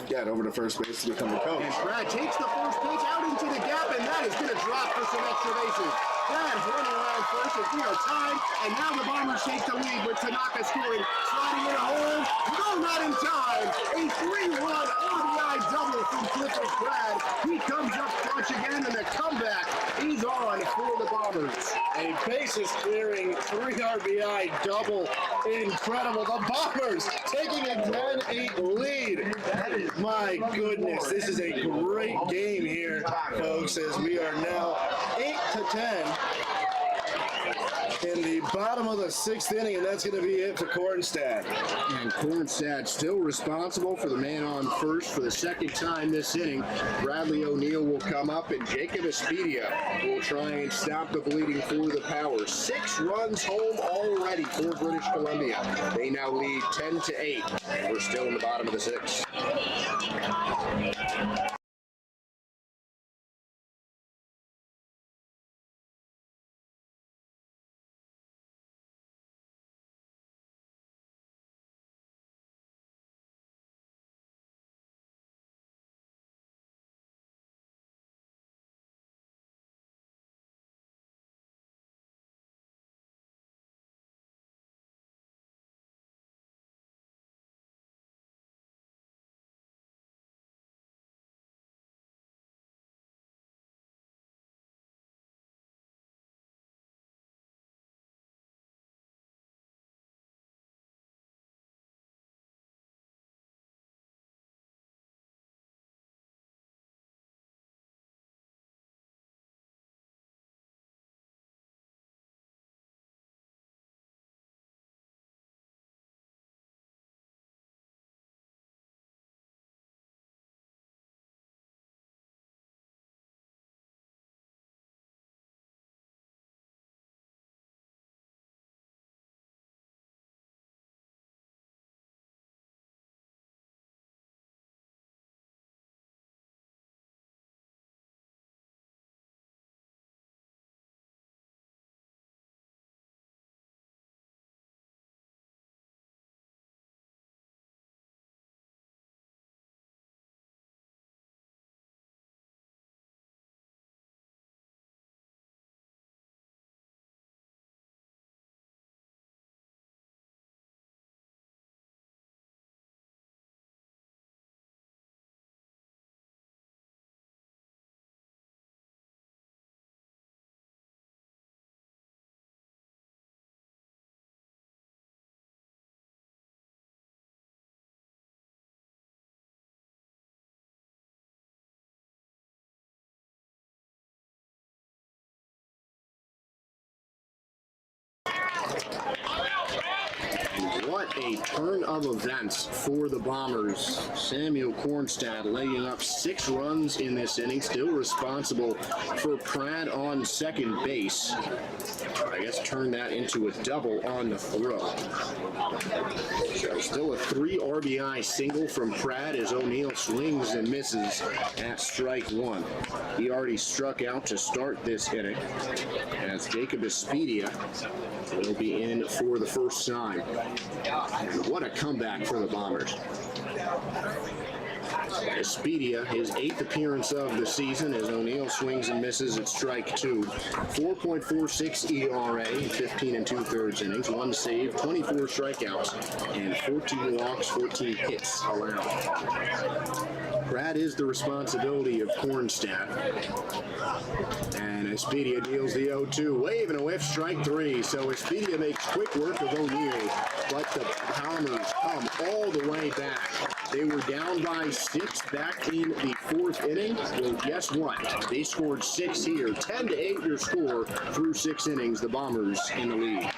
to first base to become the coach. And Pratt takes the first pitch out into the gap, and that is going to drop for some extra bases. Pratt's running around first as we are tied, and now the Bombers take the lead with Tanaka scoring. Sliding in a hole, no, not in time. A 3-run RBI double from Clifford Pratt. He comes up clutch again, and the comeback is on for the Bombers. A bases clearing 3 RBI double. Incredible. The Bombers taking a 10-8 lead. My goodness, this is a great game here, folks, as we are now 8-10 in the bottom of the 6th inning, and that's going to be it for Kornstad. And Kornstad still responsible for the man on first for the second time this inning. Bradley O'Neill will come up, and Jacob Espedia will try and stop the bleeding for the Power. 6 runs home already for British Columbia. They now lead 10-8, and we're still in the bottom of the 6th. What a turn of events for the Bombers. Samuel Kornstad laying up 6 runs in this inning, still responsible for Pratt on second base. I guess turn that into a double on the throw. So still a 3 RBI single from Pratt as O'Neill swings and misses at strike 1. He already struck out to start this inning as Jacob Espedia will be in for the first time. What a comeback for the Bombers. Espedia, his 8th appearance of the season, as O'Neill swings and misses at strike 2. 4.46 ERA, 15 2/3 innings, 1 save, 24 strikeouts, and 14 walks, 14 hits allowed. That is the responsibility of Cornstadt. And Espedia deals the 0-2. Wave and a whiff, strike 3. So Espedia makes quick work of O'Neill, but the Bombers come all the way back. They were down by 6 back in the 4th inning. Well, guess what? They scored 6 here. 10-8 your score through 6 innings. The Bombers in the lead.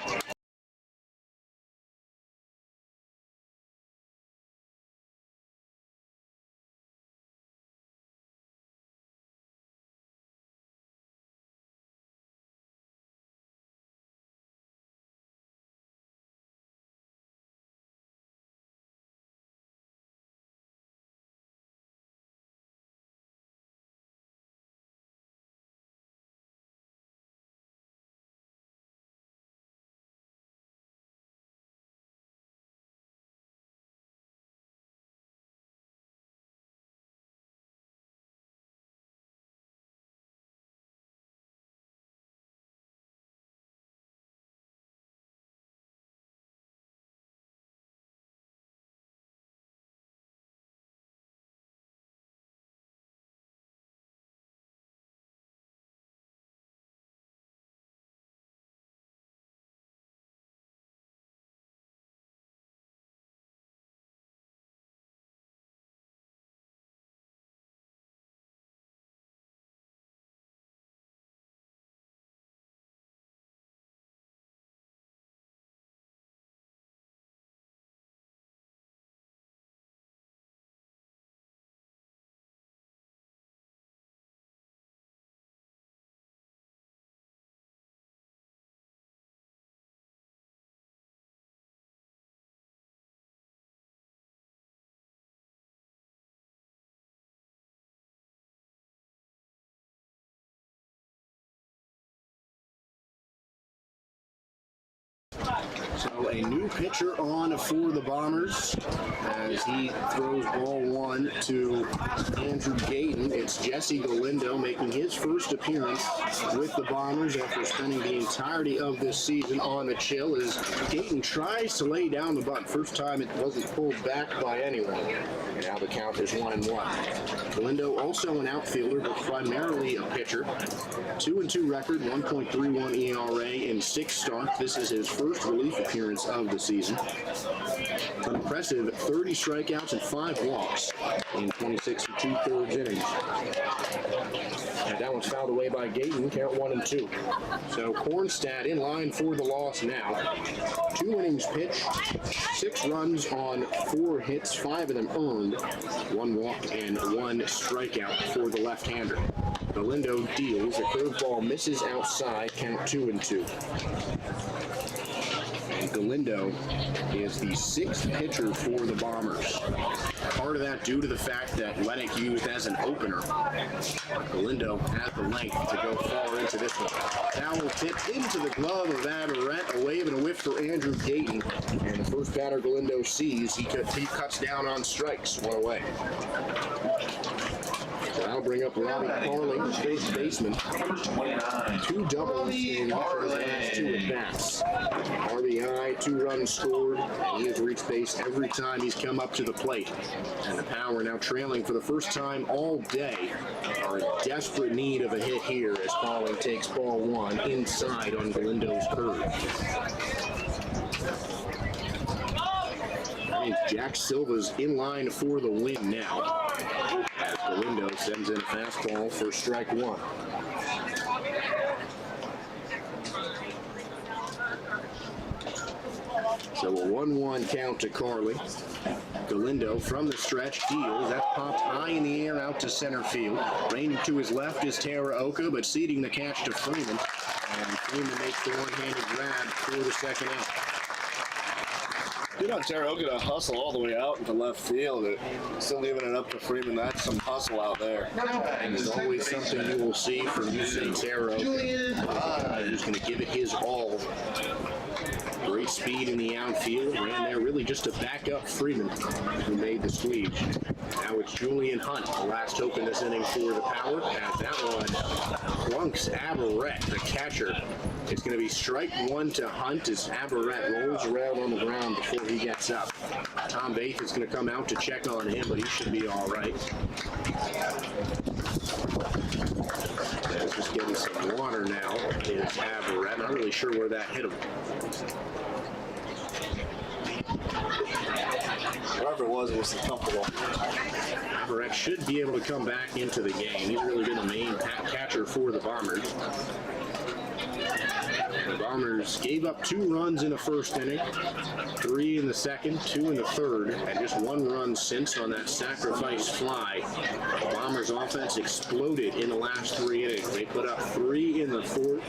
So a new pitcher on for the Bombers as he throws ball 1 to Andrew Gayton. It's Jesse Galindo making his first appearance with the Bombers after spending the entirety of this season on the chill as Gayton tries to lay down the bunt. First time it wasn't pulled back by anyone. And now the count is 1-1. Galindo also an outfielder, but primarily a pitcher. 2-2 record, 1.31 ERA in 6 starts. This is his first relief appearance of the season. An impressive 30 strikeouts and 5 walks in 26 2/3 innings. And that one's fouled away by Gayton, count 1-2. So Cornstadt in line for the loss now. 2 innings pitched, 6 runs on 4 hits, 5 of them earned, 1 walk and 1 strikeout for the left-hander. Galindo deals, a curveball misses outside, count 2-2. And Galindo is the 6th pitcher for the Bombers. Part of that due to the fact that Lennox used as an opener. Galindo had the length to go far into this one. Foul tipped into the glove of Averett. A wave and a whiff for Andrew Gayton. And the first batter Galindo sees, he cuts down on strikes. 1 away. So that'll bring up Robbie Carling, first baseman. 2 doubles in his last 2 at-bats. RBI, 2 runs scored, and he has reached base every time he's come up to the plate. And the Power now trailing for the first time all day are in desperate need of a hit here as Carling takes ball 1 inside on Galindo's curve. That means Jack Silva's in line for the win now. Galindo sends in a fastball for strike 1. So a 1-1 count to Carling. Galindo from the stretch deals. That popped high in the air out to center field. Raining to his left is Taraoka, but ceding the catch to Freeman. And Freeman makes the one-handed grab for the second out. Good on Taraoka to hustle all the way out into left field. Still leaving it up to Freeman. That's some hustle out there. There's always something you will see from Yusei Taraoka. Who's going to give it his all Great speed in the outfield. Ran there really just to back up Freeman, who made the sweep. Now it's Julian Hunt, the last hope in this inning for the Power. As that one clunks Averett, the catcher. It's going to be strike one to Hunt as Averett rolls around on the ground before he gets up. Tom Bates is going to come out to check on him, but he should be all right. Just getting some water now is Averett. Not really sure where that hit him. Whoever it was comfortable. Averett should be able to come back into the game. He's really been the main catcher for the Bombers. The Bombers gave up 2 runs in the first inning, 3 in the second, 2 in the third, and just 1 run since on that sacrifice fly. The Bombers' offense exploded in the last 3 innings. They put up 3 in the fourth,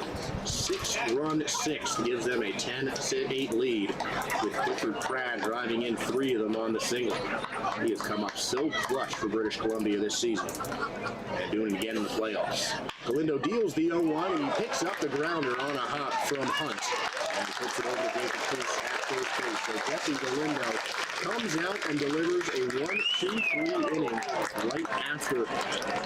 6-run sixth gives them a 10-8 lead, with Clifford Pratt driving in 3 of them on the single. He has come up so clutch for British Columbia this season, and doing it again in the playoffs. Galindo deals the 0-1, and he picks up the grounder on a hop from Hunt. And he puts it over to Jacob Cruz at first base. So Jesse Galindo comes out and delivers a 1-2-3 inning right after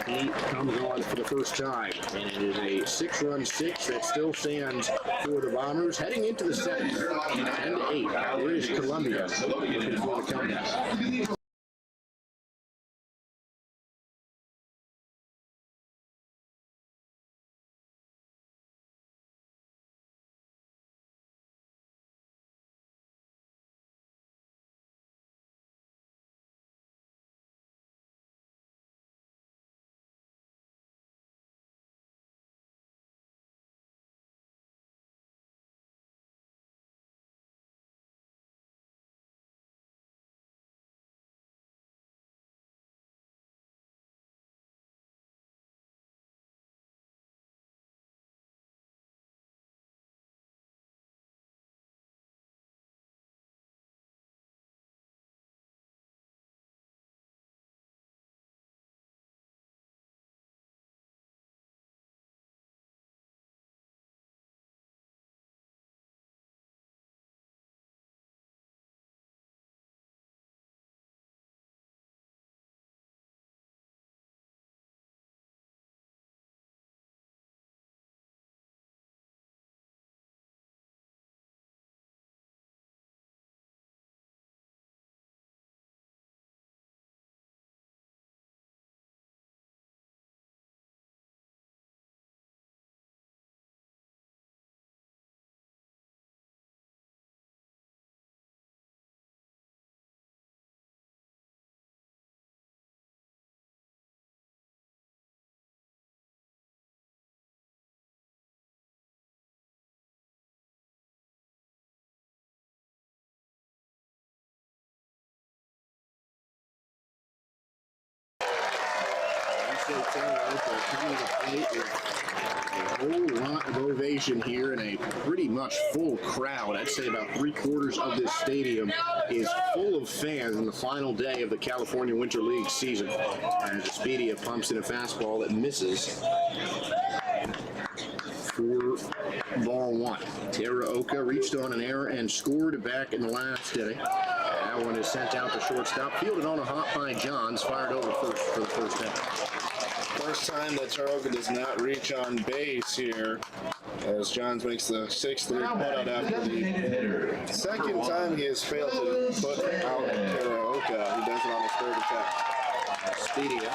he comes on for the first time. And it is a 6-run six that still stands for the Bombers. Heading into the seventh, 10-8, British Columbia looking for the comeback. Coming to plate with a whole lot of ovation here and a pretty much full crowd. I'd say about 3/4 of this stadium is full of fans on the final day of the California Winter League season. As Expedia pumps in a fastball that misses for ball 1. Teraoka reached on an error and scored back in the last inning. That one is sent out to shortstop, fielded on a hop by Johns, fired over first for the first inning. First time that Teraoka does not reach on base here, as Johns makes the 6-3 putout after the second time he has failed to put out Teraoka. He does it on his 3rd attempt. Expedia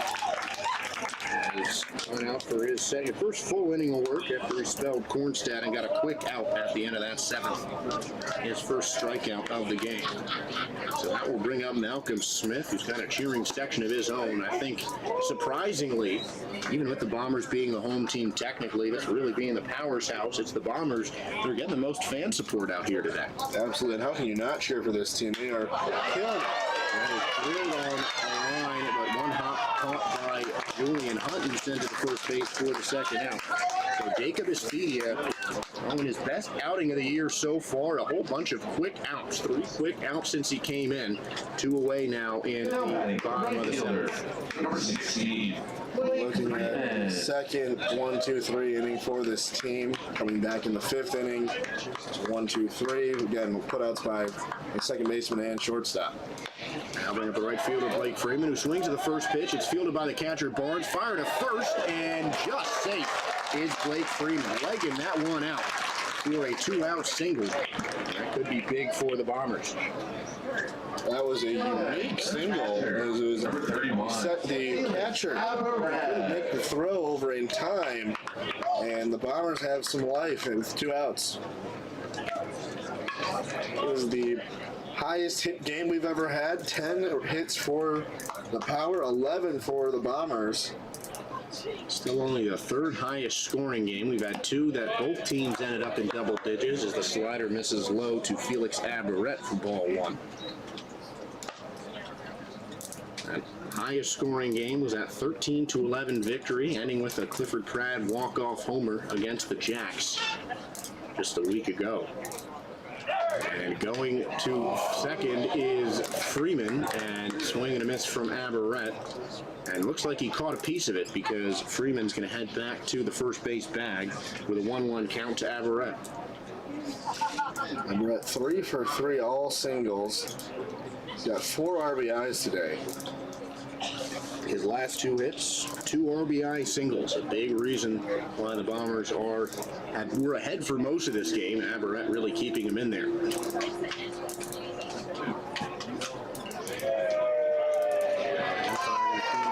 is going out for his first full inning of work after he spelled Kornstad and got a quick out at the end of that 7th. His first strikeout of the game. So that will bring up Malcolm Smith, who's got a cheering section of his own. I think, surprisingly, even with the Bombers being the home team technically, this really being the Power's house, it's the Bombers that are getting the most fan support out here today. Absolutely. And how can you not cheer for this team? They are killing it. That is drilled on a line, but one hop caught by Julian Hunt, who sent it to first base for the second out. So Jacob Expedia on his best outing of the year so far, a whole bunch of quick outs, 3 quick outs since he came in, 2 away now in the bottom of the 7th. Number 16, Looking at second 1-2-3 inning for this team. Coming back in the fifth inning. 1-2-3. Again, putouts by the second baseman and shortstop. Now bring up the right fielder, Blake Freeman, who swings at the first pitch. It's fielded by the catcher, Barnes. Fired to first, and just safe is Blake Freeman. Legging that one out for a 2-out single. That could be big for the Bombers. That was a unique single. It was set the catcher couldn't make the throw over in time, and the Bombers have some life with 2 outs. It was the highest hit game we've ever had. 10 hits for the Power, 11 for the Bombers. Still only the third highest scoring game. We've had 2 that both teams ended up in double digits as the slider misses low to Felix Aberrett for ball 1. That highest scoring game was that 13-11 victory, ending with a Clifford Pratt walk-off homer against the Jacks just a week ago. And going to second is Freeman, and swing and a miss from Aberrett. And looks like he caught a piece of it because Freeman's going to head back to the first base bag with a 1-1 count to Aberrett. Aberrett 3 for 3, all singles. He's got 4 RBIs today. His last 2 hits, 2 RBI singles. A big reason why the Bombers were ahead for most of this game. Aberrett really keeping him in there.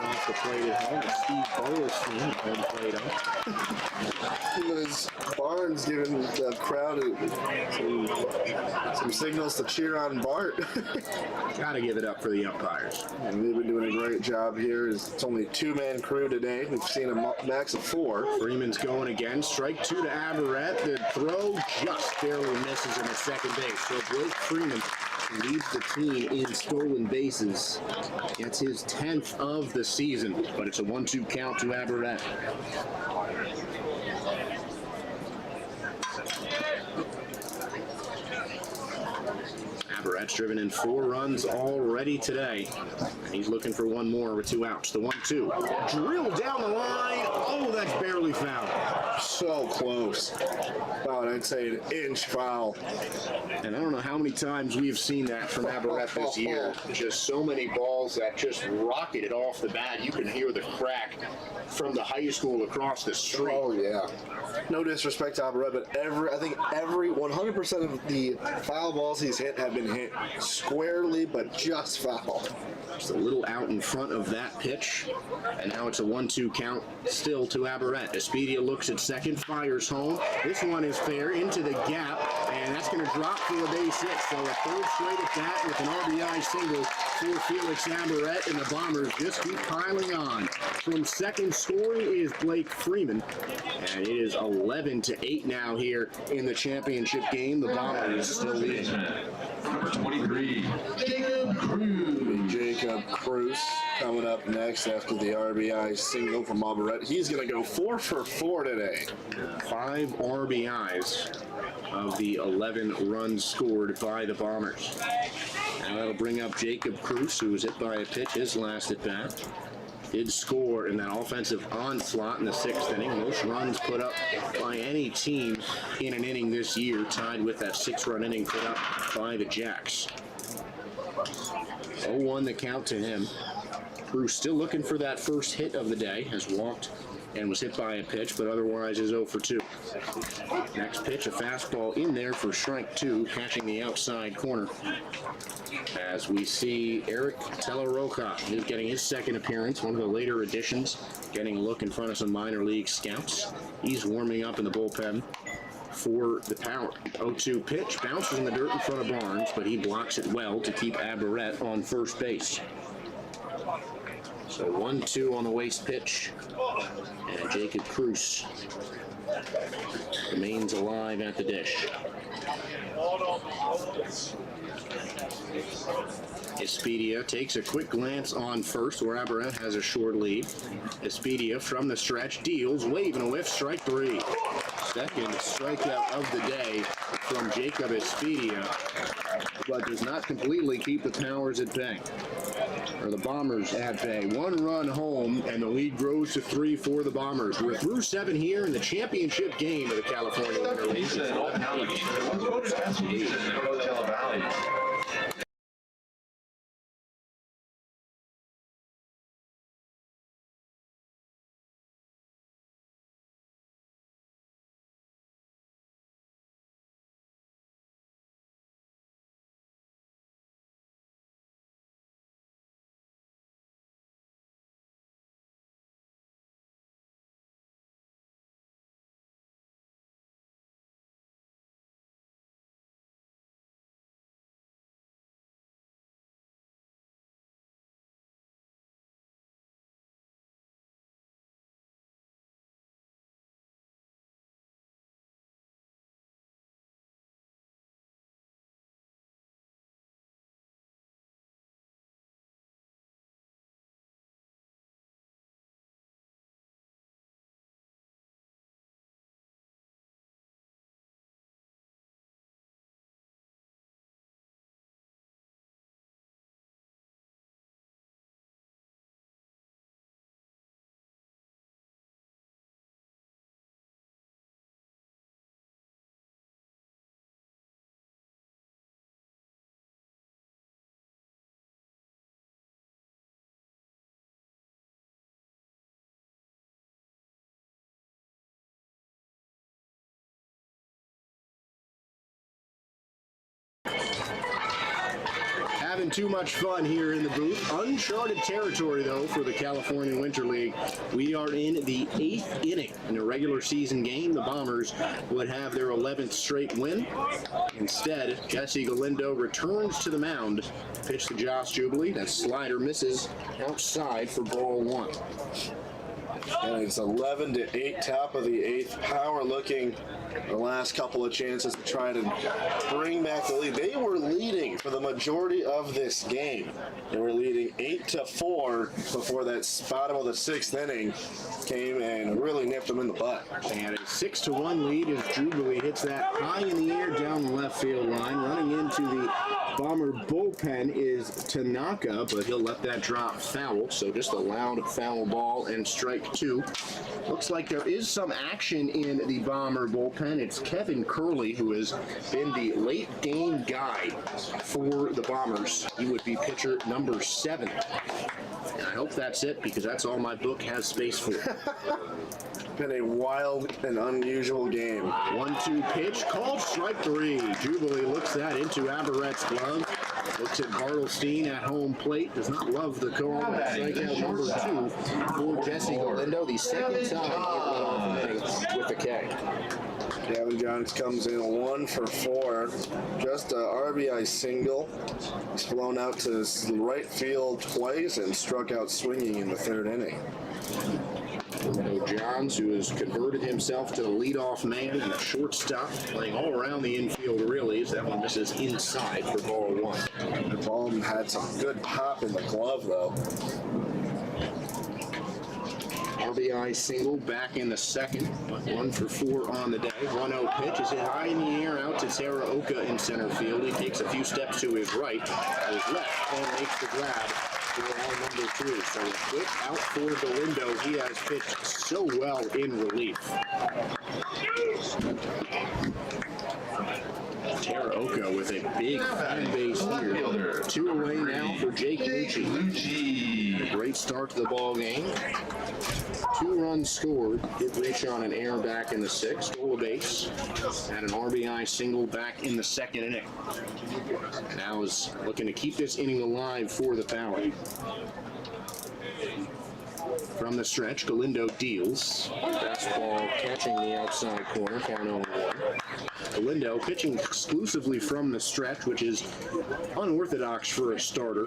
Off the plate at home, Steve Bolestein home plate up. It was Barnes giving the crowd some signals to cheer on Bart. Got to give it up for the umpires. And they've been doing a great job here. It's only a 2-man crew today. We've seen a max of 4. Freeman's going again. Strike 2 to Aberrett. The throw just barely misses in the second base. So Blake Freeman leads the team in stolen bases. Gets his 10th of the season, but it's a 1-2 count to Aberrett. Aberrett's driven in 4 runs already today. He's looking for 1 more with 2 outs. The 1-2. Drill down the line. Oh, that's barely foul. So close. About, I'd say, an inch foul. And I don't know how many times we've seen that from Aberrett this year. Just so many balls that just rocketed off the bat. You can hear the crack from the high school across the street. Oh, yeah. No disrespect to Aberrett, but I think every 100% of the foul balls he's hit have been hit squarely, but just foul. Just a little out in front of that pitch. And now it's a 1-2 count still to Aberrett. Espedia looks at second, fires home. This one is fair into the gap, and that's going to drop for a base hit. So a third straight at bat with an RBI single for Felix Aberrett, and the Bombers just keep piling on. From second scoring is Blake Freeman, and it is 11-8 now here in the championship game. The Bombers still lead. Number 23, Jacob Cruz. Jacob Cruz coming up next after the RBI single from Aberrett. He's going to go 4 for 4 today. 5 RBIs of the 11 runs scored by the Bombers. Now that'll bring up Jacob Cruz, who was hit by a pitch his last at bat. Did score in that offensive onslaught in the 6th inning. Most runs put up by any team in an inning this year, tied with that 6-run inning put up by the Jacks. 0-1 the count to him. Cruz still looking for that first hit of the day. Has walked and was hit by a pitch, but otherwise is 0 for 2. Next pitch, a fastball in there for strike 2, catching the outside corner. As we see Eric Teleroca is getting his second appearance, one of the later additions, getting a look in front of some minor league scouts. He's warming up in the bullpen for the Power. 0-2 pitch, bounces in the dirt in front of Barnes, but he blocks it well to keep Aberrett on first base. So 1-2 on the waste pitch, and Jacob Cruz remains alive at the dish. Espedia takes a quick glance on first, where Aberrett has a short lead. Espedia from the stretch deals, wave and a whiff, strike 3. Second strikeout of the day from Jacob Espedia, but does not completely keep the Powers at bay. or the Bombers at bay. 1 run home, and the lead grows to 3 for the Bombers. We're through 7 here in the championship game of the California Winter League. Let's go to Destination in Coachella Valley. Having too much fun here in the booth. Uncharted territory, though, for the California Winter League. We are in the 8th inning in a regular season game. The Bombers would have their 11th straight win. Instead, Jesse Galindo returns to the mound. Pitch to Josh Jubilee. That slider misses outside for ball 1. And it's 11-8, top of the 8th. Power looking the last couple of chances to try to bring back the lead. They were leading for the majority of this game. They were leading 8-4 before that bottom of the 6th inning came and really nipped them in the butt. They had a 6-1 lead as Jubilee hits that high in the air down the left field line. Running into the Bomber bullpen is Tanaka, but he'll let that drop foul. So just a loud foul ball and strike 2. Looks like there is some action in the Bomber bullpen. It's Kevin Curley, who has been the late game guy for the Bombers. He would be pitcher number 7. And I hope that's it, because that's all my book has space for. Been a wild and unusual game. 1-2 pitch, called strike 3. Jubilee looks that into Abarette's glove. Looks at Bartelstein at home plate. Does not love the call. Strikeout number 2 for Jesse Galindo. The second time he went off the inning with a K. Gavin Johns comes in 1 for 4. Just a RBI single. He's flown out to right field twice and struck out swinging in the 3rd inning. Johns, who has converted himself to the leadoff man and the shortstop, playing all around the infield really, as that one misses inside for ball 1. The ball had some good pop in the glove, though. RBI single back in the 2nd, but 1 for 4 on the day. 1-0 pitch is hit high in the air out to Teraoka in center field. He takes a few steps to his right, his left, and makes the grab for out number 2. So a good out for Galindo. He has pitched so well in relief. Teraoka with a big fan base here. 2 away now for Jake Lucci. A great start to the ball game. 2 runs scored. Did reach on an error back in the 6th. Stole a base. Had an RBI single back in the 2nd inning. Now is looking to keep this inning alive for the Power. From the stretch, Galindo deals. Fastball catching the outside corner, count 0-1. Galindo pitching exclusively from the stretch, which is unorthodox for a starter.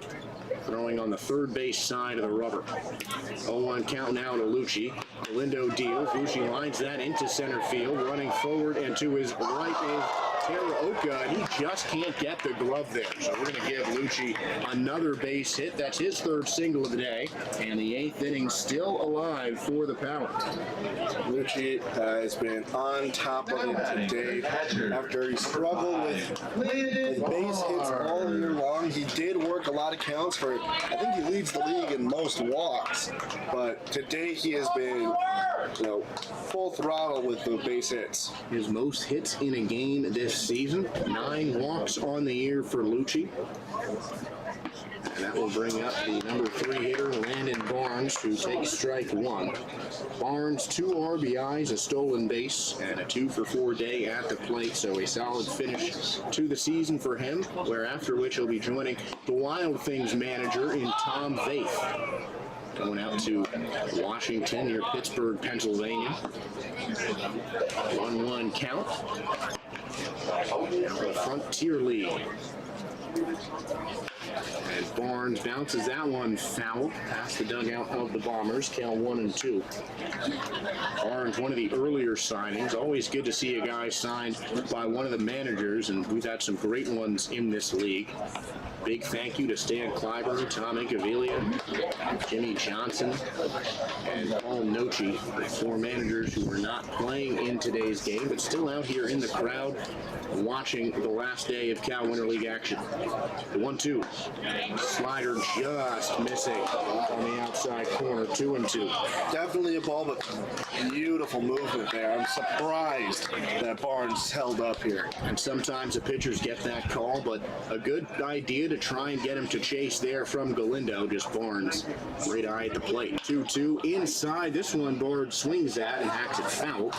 Throwing on the 3rd base side of the rubber. 0-1 count now to Lucci. Galindo deals. Lucci lines that into center field. Running forward and to his right is Teraoka, and he just can't get the glove there. So we're going to give Lucci another base hit. That's his third single of the day, and the 8th inning still alive for the Power. Lucci has been on top of it today after he struggled with base hits all year long. He did work a lot of counts for, I think he leads the league in most walks, but today he has been, full throttle with the base hits. His most hits in a game this season. 9 walks on the year for Lucci. And that will bring up the number 3 hitter, Landon Barnes, who takes strike 1. Barnes, 2 RBIs, a stolen base, and a 2-for-4 day at the plate. So a solid finish to the season for him, where after which he'll be joining the Wild Things manager in Tom Vaith. Going out to Washington near Pittsburgh, Pennsylvania. 1-1 count. Now the Frontier League. And Barnes bounces that one foul past the dugout of the Bombers. Count 1-2. Barnes, one of the earlier signings. Always good to see a guy signed by one of the managers, and we've had some great ones in this league. Big thank you to Stan Clyburn, Tom Incaviglia, Jimmy Johnson, and Paul Nochi, 4 managers who were not playing in today's game, but still out here in the crowd watching the last day of Cal Winter League action. The 1-2. Slider just missing on the outside corner. 2-2. Definitely a ball, but beautiful movement there. I'm surprised that Barnes held up here. And sometimes the pitchers get that call, but a good idea to try and get him to chase there from Galindo. Just Barnes, great eye at the plate. 2-2 inside. This one Barnes swings at and hacks it foul.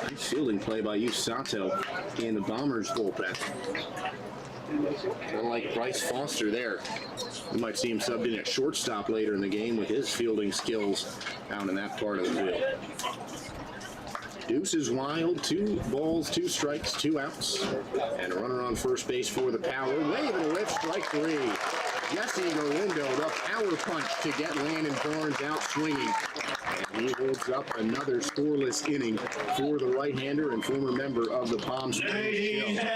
Nice fielding play by Sato in the Bombers bullpen. Kind of like Bryce Foster there. We might see him subbed in at shortstop later in the game with his fielding skills out in that part of the field. Deuce is wild. 2 balls, 2 strikes, 2 outs. And a runner on first base for the Power. Wave and a lift, strike 3. Jesse Galindo, the power punch to get Landon Barnes out swinging. And he holds up another scoreless inning for the right-hander and former member of the Palm Springs Show.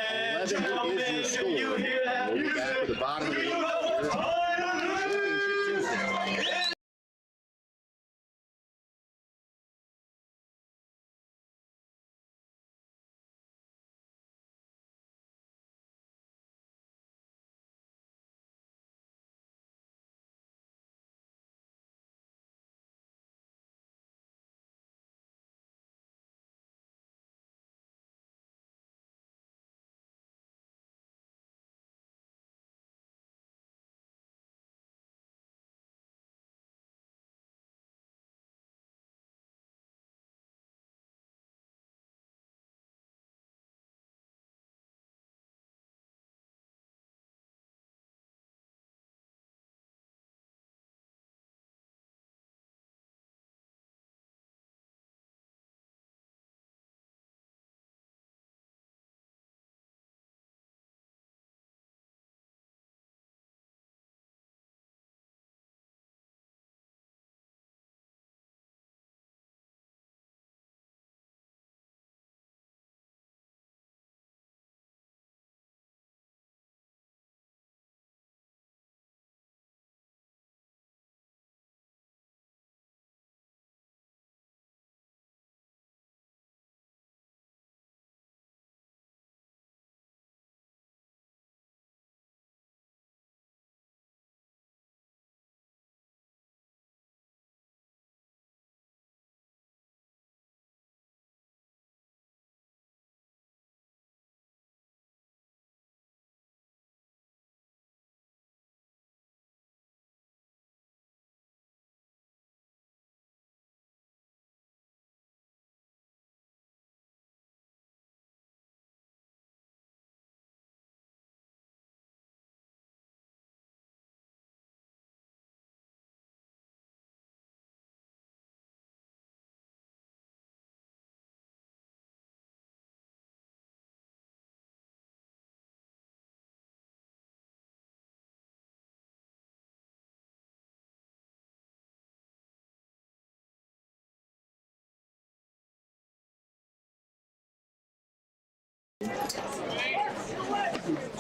11 is your score. We'll be back to the bottom of the eighth.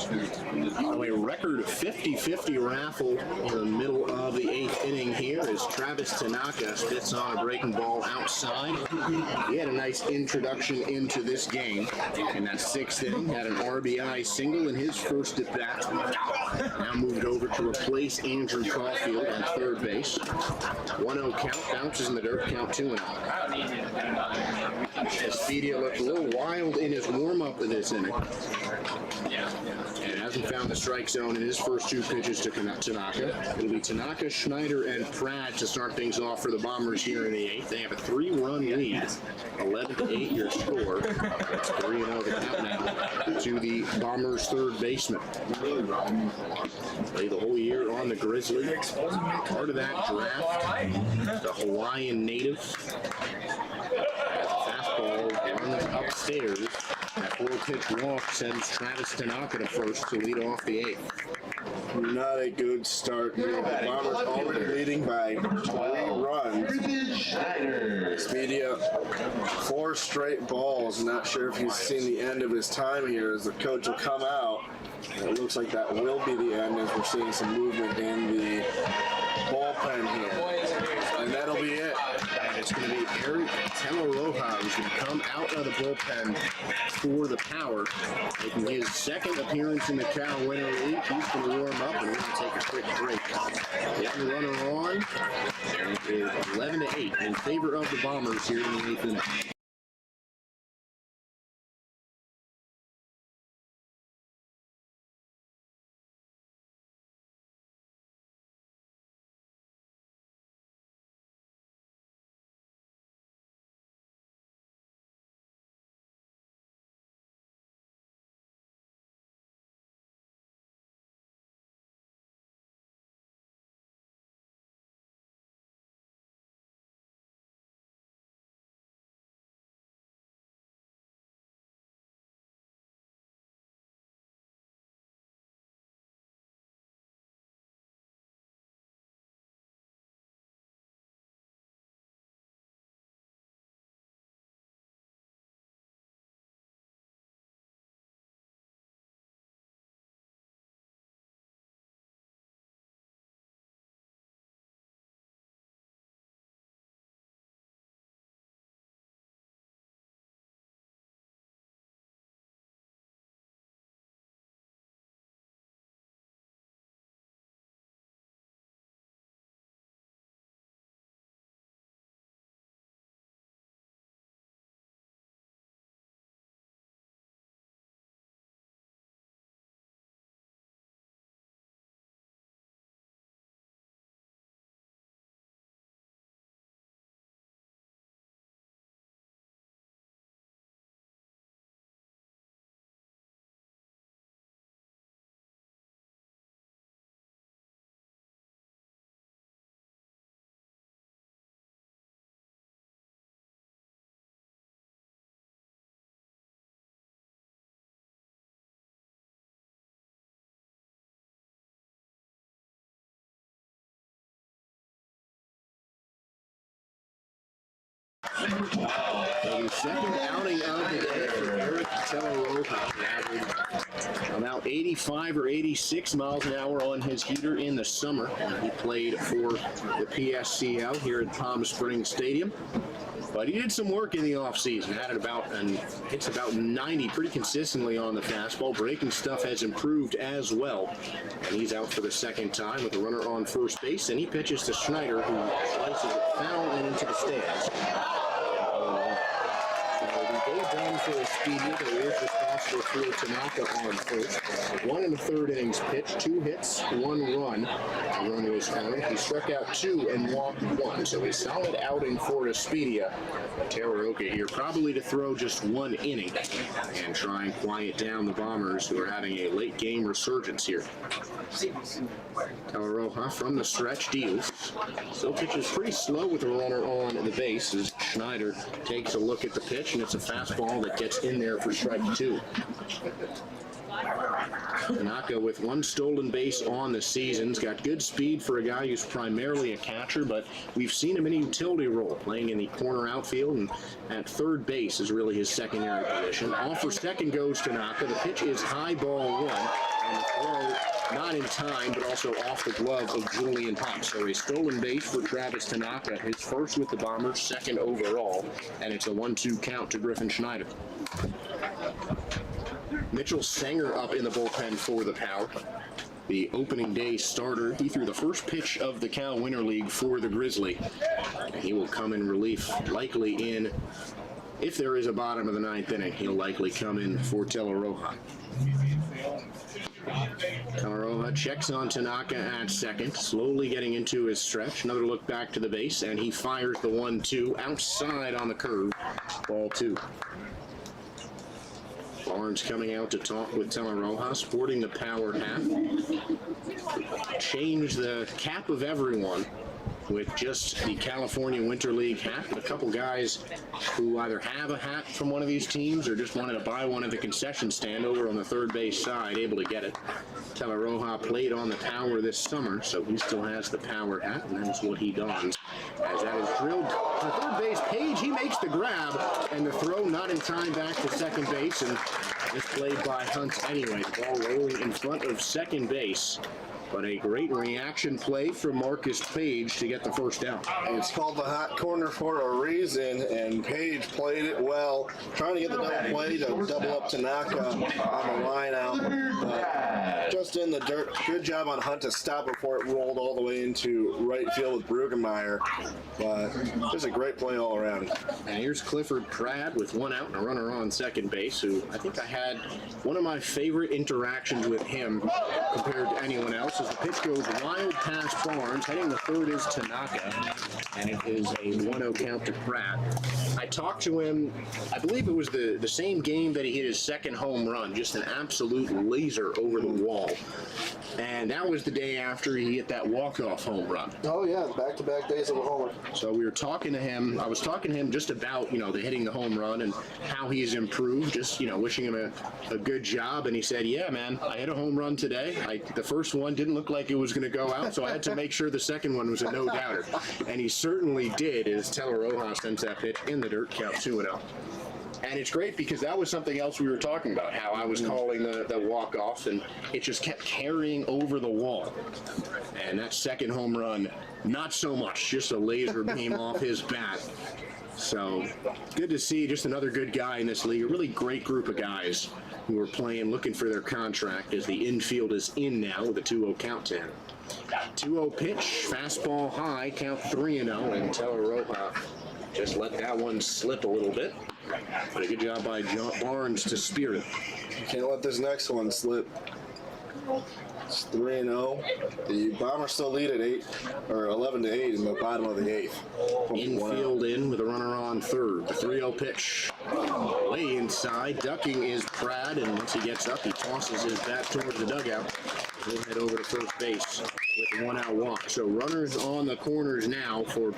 A record 50-50 raffle in the middle of the 8th inning here as Travis Tanaka spits on a breaking ball outside. He had a nice introduction into this game in that 6th inning. Had an RBI single in his first at bat. Now moved over to replace Andrew Caulfield on third base. 1-0 count, bounces in the dirt, count 2-0. Espedia looked a little wild in his warm-up of this inning. And hasn't found the strike zone in his first 2 pitches to Tanaka. It'll be Tanaka, Schneider, and Pratt to start things off for the Bombers here in the 8th. They have a 3-run lead, 11-8 your score. It's 3-0 the count now to the Bombers' third baseman. Played the whole year on the Grizzlies. Part of that draft, the Hawaiian native. Fastball runs upstairs. That 4-pitch walk sends Travis Tanaka to first to lead off the 8th. Not a good start here. The Bombers already leading by 3 runs. Expedia, 4 straight balls. Not sure if he's seen the end of his time here as the coach will come out. It looks like that will be the end as we're seeing some movement in the bullpen here. And that'll be it. And it's going to be Eric Telaroja who's going to come out of the bullpen for the Power. Making his 2nd appearance in the Cal Winter League. He's going to warm up and we're going to take a quick break. Getting the runner on. It is 11-8 in favor of the Bombers here in the 8th inning. The 2nd outing of the day for Eric Telaroja, averaged about 85 or 86 miles an hour on his heater in the summer. He played for the PSCL here at Palm Springs Stadium. But he did some work in the offseason. Had it about and hits about 90 pretty consistently on the fastball. Breaking stuff has improved as well. And he's out for the 2nd time with a runner on first base. And he pitches to Schneider, who slices it foul and into the stands. Done for Espedia, but he is responsible for Tanaka on first. 1 in the 3rd innings pitch, 2 hits, 1 run. The run was found. He struck out 2 and walked 1, so a solid outing for Espedia. Telaroja here probably to throw just 1 inning and try and quiet down the Bombers, who are having a late game resurgence here. Telaroja from the stretch deals. Still pitches pretty slow with the runner on the base as Schneider takes a look at the pitch, and it's a fastball that gets in there for strike 2. Tanaka with 1 stolen base on the season. He's got good speed for a guy who's primarily a catcher, but we've seen him in a utility role, playing in the corner outfield, and at third base is really his secondary position. Off for second goes Tanaka. The pitch is high, ball 1. And the throw, not in time, but also off the glove of Julian Pop. So a stolen base for Travis Tanaka, his first with the Bombers, second overall, and it's a 1-2 count to Griffin Schneider. Mitchell Sanger up in the bullpen for the Power. The opening day starter. He threw the first pitch of the Cal Winter League for the Grizzly. And he will come in relief, likely in, if there is a bottom of the ninth inning, he'll likely come in for Teleroja. Teleroja checks on Tanaka at second, slowly getting into his stretch. Another look back to the base, and he fires the 1-2 outside on the curve. Ball 2. Barnes coming out to talk with Teleroja, sporting the Power hat. Change the cap of everyone with just the California Winter League hat. A couple guys who either have a hat from one of these teams or just wanted to buy one at the concession stand over on the third base side, able to get it. Teleroja played on the Power this summer, so he still has the Power hat, and that's what he dons. As that is drilled to third base, Page, he makes the grab, and the throw not in time back to second base, and it's played by Hunt anyway. The ball rolling in front of second base. But a great reaction play from Marcus Page to get the first down. It's called the hot corner for a reason, and Page played it well, trying to get the double play to double up Tanaka on the line out. But just in the dirt. Good job on Hunt to stop before it rolled all the way into right field with Brueggemeyer. But just a great play all around. And here's Clifford Pratt with one out and a runner on second base, who I think I had one of my favorite interactions with him compared to anyone else. As the pitch goes wild past Barnes, heading the third is Tanaka, and it is a 1-0 count to Pratt. I talked to him, I believe it was the same game that he hit his second home run, just an absolute laser over the wall. And that was the day after he hit that walk-off home run. Oh yeah, back-to-back days of a homer. So we were talking to him. I was talking to him just about, the hitting the home run and how he's improved, just, wishing him a good job. And he said, yeah, man, I hit a home run today. The first one didn't look like it was going to go out, so I had to make sure the second one was a no-doubter. And he certainly did, as Teleroja sends that pitch in the dirt, count 2-0. And it's great because that was something else we were talking about, how I was calling the walk-off, and it just kept carrying over the wall. And that second home run, not so much, just a laser beam off his bat. So good to see just another good guy in this league, a really great group of guys who are playing, looking for their contract as the infield is in now with a 2-0 count to him. 2-0 pitch, fastball high, count 3-0, and Teleroja just let that one slip a little bit. But a good job by John Barnes to spear it. Can't let this next one slip. It's 3-0. The Bombers still lead at 11-8 in the bottom of the eighth. Infield in with a runner on third. The 3-0 pitch. Way inside. Ducking is Pratt, and once he gets up, he tosses his bat towards the dugout. He'll head over to first base with a one-out walk. So runners on the corners now for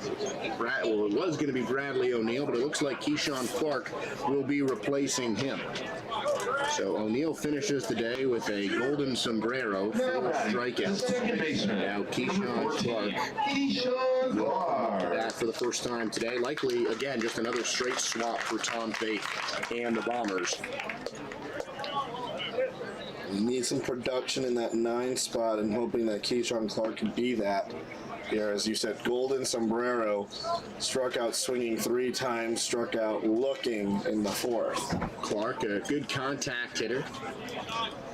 Brad. Well, it was going to be Bradley O'Neill, but it looks like Keyshawn Clark will be replacing him. So O'Neill finishes the day with a golden sombrero, 4 strikeouts. Now Keyshawn Clark that for the first time today. Likely, again, just another straight swap for Tom Faith and the Bombers. You need some production in that 9 spot, and hoping that Keyshawn Clark can be that. Here, as you said, golden sombrero, struck out swinging 3 times, struck out looking in the 4th. Clark, a good contact hitter.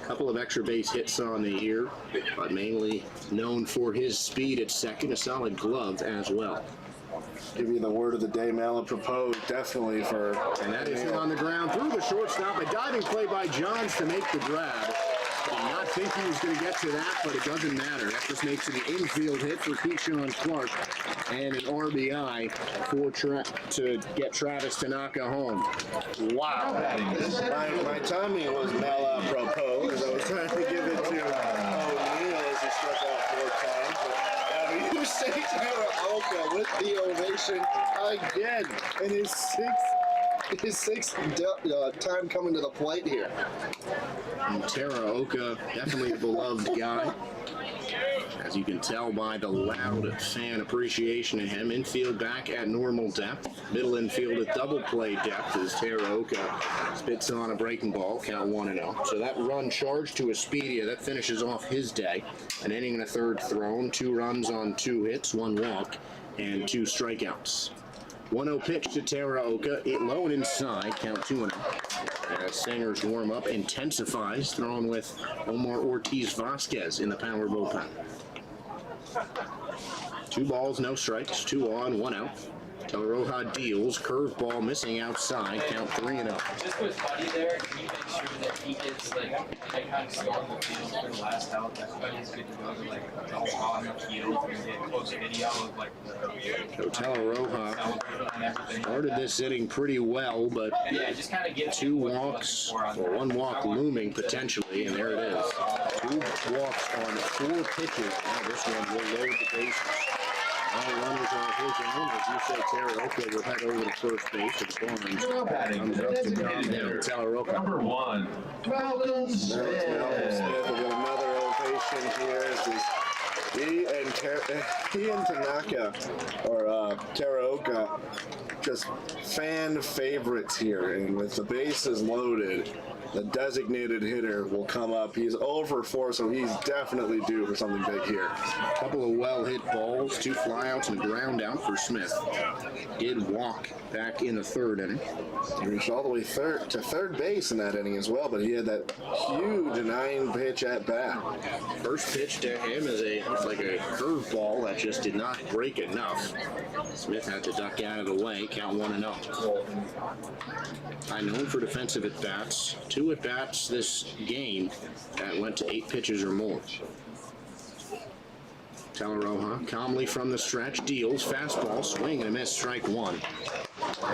Couple of extra base hits on the year, but mainly known for his speed at second, a solid glove as well. Give you the word of the day, Malapropos, definitely for... And that is hit on the ground through the shortstop. A diving play by Johns to make the grab. Did not think he was going to get to that, but it doesn't matter. That just makes it an infield hit for Keyshawn Clark and an RBI to get Travis Tanaka home. Wow. My timing was Malapropos, because I was trying to give it to O'Neill as he struck out 4 times. But you say Taylor Oka with the ovation again in his 6th his sixth time coming to the plate here. And Teraoka, definitely a beloved guy. As you can tell by the loud fan appreciation of him. Infield back at normal depth. Middle infield at double play depth as Teraoka spits on a breaking ball, count 1-0. So that run charged to Espedia, that finishes off his day. An inning and a third thrown, 2 runs on 2 hits, 1 walk, and 2 strikeouts. 1-0 pitch to Teraoka, it low and inside, count 2-0. As Sanger's warm-up intensifies, thrown with Omar Ortiz Vasquez in the power bullpen. 2 balls, no strikes, 2 on, 1 out. Teleroja deals, curveball missing outside, count 3-0. Just with Buddy there, can you make sure that he gets like kind of storm the field for the last out? That's why he's good to go to like the on the field and get close video of like So Teleroja celebrating and everything. started this inning pretty well, but Yeah, just kind of get 2 walks, or 1 walk looming potentially, and there it is. 2 walks on 4 pitches. Now this one will load the bases. All runners are his own. As you say, Teraoka will head over to first base. It's Barnes. Now batting, Comes up to designated calm down hitter, Teleroka. number 1, Malcolm Malcolm Smith. Smith will get another ovation here. He and Tanaka, or Teraoka, just fan favorites here. And with the bases loaded, the designated hitter will come up. He's 0 for 4, so he's definitely due for something big here. A couple of well-hit balls, 2 flyouts and a ground out for Smith. Did walk back in the 3rd inning. He reached all the way to third base in that inning as well, but he had that huge 9-pitch at bat. First pitch to him is like a curveball that just did not break enough. Smith had to duck out of the way, count 1-0. Known for defensive at-bats. 2 at-bats this game that went to 8 pitches or more. Teleroja calmly from the stretch, deals, fastball, swing and a miss, strike 1.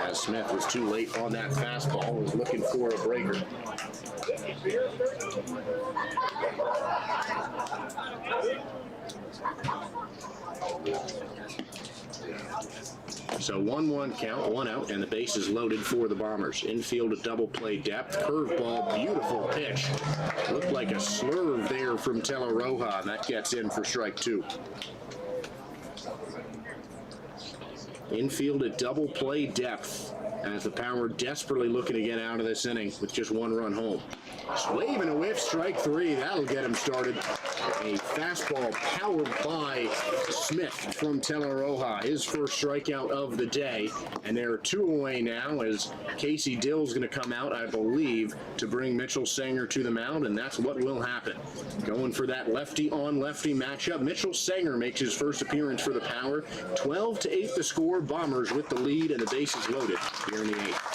As Smith was too late on that fastball, was looking for a breaker. So 1-1 count, 1 out, and the base is loaded for the Bombers. Infield at double play depth, curveball, beautiful pitch. Looked like a slurve there from Teleroja, and that gets in for strike 2. Infield at double play depth, as the Power desperately looking to get out of this inning with just 1 run home. Swave and a whiff, strike 3. That'll get him started. A fastball powered by Smith from Teleroja. His first strikeout of the day. And they're 2 away now as Casey Dill's going to come out, I believe, to bring Mitchell Sanger to the mound. And that's what will happen. Going for that lefty on lefty matchup. Mitchell Sanger makes his first appearance for the Power. 12-8 the score. Bombers with the lead and the bases loaded here in the 8th.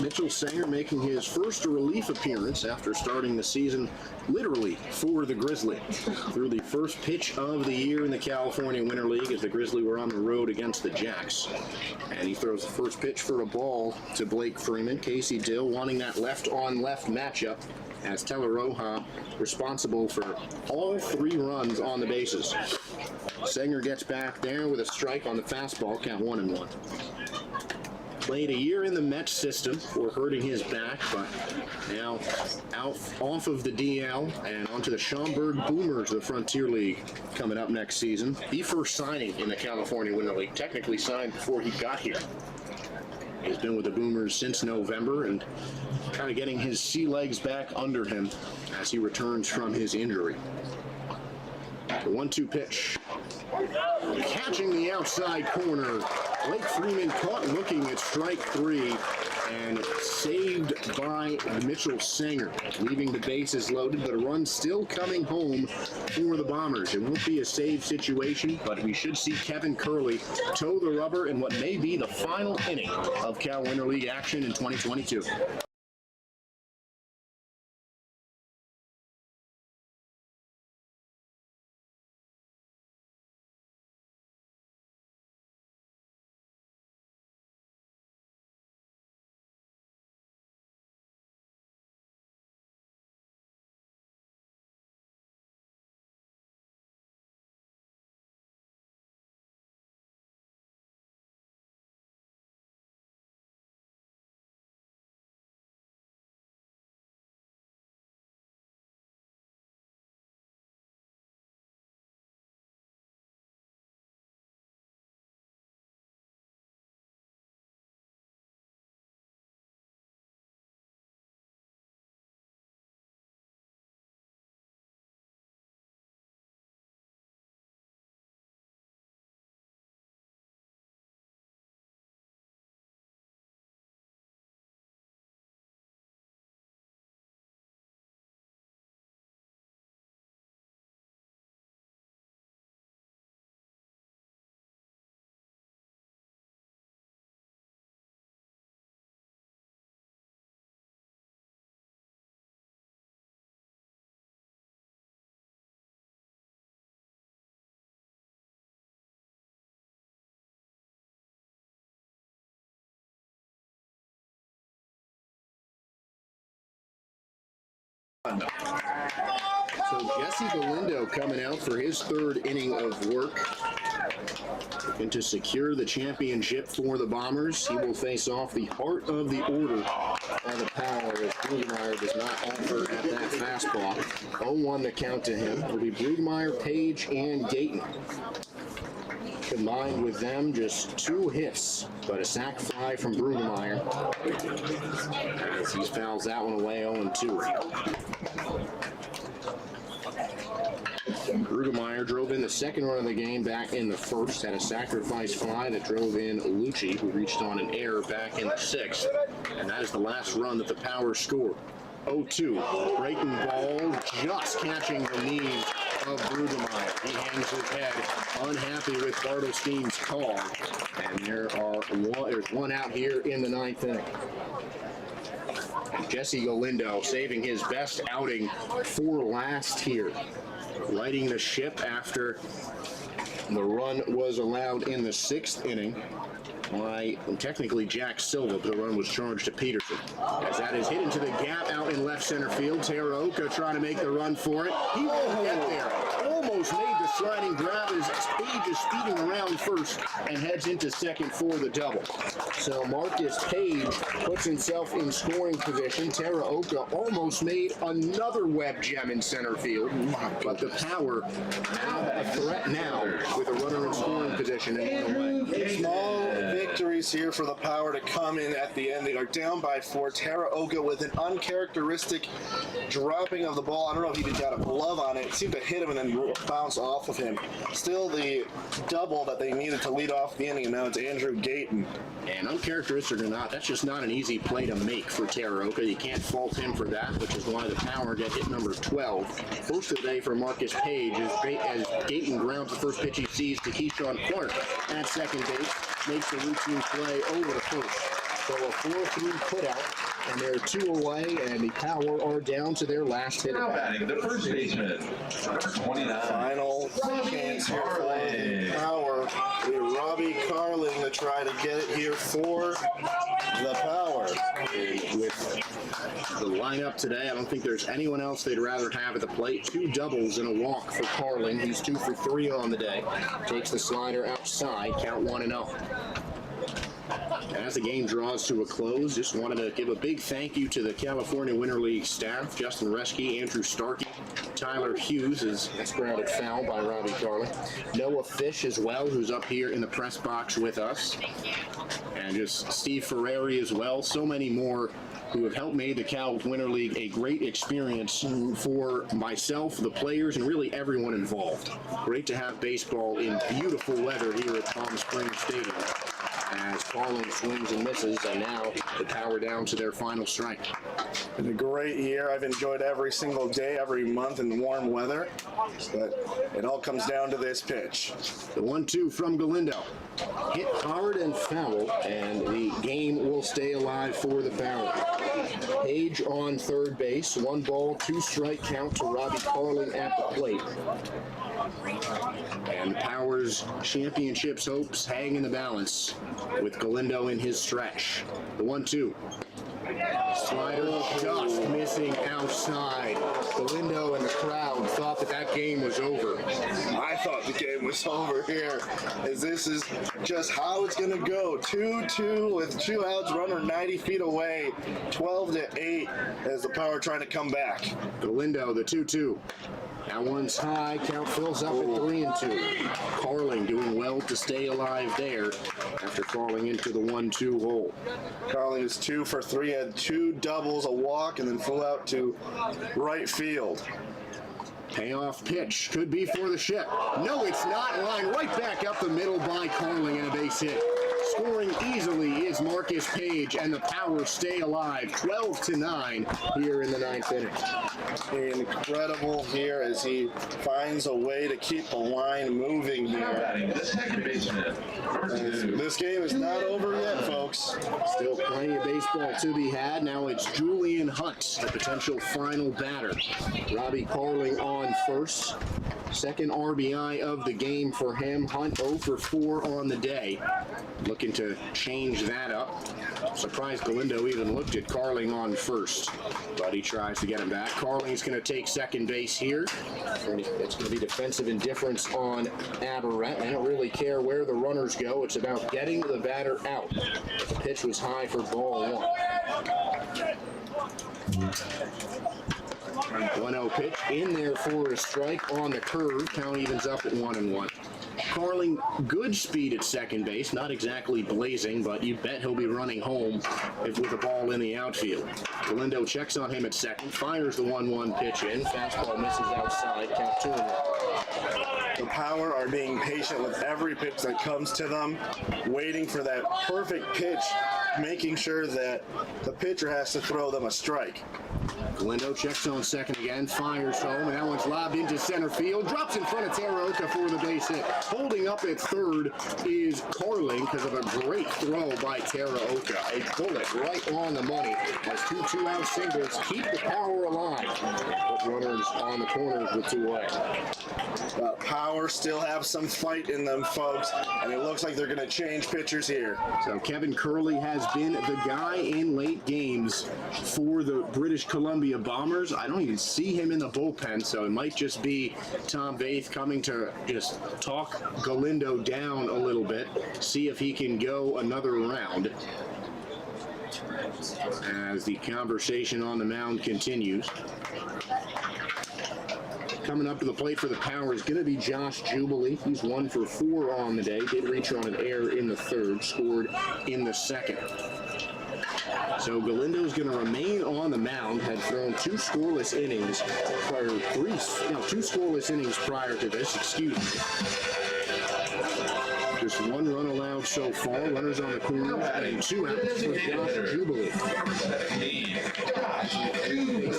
Mitchell Sanger making his first relief appearance after starting the season literally for the Grizzly. Through the first pitch of the year in the California Winter League as the Grizzly were on the road against the Jacks. And he throws the first pitch for a ball to Blake Freeman. Casey Dill wanting that left-on-left matchup as Teller Roja responsible for all 3 runs on the bases. Sanger gets back there with a strike on the fastball, count 1-1. Played a year in the Mets system for hurting his back, but now off of the DL and onto the Schaumburg Boomers, the Frontier League, coming up next season. The first signing in the California Winter League, technically signed before he got here. He's been with the Boomers since November and kind of getting his sea legs back under him as he returns from his injury. The 1-2 pitch. Catching the outside corner. Blake Freeman caught looking at strike 3 and saved by Mitchell Sanger, leaving the bases loaded, but a run still coming home for the Bombers. It won't be a save situation, but we should see Kevin Curley toe the rubber in what may be the final inning of Cal Winter League action in 2022. So Jesse Galindo coming out for his 3rd inning of work. Looking to secure the championship for the Bombers. He will face off the heart of the order by the power as Brueggemeyer does not offer at that fastball. 0-1 the count to him. It'll be Brueggemeyer, Page, and Gayton. Combined with them, just 2 hits, but a sac fly from Brueggemeyer as he fouls that one away 0-2. Brueggemeyer drove in the 2nd run of the game back in the 1st, had a sacrifice fly that drove in Lucci, who reached on an error back in the 6th, and that is the last run that the Power scored. 0-2, breaking ball, just catching the knee of Brueggemeyer. He hangs his head, unhappy with Bartelstein's call, and there's one out here in the 9th inning. Jesse Galindo saving his best outing for last here, righting the ship after the run was allowed in the 6th inning by technically Jack Silva, but the run was charged to Peterson. As that is hit into the gap out in left center field, Teraoka trying to make the run for it. He won't get there. Almost made the sliding grab as Page is speeding around first and heads into second for the double. So Marcus Page puts himself in scoring position. Teraoka almost made another web gem in center field, but the Power now a threat now with a runner in scoring position and one away. Small victories here for the Power to come in at the end. They are down by 4. Teraoka with an uncharacteristic dropping of the ball. I don't know if he even got a glove on it. It seemed to hit him and then bounce off of him. Still the double that they needed to lead off the inning, and now it's Andrew Gayton. And uncharacteristic or not, that's just not an easy play to make for Teraoka. You can't fault him for that, which is why the Power get hit number 12. First of the day for Marcus Page as Gayton grounds the first pitch he sees to Keyshawn Clark at second base. Makes the routine play over the first. So a 4-3 putout, and they're 2 away, and the Power are down to their last Now hitter. batting the first baseman, number 29. Final chance here for the Power. We have Robbie Carling to try to get it here for the Power. With the lineup today, I don't think there's anyone else they'd rather have at the plate. 2 doubles and a walk for Carling. He's 2 for 3 on the day. Takes the slider outside, count 1-0. As the game draws to a close, just wanted to give a big thank you to the California Winter League staff, Justin Reschke, Andrew Starkey, Tyler Hughes, that's grounded foul by Robbie Carling, Noah Fish as well, who's up here in the press box with us, and just Steve Ferrari as well, so many more who have helped make the Cal Winter League a great experience for myself, the players, and really everyone involved. Great to have baseball in beautiful weather here at Palm Springs Stadium, as Carling swings and misses, and now the Power down to their final strike. It's a great year. I've enjoyed every single day, every month in warm weather, but it all comes down to this pitch. The 1-2 from Galindo. Hit hard and foul, and the game will stay alive for the Power. Page on third base, 1 ball, 2 strike count to Robbie Carling at the plate. And the Power's championships hopes hang in the balance with Galindo in his stretch. The 1-2. Slider just missing outside. Galindo and the crowd thought that game was over. I thought the game was over here, as this is just how it's going to go. 2-2 with 2 outs, runner 90 feet away, 12-8 as the Power trying to come back. Galindo, the 2-2. That one's high, count fills up at 3-2. Carling doing well to stay alive there after falling into the 1-2 hole. Carling is 2 for 3, had 2 doubles, a walk, and then flew out to right field. Payoff pitch could be for the ship. No, it's not. Line right back up the middle by Carling and a base hit. Scoring easily is Marcus Page, and the Power stay alive 12-9 here in the 9th inning. Incredible here as he finds a way to keep the line moving Now here. batting the second baseman, number 2. This game is not over yet, folks. Still plenty of baseball to be had. Now it's Julian Hunt, the potential final batter. Robbie Carling on first. Second RBI of the game for him. Hunt 0 for 4 on the day. Looking to change that up. Surprised Galindo even looked at Carling on first, but he tries to get him back. Carling's going to take second base here. It's going to be defensive indifference on Aberrett. They don't really care where the runners go. It's about getting the batter out. The pitch was high for ball 1. 1-0 pitch in there for a strike on the curve. Count evens up at 1-1. Carling, good speed at second base, not exactly blazing, but you bet he'll be running home with a ball in the outfield. Galindo checks on him at second, fires the 1-1 pitch in. Fastball misses outside, count 2-1. The Power are being patient with every pitch that comes to them, waiting for that perfect pitch, making sure that the pitcher has to throw them a strike. Galindo checks on second again, fires home, and that one's lobbed into center field. Drops in front of Taraoka for the base hit. Holding up at third is Carling because of a great throw by Taraoka. A bullet right on the money as 2 2-out singles keep the Power alive. But runners on the corners with 2 away. Power still have some fight in them, folks, and it looks like they're going to change pitchers here. So Kevin Curley has been the guy in late games for the British Columbia Bombers. I don't even see him in the bullpen, so it might just be Tom Vaith coming to just talk Galindo down a little bit, see if he can go another round as the conversation on the mound continues. Coming up to the plate for the Power is going to be Josh Jubilee. He's 1 for 4 on the day. Did reach on an error in the third, scored in the second. So Galindo's going to remain on the mound. Had thrown 2 scoreless innings prior, 2 scoreless innings prior to this. Excuse me. Just 1 run allowed so far. Runners on the corner and 2 outs for Josh Jubilee.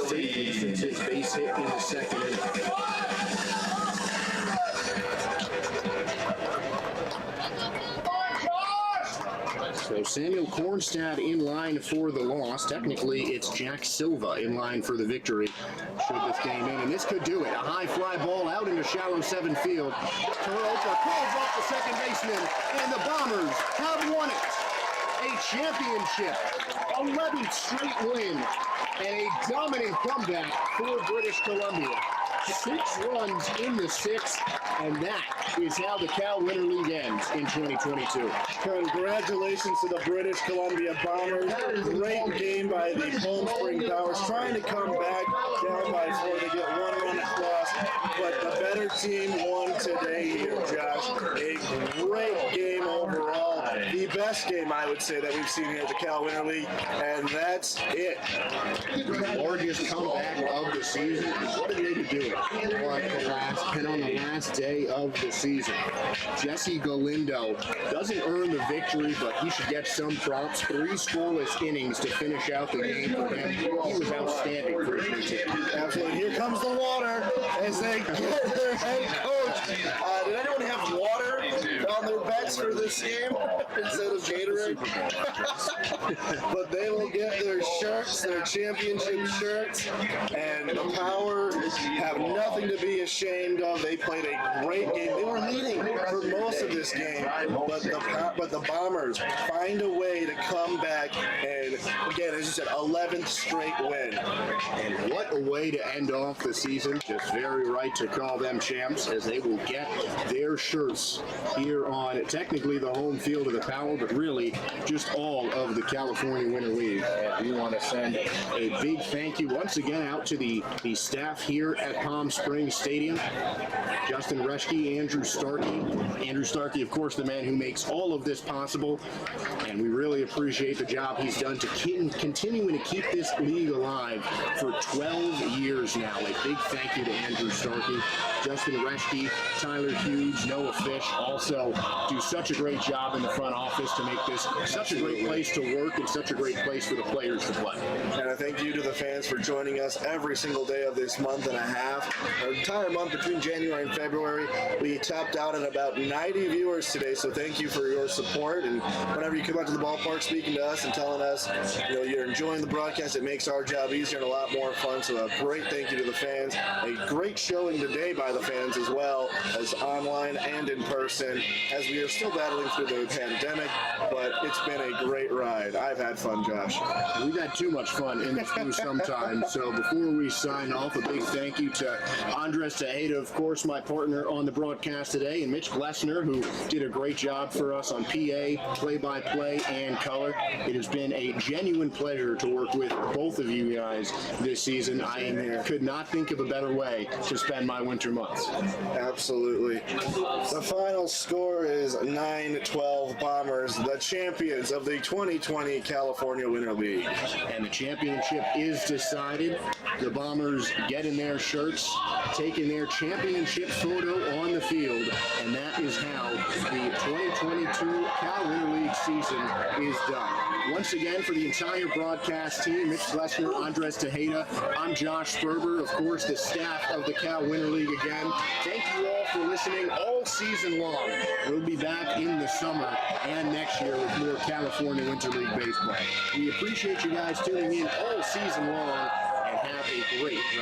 Since his base hit in the second inning. So Samuel Kornstad in line for the loss. Technically, it's Jack Silva in line for the victory should this game end. And this could do it. A high fly ball out into shallow 7 field. Taroka calls off the second baseman, and the Bombers have won it. A championship, 11th straight win, and a dominant comeback for British Columbia. 6 runs in the 6th, and that is how the Cal Winter League ends in 2022. Congratulations to the British Columbia Bombers. Great game by the Palm Spring Towers, trying to come back down by 4 to get 1 run across, but the better team won today here, Josh. A great game overall. The best game, I would say, that we've seen here at the Cal Winter League, and that's it. The largest comeback of the season. What did they do? On the last day of the season. Jesse Galindo doesn't earn the victory, but he should get some props. 3 scoreless innings to finish out the game for him. He was outstanding for his team. Absolutely. Here comes the water as they get their head coach. Did anyone have water on their bets for this game instead of Gatorade? But they will get their shirts, their championship shirts, and the Power have nothing to be ashamed of. They played a great game. They were leading for most of this game, but the Bombers find a way to come back and, again, as you said, 11th straight win. And what a way to end off the season. Just very right to call them champs, as they will get their shirts here on technically the home field of the Power, but really just all of the California Winter League. And we want to send a big thank you once again out to the staff here at Palm Springs Stadium. Justin Reschke, Andrew Starkey. Andrew Starkey, of course, the man who makes all of this possible. And we really appreciate the job he's done to continuing to keep this league alive for 12 years now. A big thank you to Andrew Starkey, Justin Reschke, Tyler Hughes, Noah Fish also do such a great job in the front office to make this such a great place to work and such a great place for the players to play. And I thank you to the fans for joining us every single day of this month and a half. Our entire month between January and February, we tapped out at about 90 viewers today, so thank you for your support. And whenever you come out to the ballpark speaking to us and telling us, you're enjoying the broadcast, it makes our job easier and a lot more fun. So a great thank you to the fans. A great showing today by the fans as well, as online and in person, as we are still battling through the pandemic, but it's been a great ride. I've had fun, Josh. We've had too much fun in this crew sometimes. So before we sign off, a big thank you to Andres Tejeda, of course, my partner on the broadcast today, and Mitch Glessner, who did a great job for us on PA, play-by-play, and color. It has been a genuine pleasure to work with both of you guys this season. I could not think of a better way to spend my winter months. Absolutely. The final score is 9-12 Bombers, the champions of the 2020 California Winter League. And the championship is decided. The Bombers get in their shirts, taking their championship photo on the field, and that is how the 2022 Cal Winter League season is done. Once again, for the entire broadcast team, Mitch Glessner, Andres Tejeda, I'm Josh Sperber, of course, the staff of the Cal Winter League again. Thank you all for listening all season long. We'll be back in the summer and next year with more California Winter League baseball. We appreciate you guys tuning in all season long, and have a great